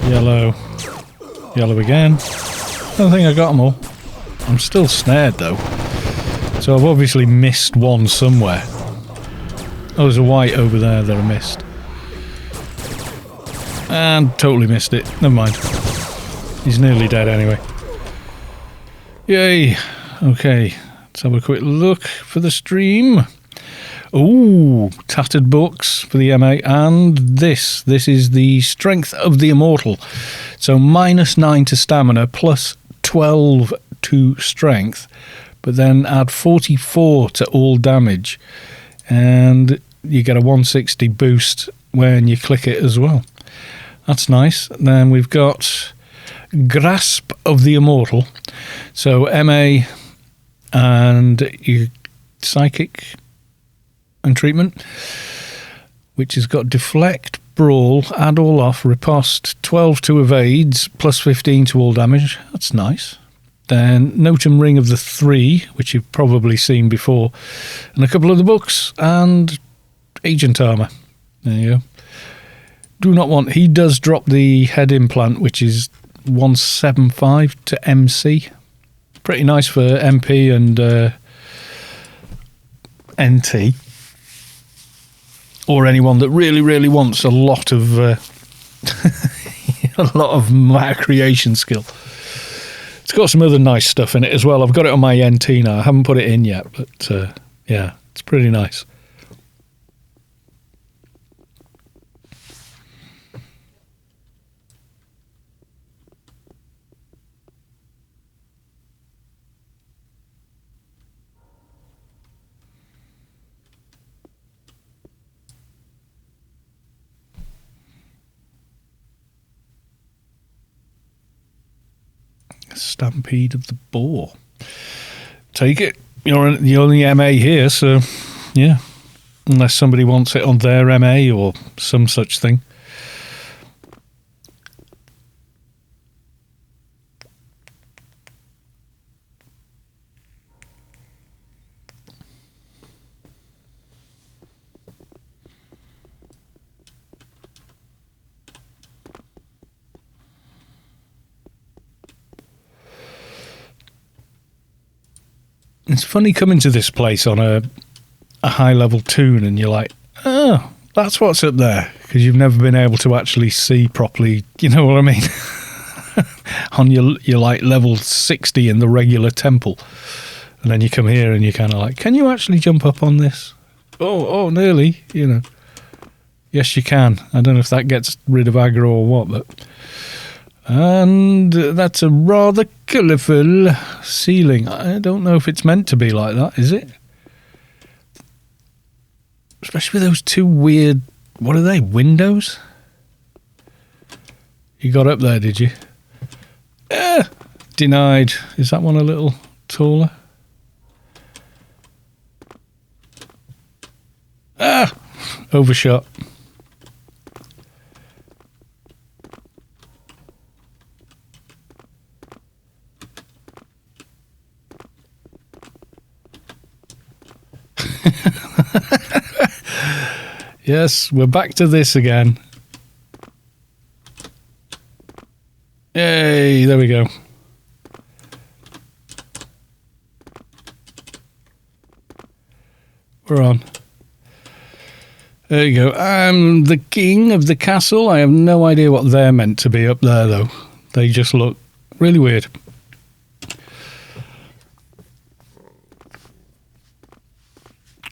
yellow, yellow again. I don't think I got them all. I'm still snared though. So I've obviously missed one somewhere. Oh, there's a white over there that I missed. And totally missed it. Never mind. He's nearly dead anyway. Yay. Okay, let's have a quick look for the stream. Ooh, tattered books for the MA. And this is the Strength of the Immortal. So -9 to stamina, plus 12 to strength. But then add 44 to all damage. And you get a 160 boost when you click it as well. That's nice. Then we've got Grasp of the Immortal. So MA and your psychic and treatment, which has got deflect, brawl, add all off, riposte, 12 to evades, plus 15 to all damage. That's nice. Then Notum Ring of the Three, which you've probably seen before, and a couple of the books, and Agent Armor. There you go. Do not want... He does drop the head implant, which is 175 to MC. Pretty nice for MP and NT. Or anyone that really wants a lot of a lot of map creation skill. It's got some other nice stuff in it as well. I've got it on my NT now. I haven't put it in yet, but yeah, it's pretty nice. Stampede of the Boar. Take it. You're the only MA here, so yeah. Unless somebody wants it on their MA or some such thing. It's funny coming to this place on a high-level toon and you're like, oh, that's what's up there, because you've never been able to actually see properly, you know what I mean? On your like level 60 in the regular temple. And then you come here and you're kind of like, can you actually jump up on this? Oh, nearly, you know. Yes, you can. I don't know if that gets rid of aggro or what, but... And that's a rather colourful ceiling. I don't know if it's meant to be like that, is it? Especially with those two weird... What are they? Windows? You got up there, did you? Denied. Is that one a little taller? Overshot. Yes, we're back to this again. Yay, there we go. We're on. There you go. I'm the king of the castle. I have no idea what they're meant to be up there, though. They just look really weird.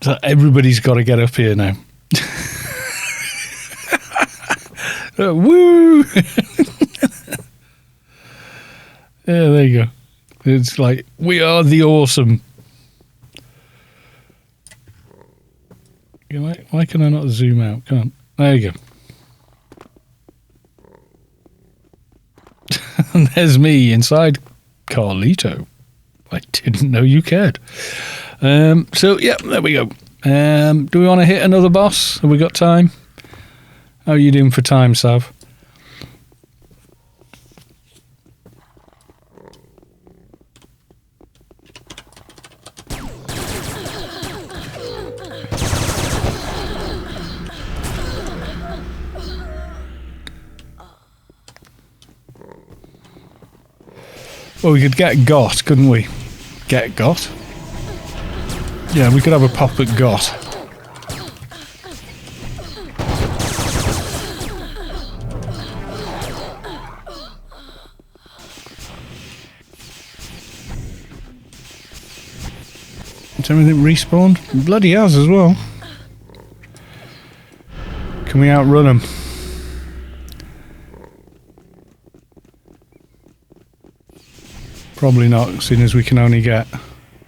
So everybody's got to get up here now. Woo! Yeah, there you go. It's like, we are the awesome. Why can I not zoom out? Come on. There you go. And there's me inside Carlito. I didn't know you cared. So, yeah, there we go. Do we want to hit another boss? Have we got time? How are you doing for time, Sav? Well, we could get got, couldn't we? Get got? Yeah, we could have a pop at got. Has everything respawned? Bloody has as well. Can we outrun them? Probably not, seeing as we can only get...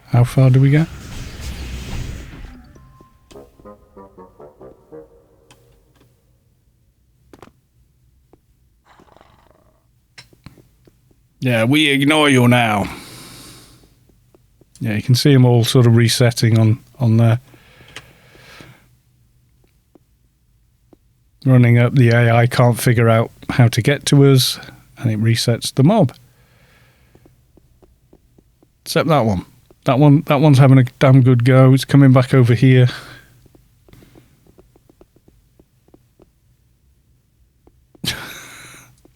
How far do we get? Yeah, we ignore you now. Yeah, you can see them all sort of resetting on there. Running up, the AI can't figure out how to get to us, and it resets the mob. Except that one. That one's having a damn good go. It's coming back over here.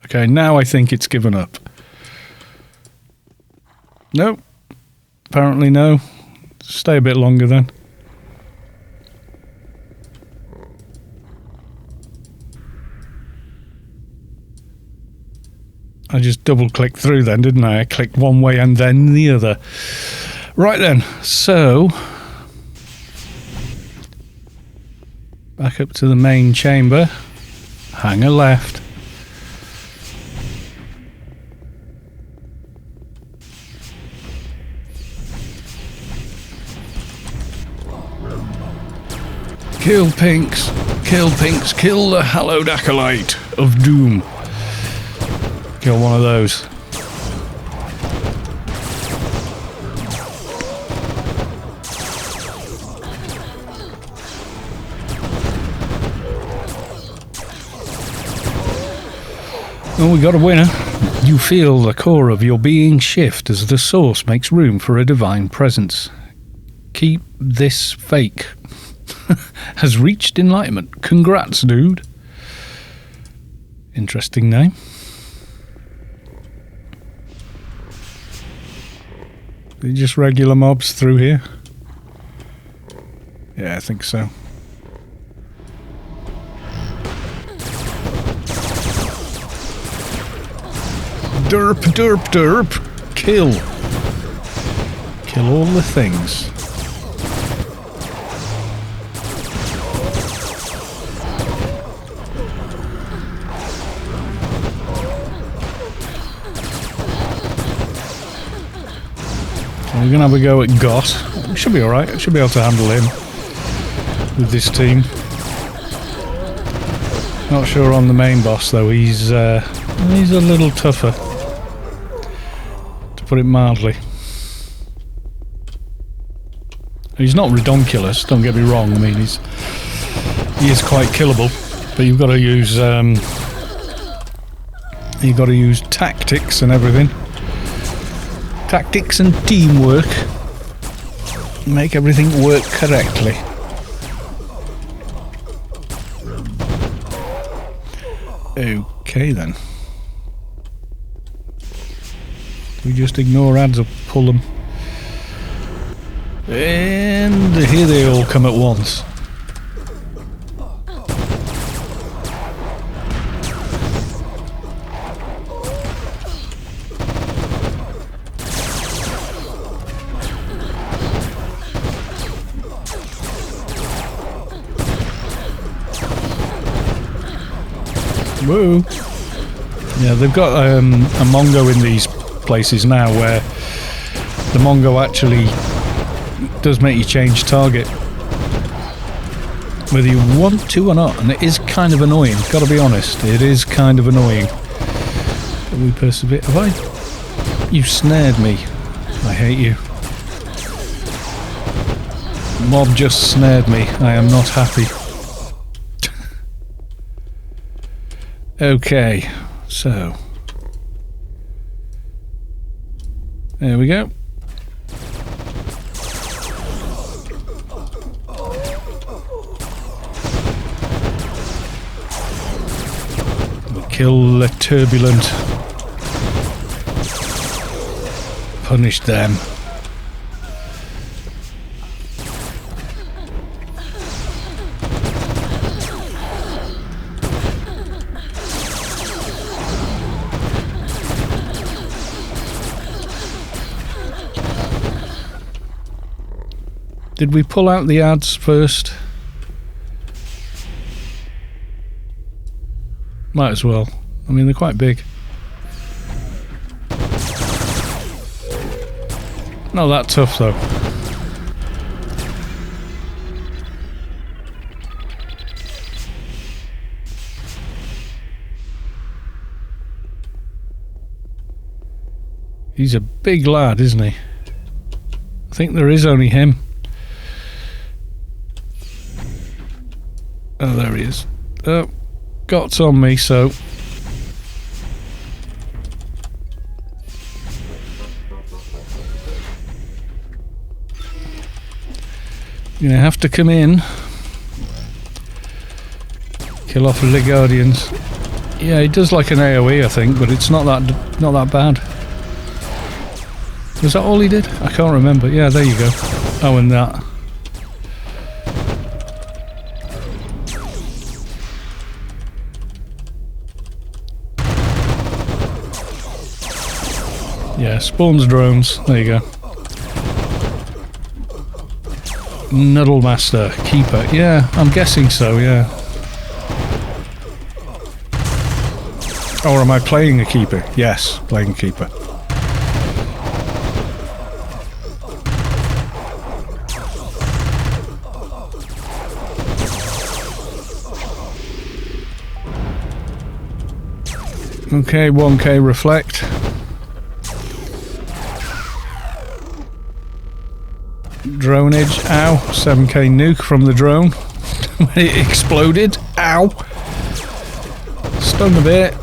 Okay, now I think it's given up. Nope. Apparently no. Stay a bit longer then. I just double clicked through then, didn't I? I clicked one way and then the other. Right then, so back up to the main chamber. Hang a left. Kill Pinks, kill Pinks, kill the hallowed acolyte of doom. Kill one of those. Well, we got a winner. You feel the core of your being shift as the source makes room for a divine presence. Keep this fake. Has reached enlightenment. Congrats, dude. Interesting name. Are they just regular mobs through here? Yeah, I think so. Derp, derp, derp. Kill. Kill all the things. We're going to have a go at Goss. We should be alright. I should be able to handle him with this team. Not sure on the main boss though. He's a little tougher, to put it mildly. He's not redonkulous, don't get me wrong. I mean, he is quite killable, but you've got to use tactics and everything. Tactics and teamwork make everything work correctly. Okay then. We just ignore ads or pull them. And here they all come at once. Woo! Yeah, they've got a Mongo in these places now where the Mongo actually does make you change target whether you want to or not, and it is kind of annoying, gotta be honest. It is kind of annoying. Can we persevere? Have I? You snared me. I hate you. Mob just snared me. I am not happy. Okay, so there we go. We kill the turbulent. Punish them. Did we pull out the ads first? Might as well. I mean, they're quite big. Not that tough though. He's a big lad, isn't he? I think there is only him. Oh, there he is. Oh, Got's on me, so... You're gonna have to come in. Kill off the Guardians. Yeah, he does like an AoE, I think, but it's not that bad. Was that all he did? I can't remember. Yeah, there you go. Oh, and that. Yeah, spawns drones. There you go. Nuddle Master, Keeper. Yeah, I'm guessing so, yeah. Or am I playing a Keeper? Yes, playing a Keeper. Okay, 1k reflect. Droneage, ow, 7k nuke from the drone when it exploded, ow, stung a bit.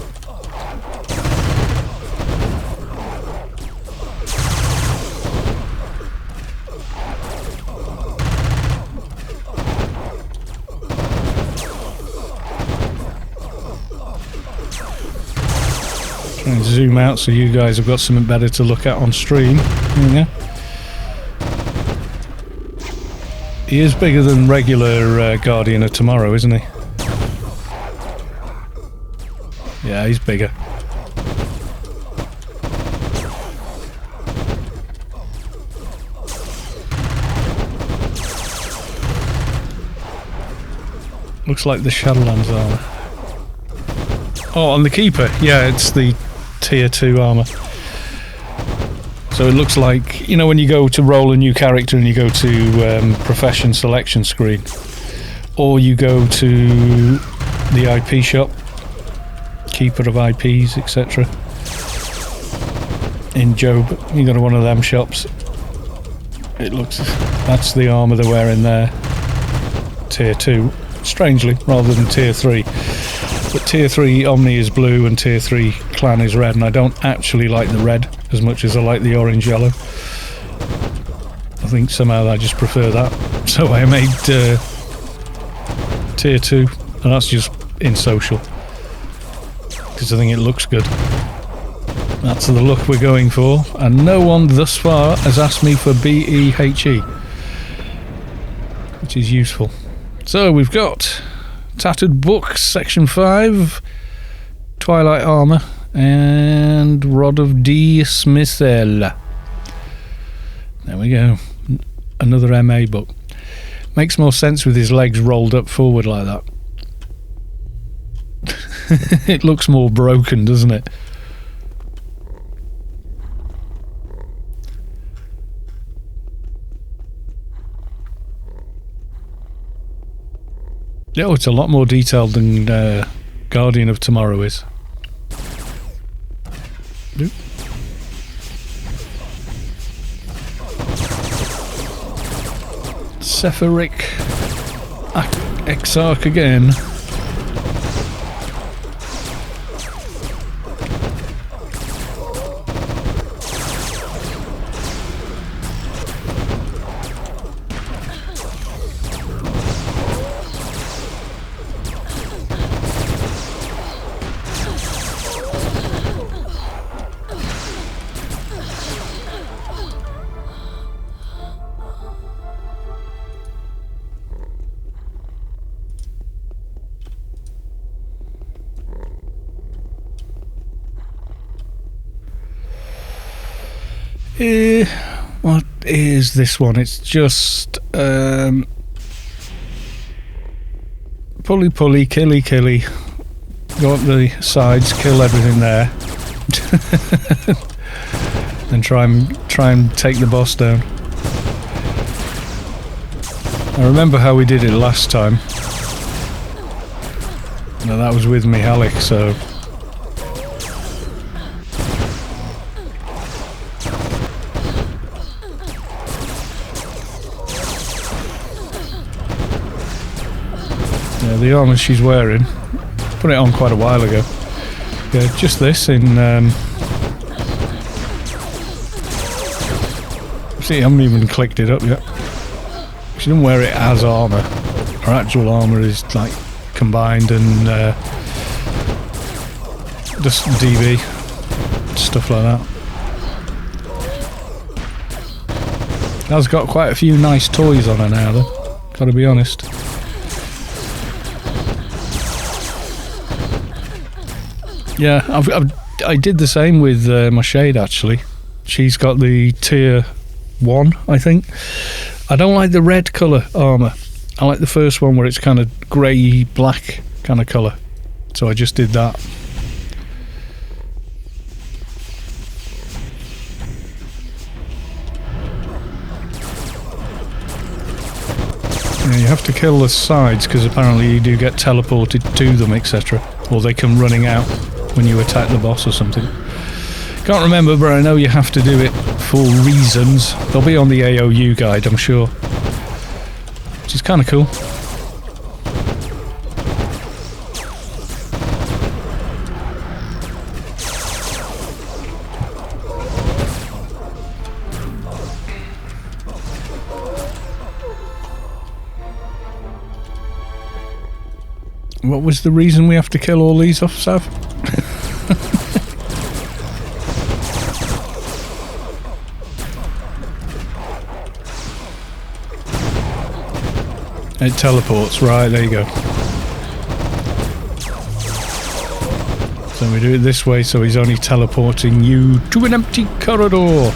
Trying to zoom out so you guys have got something better to look at on stream. There you go. He is bigger than regular Guardian of Tomorrow, isn't he? Yeah, he's bigger. Looks like the Shadowlands armor. Oh, on the Keeper. Yeah, it's the tier 2 armor. So it looks like, you know, when you go to roll a new character and you go to profession selection screen, or you go to the IP shop, Keeper of IPs, etc. In Job, you go to one of them shops. It looks, that's the armour they're wearing there. Tier 2, strangely, rather than tier 3. But tier 3 Omni is blue and tier 3 Clan is red, and I don't actually like the red as much as I like the orange yellow. I think somehow I just prefer that. So I made tier 2, and that's just in social. because I think it looks good. That's the look we're going for, and no one thus far has asked me for BEHE, which is useful. So we've got Tattered Books, Section 5, Twilight Armour, and Rod of Dismissal. There we go. Another MA book. Makes more sense with his legs rolled up forward like that. It looks more broken, doesn't it? Yeah, it's a lot more detailed than Guardian of Tomorrow is. Oop. Sephiric Exarch again. What is this one? It's just pulley, killy. Go up the sides, kill everything there, and try and take the boss down. I remember how we did it last time. Now that was with Mihalik, so. The armour she's wearing, put it on quite a while ago. Yeah, just this in see, I haven't even clicked it up yet. She didn't wear it as armour. Her actual armour is like combined and just DB stuff like that. Has got quite a few nice toys on her now though, gotta be honest. Yeah, I did the same with my Shade actually. She's got the tier 1, I think. I don't like the red colour armour. I like the first one where it's kind of grey black kind of colour. So I just did that. Yeah, you have to kill the sides because apparently you do get teleported to them, etc. Or they come running out when you attack the boss or something. Can't remember, but I know you have to do it for reasons. They'll be on the AOU guide, I'm sure. Which is kind of cool. What was the reason we have to kill all these off, Sav? It teleports, right, there you go. So we do it this way, so he's only teleporting you to an empty corridor.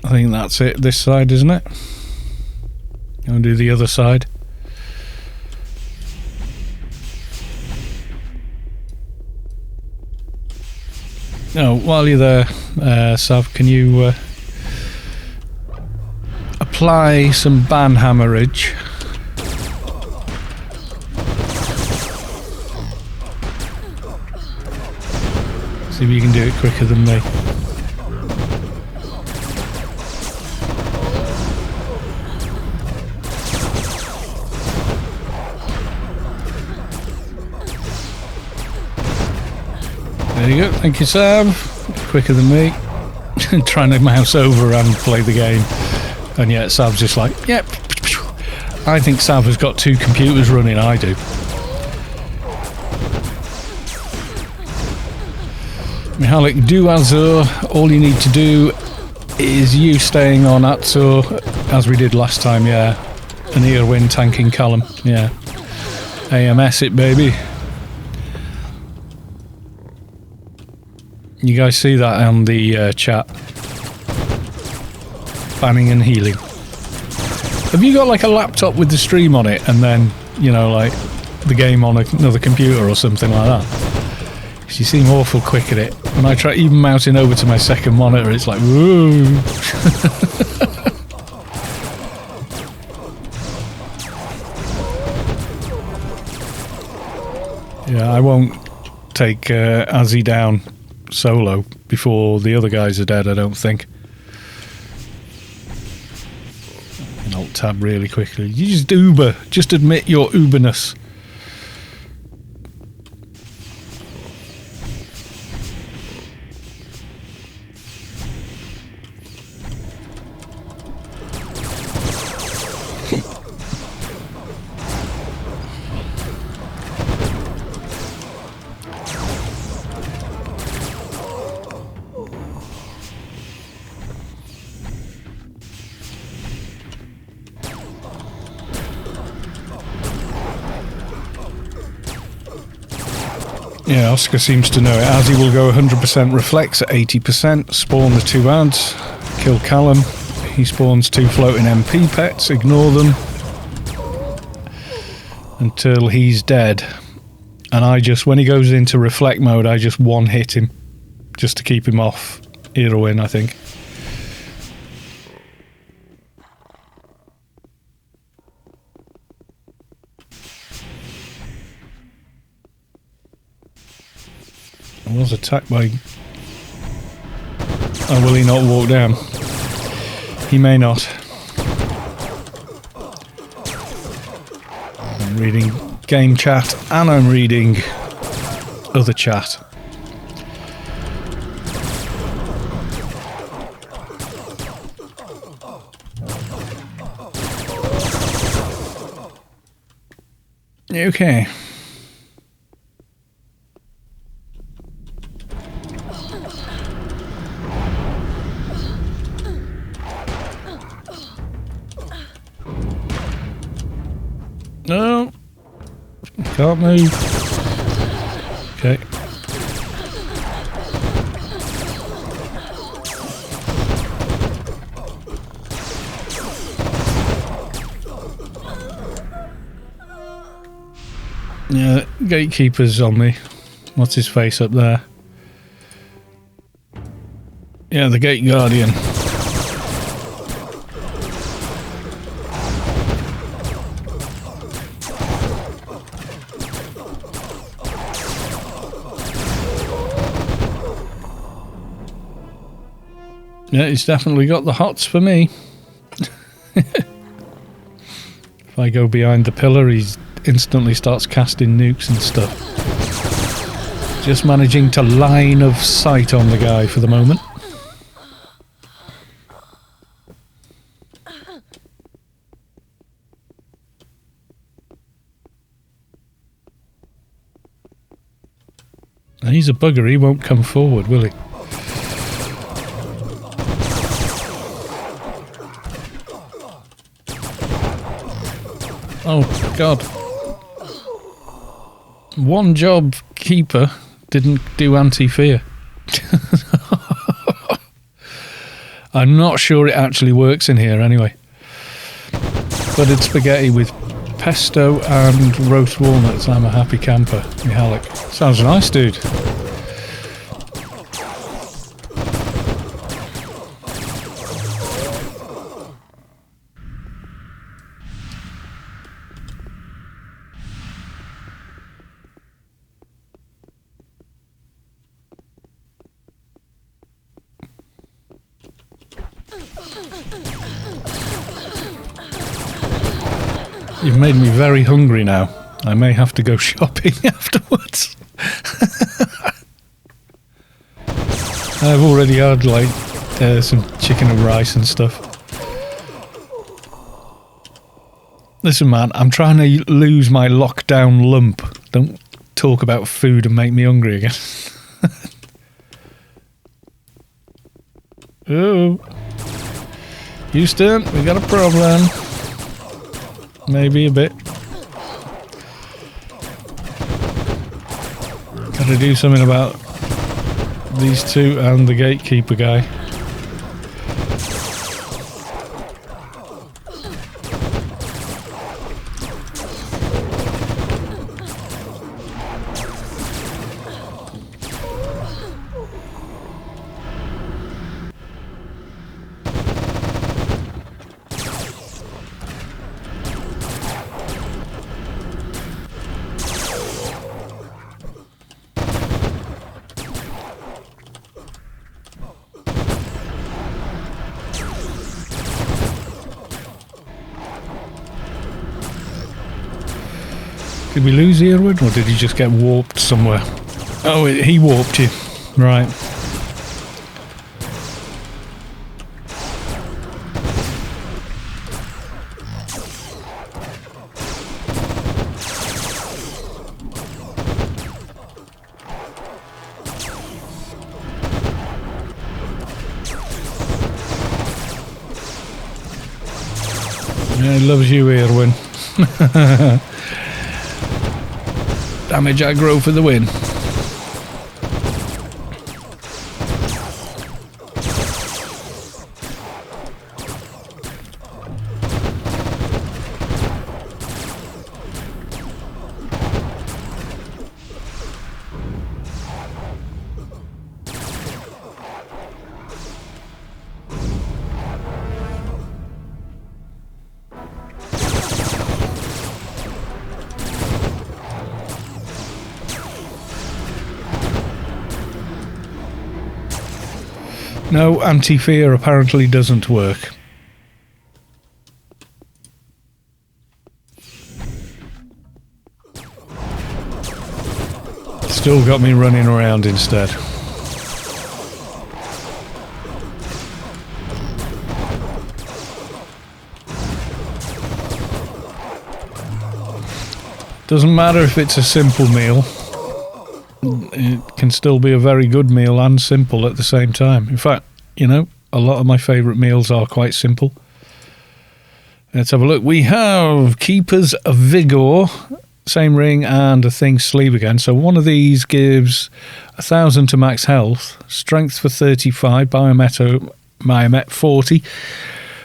I think that's it, this side, isn't it? I'll do the other side. Oh, while you're there, Sav, can you apply some ban hammerage? See if you can do it quicker than me. There you go, thank you, Sam. Quicker than me. Trying to mouse over and play the game. And yet Sam's just like, yep, I think Sav has got 2 computers running, I do. Mihalik, do Azure. All you need to do is you staying on Azure, as we did last time, yeah. And Irwin tanking Callum, yeah. AMS it, baby. You guys see that on the chat? Banning and healing. Have you got like a laptop with the stream on it and then, you know, like the game on another computer or something like that? Because you seem awful quick at it. When I try even mounting over to my second monitor, it's like, whoa. Yeah, I won't take Azzy down solo before the other guys are dead, I don't think. And Alt tab really quickly. You just Uber. Just admit your Uberness. Yeah, Oscar seems to know it. Azzy will go 100% reflex at 80%, spawn the 2 ads, kill Callum. He spawns 2 floating MP pets, ignore them until he's dead. And I just, when he goes into reflect mode, I just one hit him just to keep him off Irwin, I think. I was attacked by... Oh, will he not walk down? He may not. I'm reading game chat and I'm reading other chat. Okay. No, can't move. Okay. Yeah, gatekeeper's on me. What's his face up there? Yeah, the gate guardian. Yeah, he's definitely got the hots for me. If I go behind the pillar, he instantly starts casting nukes and stuff. Just managing to line of sight on the guy for the moment. And he's a bugger, he won't come forward, will he? Oh, God. One job keeper didn't do anti-fear. I'm not sure it actually works in here anyway. But it's spaghetti with pesto and roast walnuts. I'm a happy camper. Mihalik. Sounds nice, dude. You've made me very hungry now. I may have to go shopping afterwards. I've already had like some chicken and rice and stuff. Listen, man, I'm trying to lose my lockdown lump. Don't talk about food and make me hungry again. Oh. Houston, we got a problem. Maybe a bit. Gotta do something about these two and the gatekeeper guy. Did we lose Earwin, or did he just get warped somewhere? Oh, he warped you. Right. Yeah, he loves you, Earwin. Damage aggro for the win. No, anti-fear apparently doesn't work. Still got me running around instead. Doesn't matter if it's a simple meal. It can still be a very good meal and simple at the same time. In fact, you know, a lot of my favourite meals are quite simple. Let's have a look. We have Keeper's Vigor, same ring, and a thing sleeve again. So one of these gives 1,000 to max health, strength for 35, biomet 40,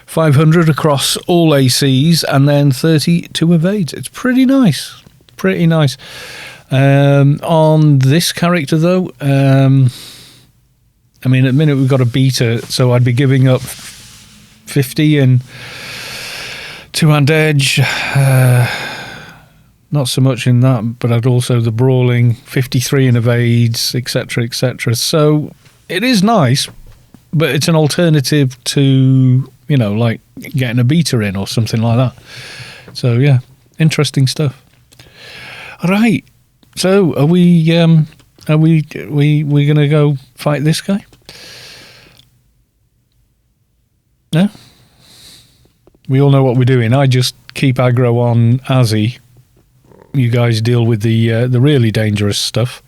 500 across all ACs, and then 30 to evade. It's pretty nice. Pretty nice. On this character, though, I mean, at the minute we've got a beta, so I'd be giving up 50 in two-hand edge. Not so much in that, but I'd also the brawling, 53 in evades, etc., etc. So it is nice, but it's an alternative to, you know, like getting a beta in or something like that. So yeah, interesting stuff. All right. So, are we gonna go fight this guy? No? We all know what we're doing. I just keep aggro on Azzy. You guys deal with the really dangerous stuff.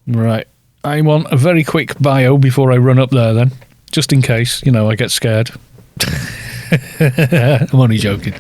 Right. I want a very quick bio before I run up there then. Just in case, you know, I get scared. I'm only joking.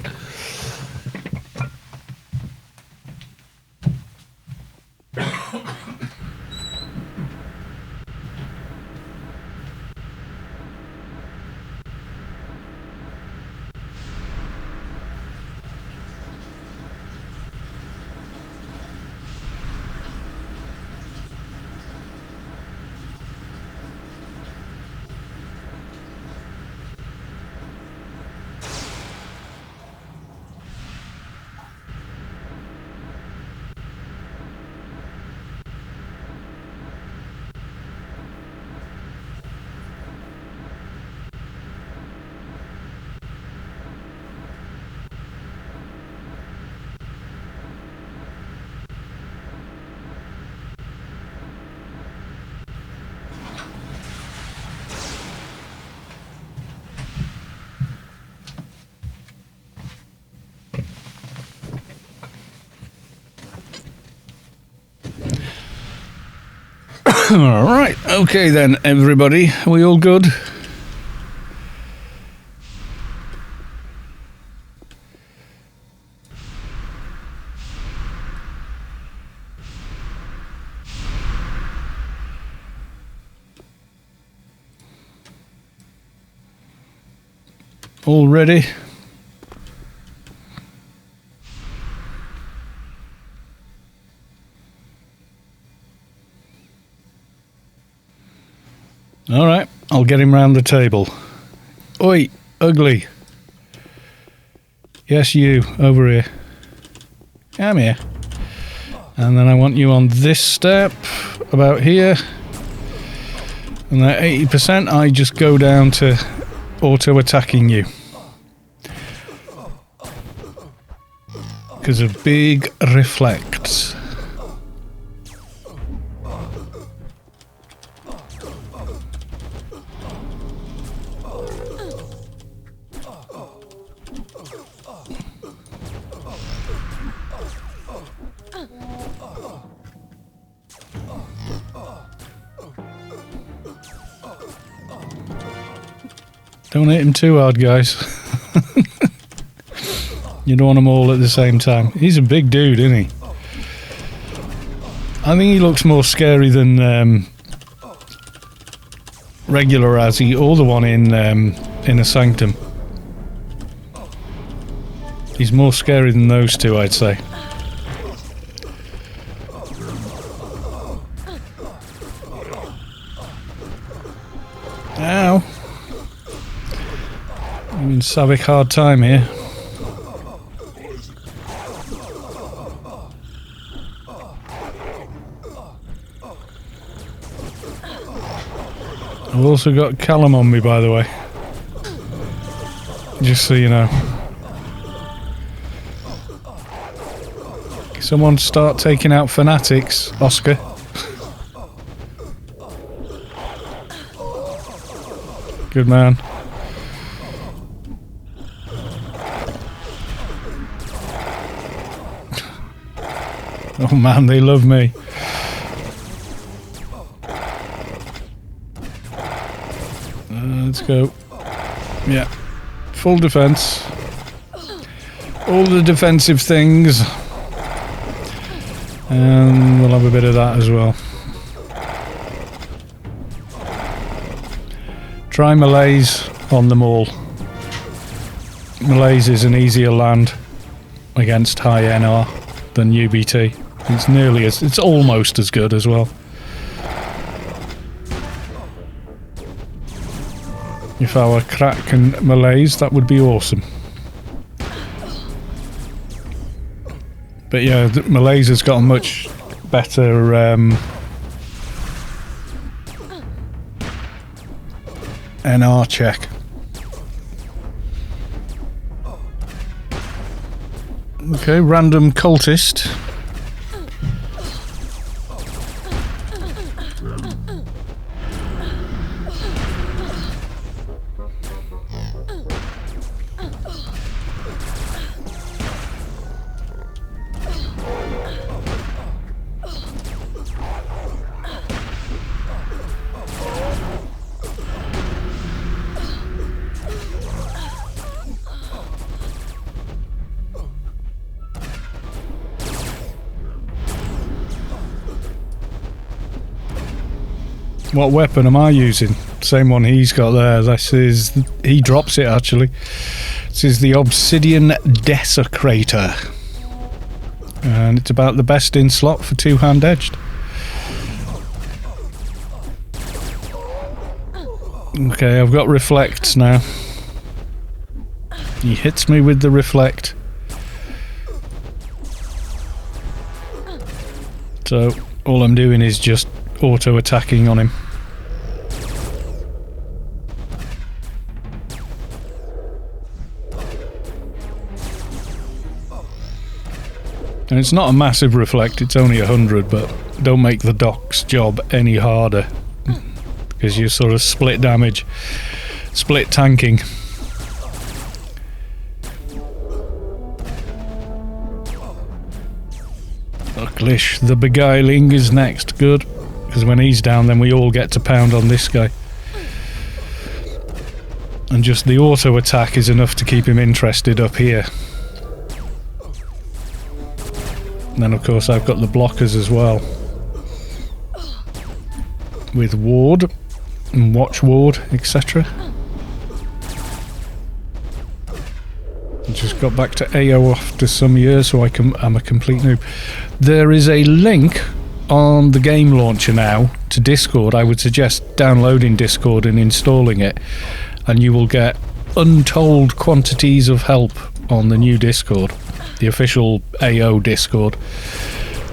Alright, okay then, everybody. Are we all good? All ready? Alright, I'll get him round the table. Oi, ugly. Yes, you, over here. Come here. And then I want you on this step, about here. And at 80%, I just go down to auto-attacking you. Because of big reflects. Don't hit him too hard, guys. You don't want them all at the same time. He's a big dude, isn't he? I think he looks more scary than regular Razzie or the one in a Sanctum. He's more scary than those two, I'd say. Ow! I'm in Savick hard time here. I've also got Callum on me, by the way. Just so you know. Someone start taking out fanatics, Oscar. Good man. Oh man, they love me. Let's go. Yeah. Full defense. All the defensive things. And we'll have a bit of that as well. Try Malaise on them all. Malaise is an easier land against high NR than UBT. It's almost as good as well. If I were crack and Malaise, that would be awesome. But yeah, Malaise has got a much better NR check. Okay, random cultist. What weapon am I using? Same one he's got there. He drops it actually. This is the Obsidian Desecrator. And it's about the best in slot for two-hand edged. Okay, I've got reflects now. He hits me with the reflect. So all I'm doing is just auto-attacking on him. And it's not a massive reflect, it's only 100, but don't make the doc's job any harder. Because you sort of split damage, split tanking. Ucklish, the Beguiling is next, good. Because when he's down, then we all get to pound on this guy. And just the auto attack is enough to keep him interested up here. And then of course I've got the blockers as well. With ward and watch ward, etc. I just got back to AO after some years, so I'm a complete noob. There is a link on the game launcher now to Discord. I would suggest downloading Discord and installing it, and you will get untold quantities of help on the new Discord, the official AO Discord.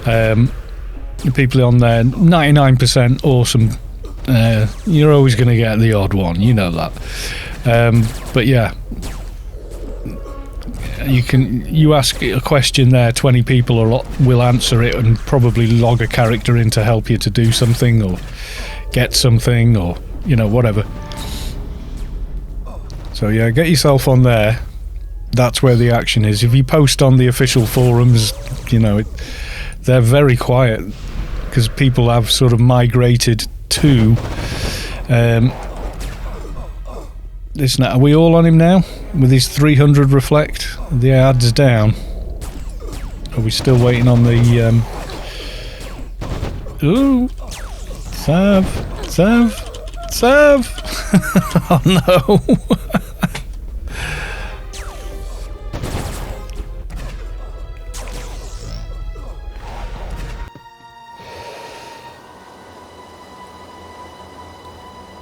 The people on there, 99% awesome. You're always going to get the odd one, you know that. But yeah, you ask a question there, 20 people will answer it and probably log a character in to help you to do something or get something, or you know, whatever. So yeah, get yourself on there. That's where the action is. If you post on the official forums, you know, they're very quiet because people have sort of migrated to this now. Are we all on him now with his 300 reflect? The ads down. Are we still waiting on the ooh, Sav. Oh no.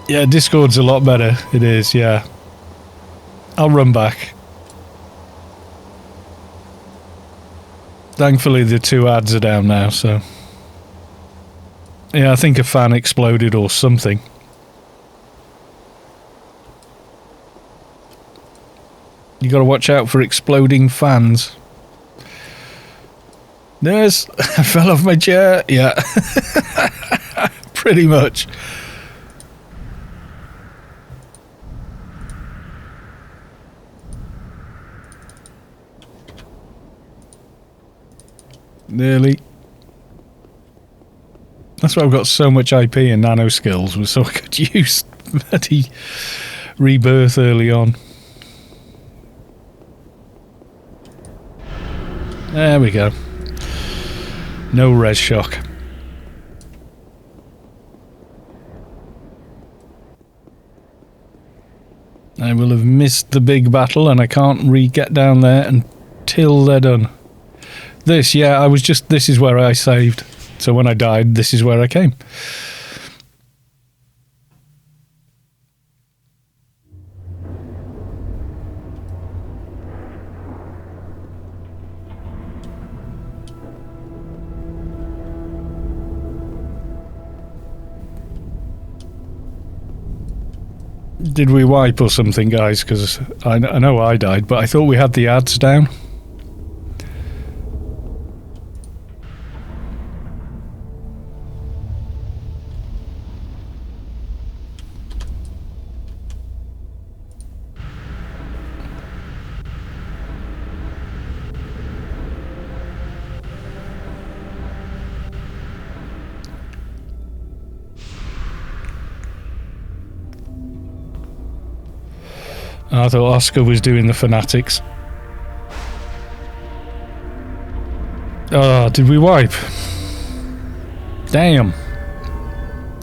Yeah, Discord's a lot better. It is, yeah. I'll run back. Thankfully, the 2 ads are down now, so... Yeah, I think a fan exploded or something. You gotta watch out for exploding fans. There's... I fell off my chair. Yeah. Pretty much. Nearly. That's why I've got so much IP and nano skills, was so I could use bloody rebirth early on. There we go. No res shock. I will have missed the big battle and I can't get down there until they're done. This, yeah, this is where I saved. So when I died, this is where I came. Did we wipe or something, guys? Because I know I died, but I thought we had the ads down. I thought Oscar was doing the fanatics. Oh, did we wipe? Damn.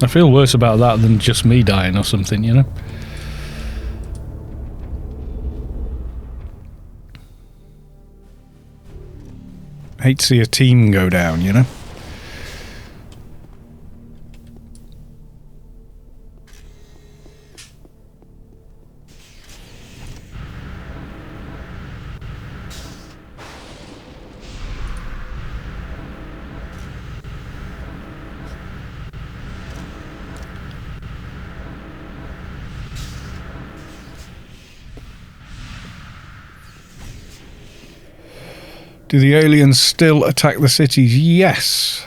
I feel worse about that than just me dying or something, you know? Hate to see a team go down, you know? Do the aliens still attack the cities? Yes.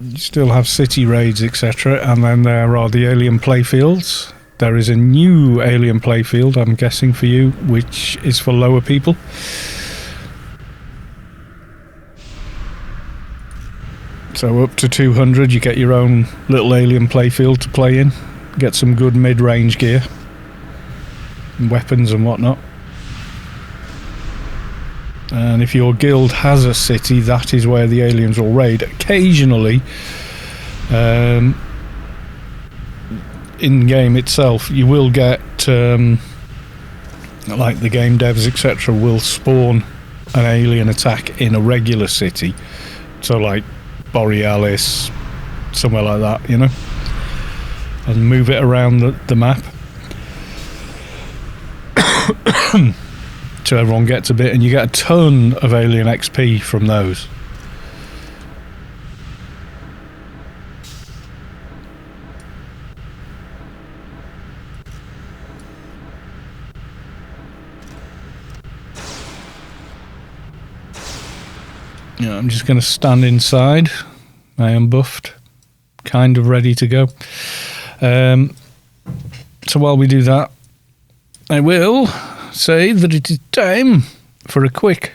You still have city raids, etc. And then there are the alien playfields. There is a new alien playfield, I'm guessing, for you, which is for lower people. So up to 200 you get your own little alien playfield to play in. Get some good mid-range gear and weapons and whatnot. And if your guild has a city, that is where the aliens will raid. Occasionally, in game itself, you will get like the game devs, etc., will spawn an alien attack in a regular city. So like Borealis, somewhere like that, you know, and move it around the map. So everyone gets a bit, and you get a ton of alien XP from those. Yeah, I'm just going to stand inside. I am buffed, kind of ready to go. So while we do that, I will say that it is time for a quick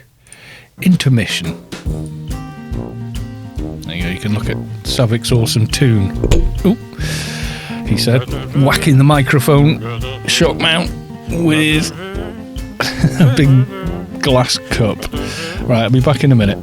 intermission. There you go, you can look at Savik's awesome tune. Ooh, he said, whacking the microphone shock mount with a big glass cup. Right, I'll be back in a minute.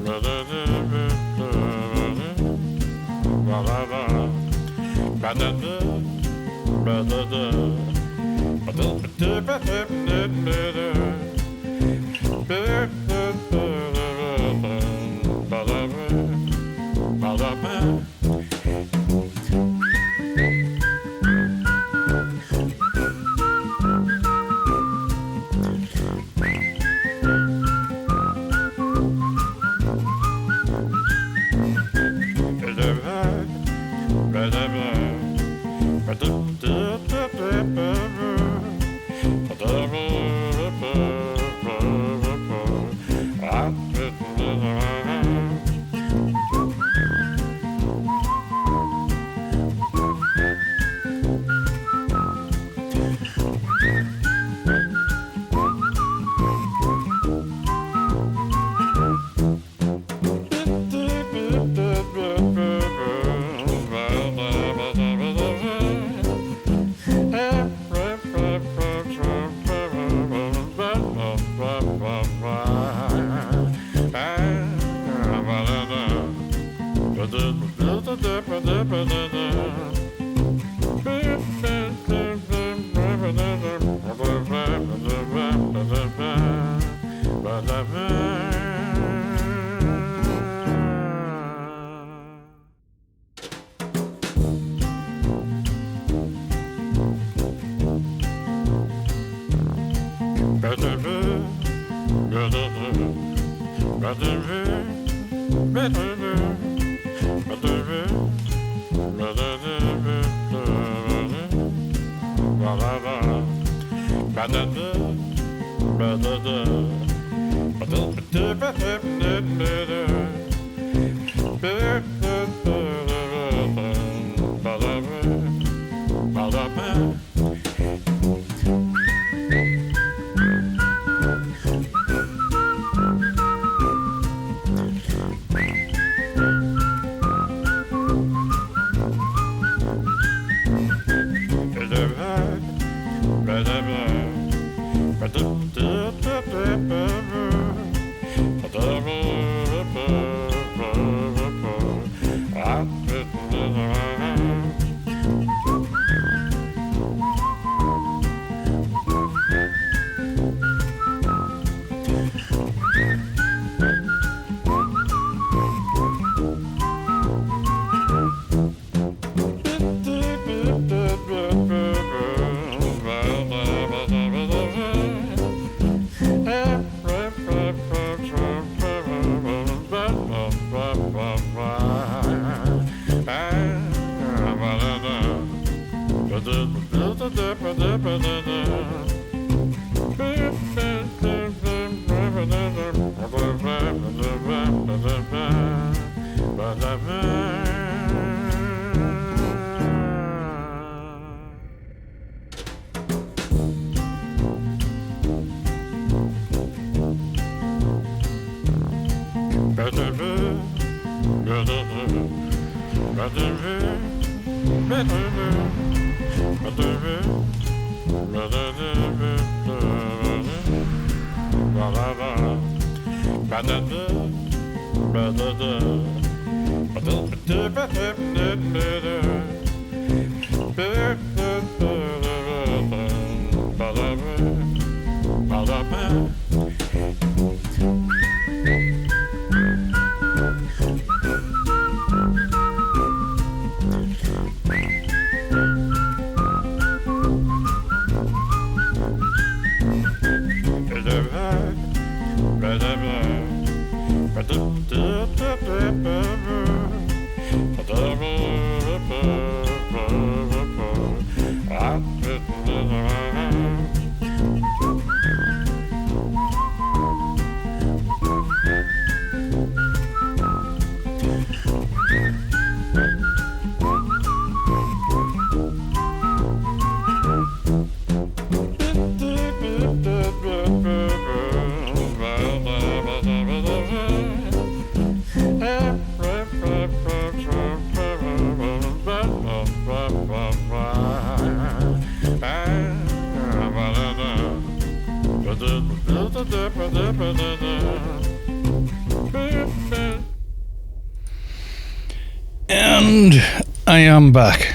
And I am back.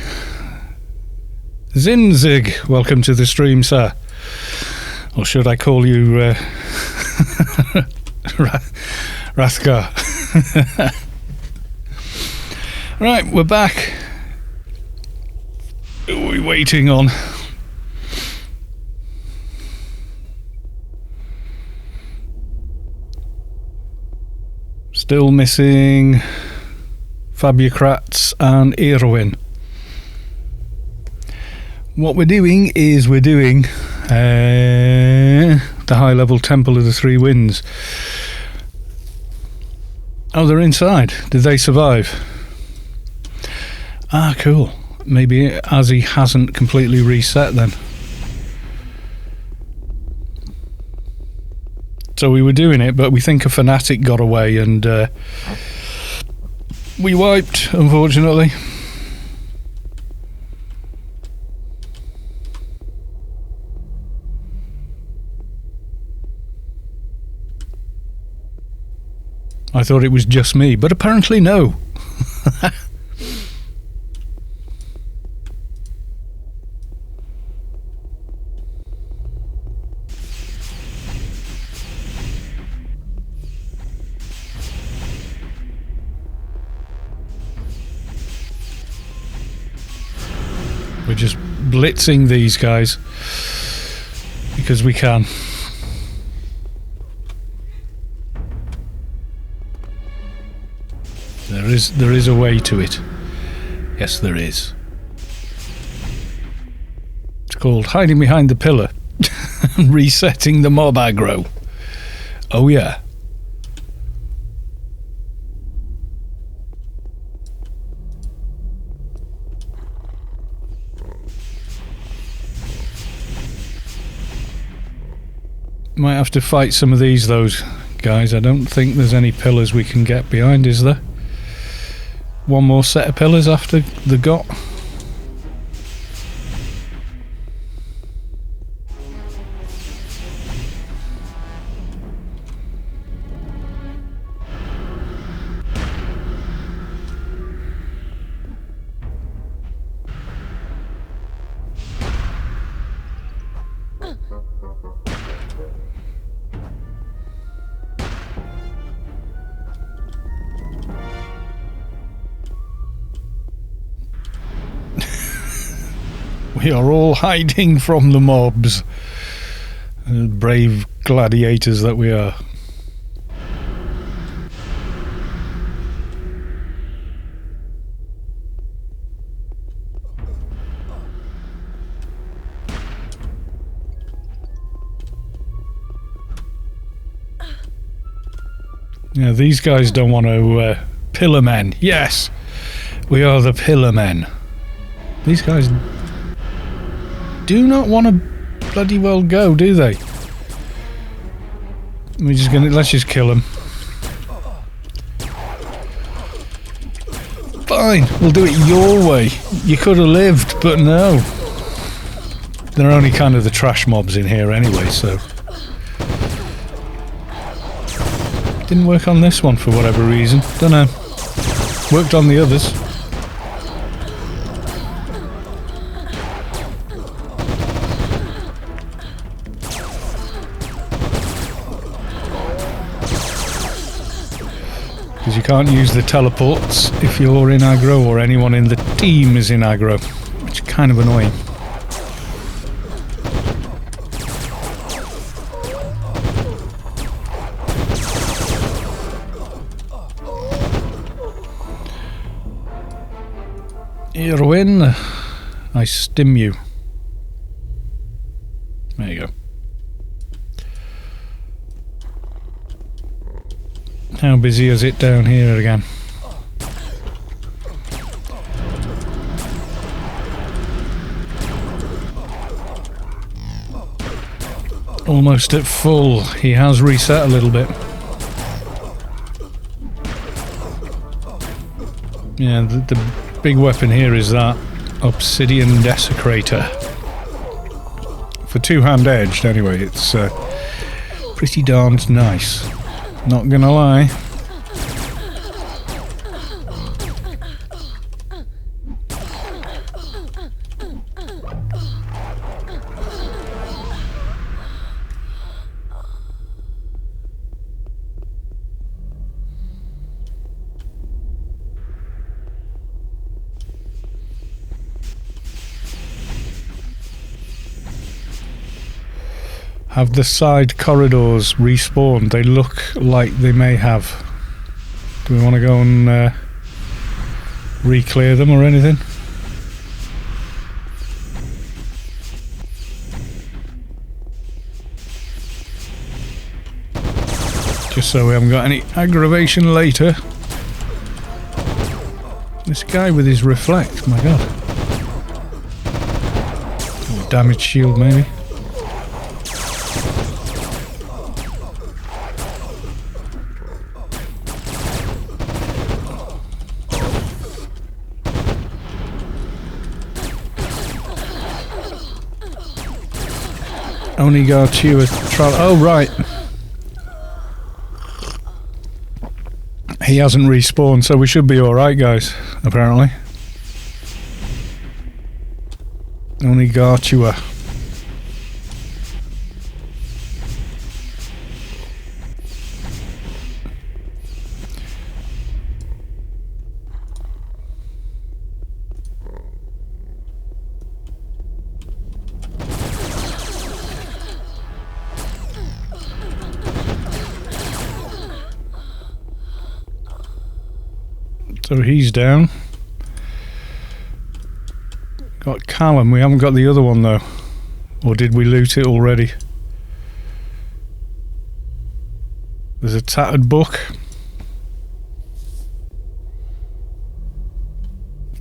Zinzig, welcome to the stream, sir. Or should I call you Rathgar? Right, we're back. Who are we waiting on? Still missing Fabucrats and Erwin. What we're doing is the high level Temple of the Three Winds. Oh, they're inside. Did they survive? Ah, cool. Maybe Azzy hasn't completely reset then. So we were doing it, but we think a fanatic got away and we wiped, unfortunately. I thought it was just me, but apparently no. We're just blitzing these guys because we can. There is a way to it. Yes, there is. It's called hiding behind the pillar and resetting the mob aggro. Oh yeah. Might have to fight some of these, those guys. I don't think there's any pillars we can get behind, is there? One more set of pillars after the got. We are all hiding from the mobs. Brave gladiators that we are. Yeah, these guys don't want to pillar men. Yes, we are the pillar men. These guys do not want to bloody well go, do they? Let's just kill them. fine. We'll do it your way. You could have lived, but no. They're only kind of the trash mobs in here anyway, so... Didn't work on this one for whatever reason. Don't know. Worked on the others. Because you can't use the teleports if you're in aggro or anyone in the team is in aggro, which is kind of annoying. Irwin, I stim you. There you go. How busy is it down here again? Almost at full. He has reset a little bit. Yeah, the big weapon here is that Obsidian Desecrator. For two-hand edged, anyway, it's pretty darned nice. Not gonna lie. Have the side corridors respawned? They look like they may have. Do we want to go and re-clear them or anything? Just so we haven't got any aggravation later. This guy with his reflect, my god. Damage shield maybe. Only got you a trial. Oh, right. He hasn't respawned, so we should be alright, guys, apparently. Only got you a... So he's down. Got Callum, we haven't got the other one though. Or did we loot it already? There's a tattered book.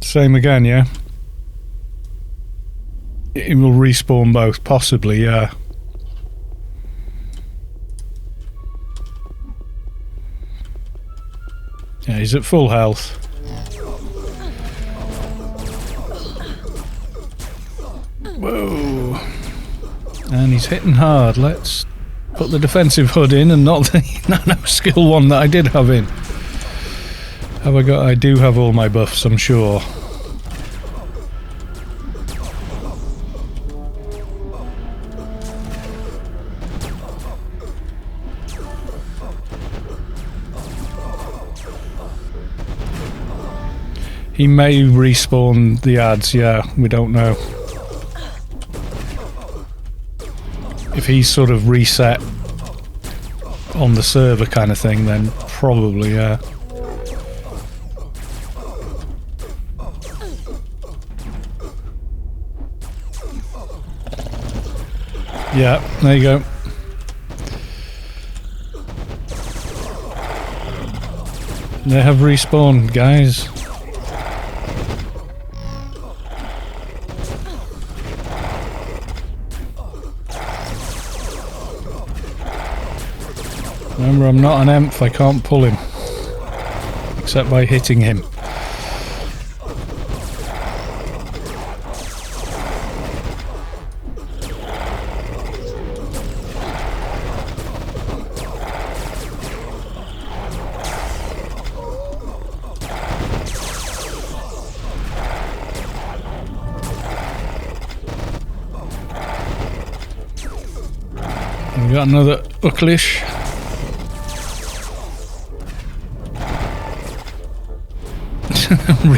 Same again, yeah? It will respawn both, possibly, yeah. Yeah, he's at full health. Whoa. And he's hitting hard. Let's put the defensive hood in and not the nano skill one that I did have in. Have I got... I do have all my buffs, I'm sure. He may respawn the ads, yeah, we don't know. If he's sort of reset on the server kind of thing, then probably, yeah. Yeah, there you go. They have respawned, guys. Remember, I'm not an EMF, I can't pull him. Except by hitting him. We got another Ucklish.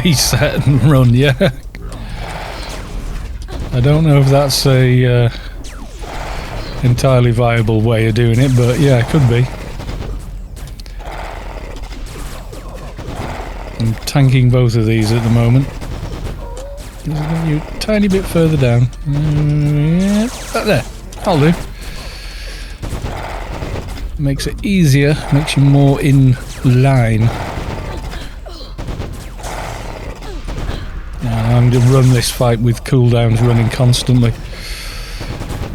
Reset and run, yeah. I don't know if that's a entirely viable way of doing it, but yeah, it could be. I'm tanking both of these at the moment. You a tiny bit further down. Yeah, right there. I'll do. Makes it easier, makes you more in line. Now I'm going to run this fight with cooldowns running constantly.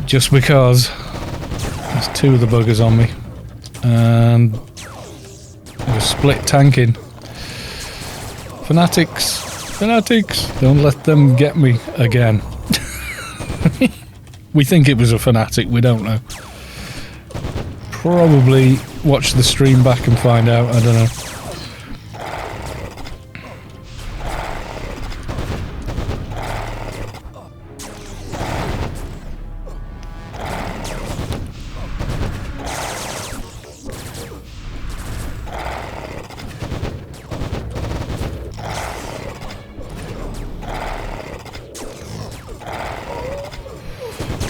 Just because there's two of the buggers on me. And we're split tanking. Fanatics! Fanatics! Don't let them get me again. We think it was a fanatic, we don't know. Probably watch the stream back and find out, I don't know.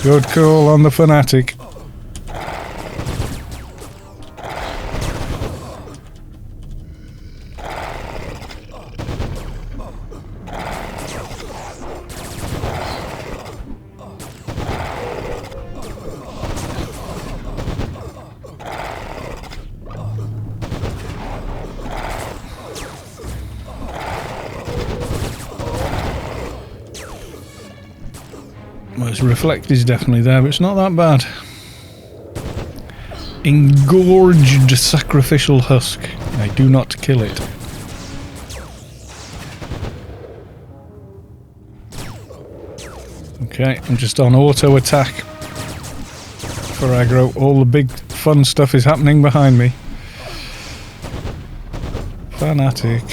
Good call on the fanatic. Well, its reflect is definitely there, but it's not that bad. Engorged sacrificial husk. I do not kill it. Okay, I'm just on auto attack for aggro. All the big fun stuff is happening behind me. Fanatic.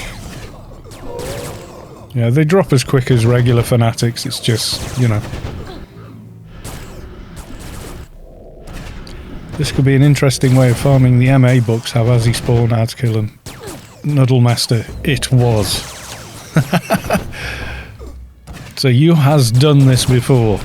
Yeah, they drop as quick as regular fanatics, it's just, you know. This could be an interesting way of farming the MA books, have Azzy spawn, ads kill and Nuddle Master. It was. So you has done this before.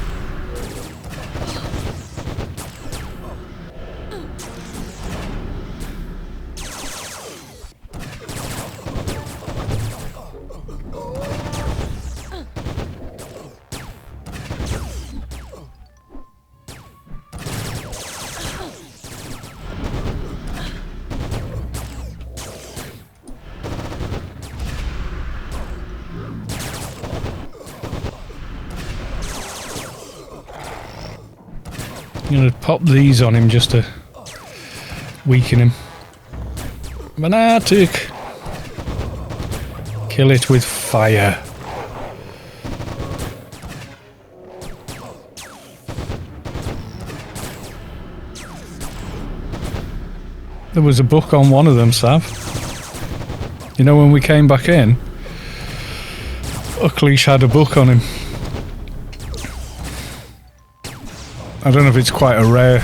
I'm going to pop these on him just to weaken him. Fanatic! Kill it with fire. There was a book on one of them, Sav. You know, when we came back in, Ucklish had a book on him. I don't know if it's quite a rare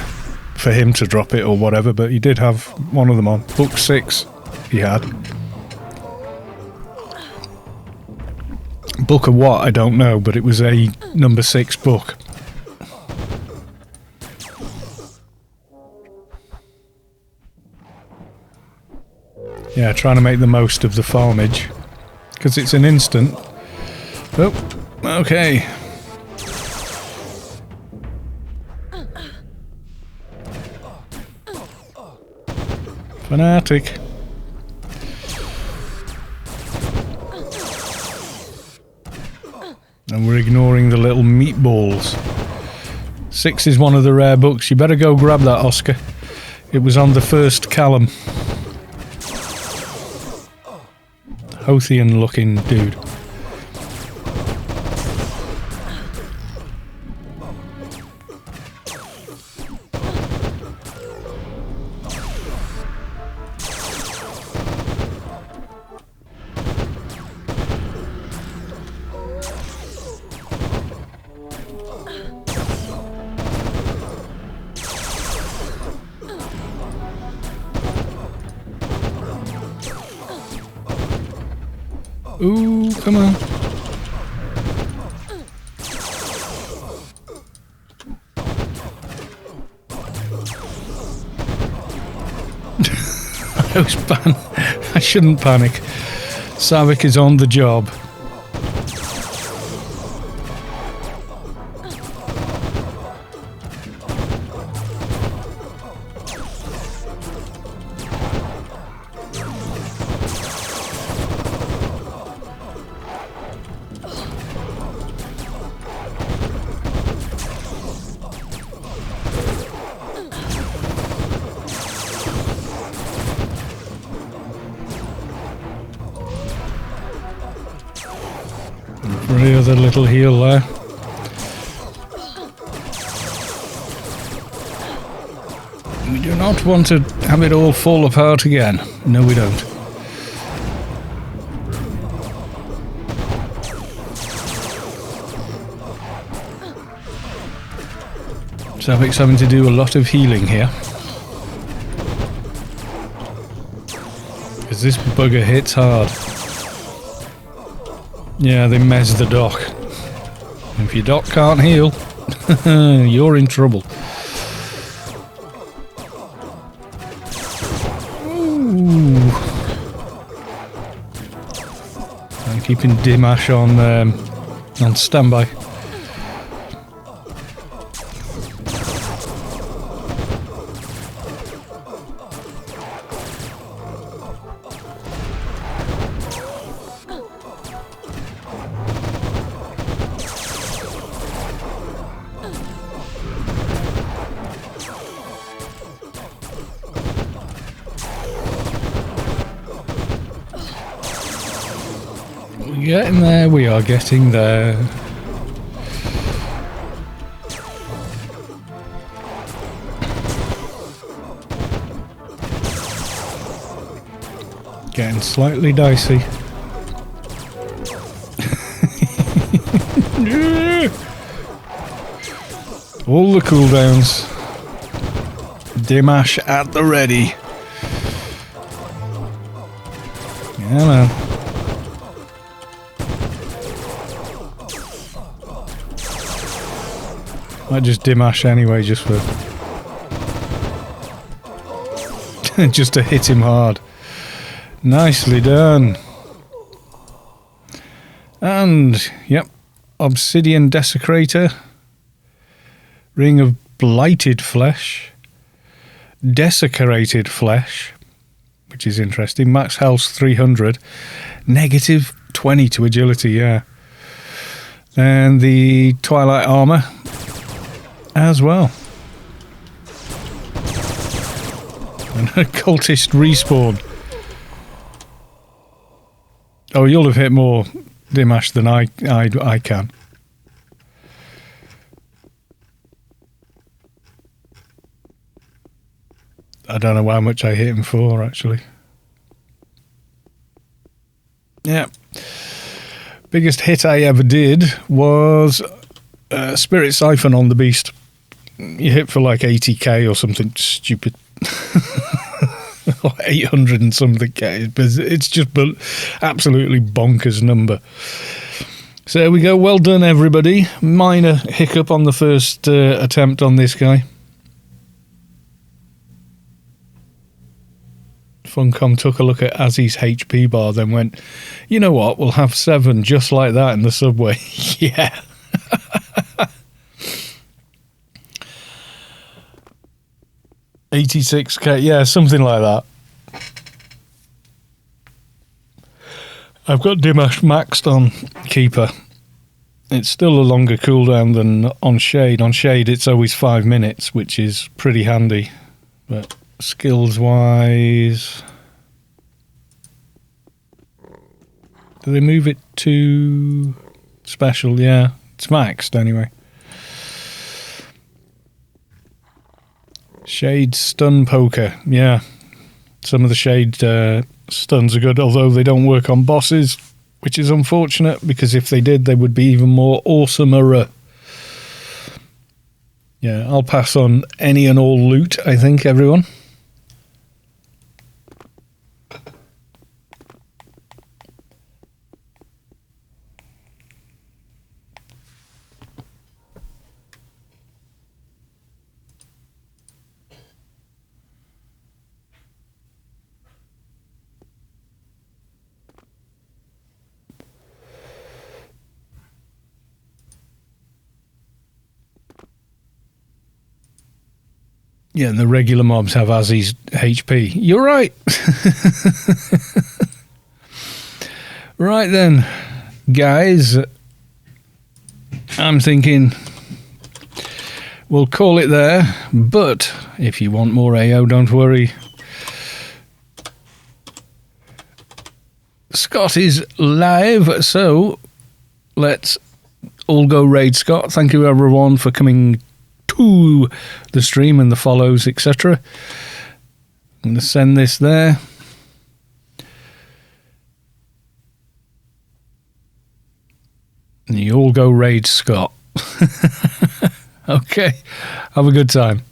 for him to drop it or whatever, but he did have one of them on. Book 6 he had. Book of what, I don't know, but it was a number 6 book. Yeah, trying to make the most of the farmage. Because it's an instant. Oh, okay. Fanatic. And we're ignoring the little meatballs. 6 is one of the rare books. You better go grab that, Oscar. It was on the first Callum. Hothian looking dude. Ooh, come on. I shouldn't panic. Savik is on the job. Free other little heal there. We do not want to have it all fall apart again. No, we don't. Savik's having to do a lot of healing here. Because this bugger hits hard. Yeah, they mez the dock. If your dock can't heal, you're in trouble. Ooh. I'm keeping Dimash on standby. Getting there, we are getting there. Getting slightly dicey. All the cooldowns. Dimash at the ready. Yeah, man. Might just Dimash anyway, just for just to hit him hard. Nicely done. And yep, Obsidian Desecrator, Ring of Blighted Flesh, Desecrated Flesh, which is interesting. Max health 300, negative 20 to agility. Yeah, and the Twilight Armor as well. And a cultist respawn. Oh, you'll have hit more Dimash than I can. I don't know how much I hit him for, actually. Yeah. Biggest hit I ever did was Spirit Siphon on the beast. You hit for like 80k or something stupid. Or 800 and something k. It's just absolutely bonkers number. So there we go. Well done, everybody. Minor hiccup on the first attempt on this guy. Funcom took a look at Azzy's HP bar, then went, you know what, we'll have 7 just like that in the subway. Yeah. 86k, yeah, something like that. I've got Dimash maxed on Keeper. It's still a longer cooldown than on Shade. On Shade, it's always 5 minutes, which is pretty handy. But skills-wise... Do they move it to special? Yeah, it's maxed anyway. Shade stun poker, yeah. Some of the Shade stuns are good, although they don't work on bosses, which is unfortunate, because if they did, they would be even more awesomer. Yeah, I'll pass on any and all loot, I think, everyone. Yeah, and the regular mobs have Azzy's HP. You're right. Right then, guys. I'm thinking we'll call it there. But if you want more AO, don't worry. Scott is live, so let's all go raid Scott. Thank you everyone for coming to the stream and the follows, etc. I'm going to send this there. And you all go raid Scott. Okay, have a good time.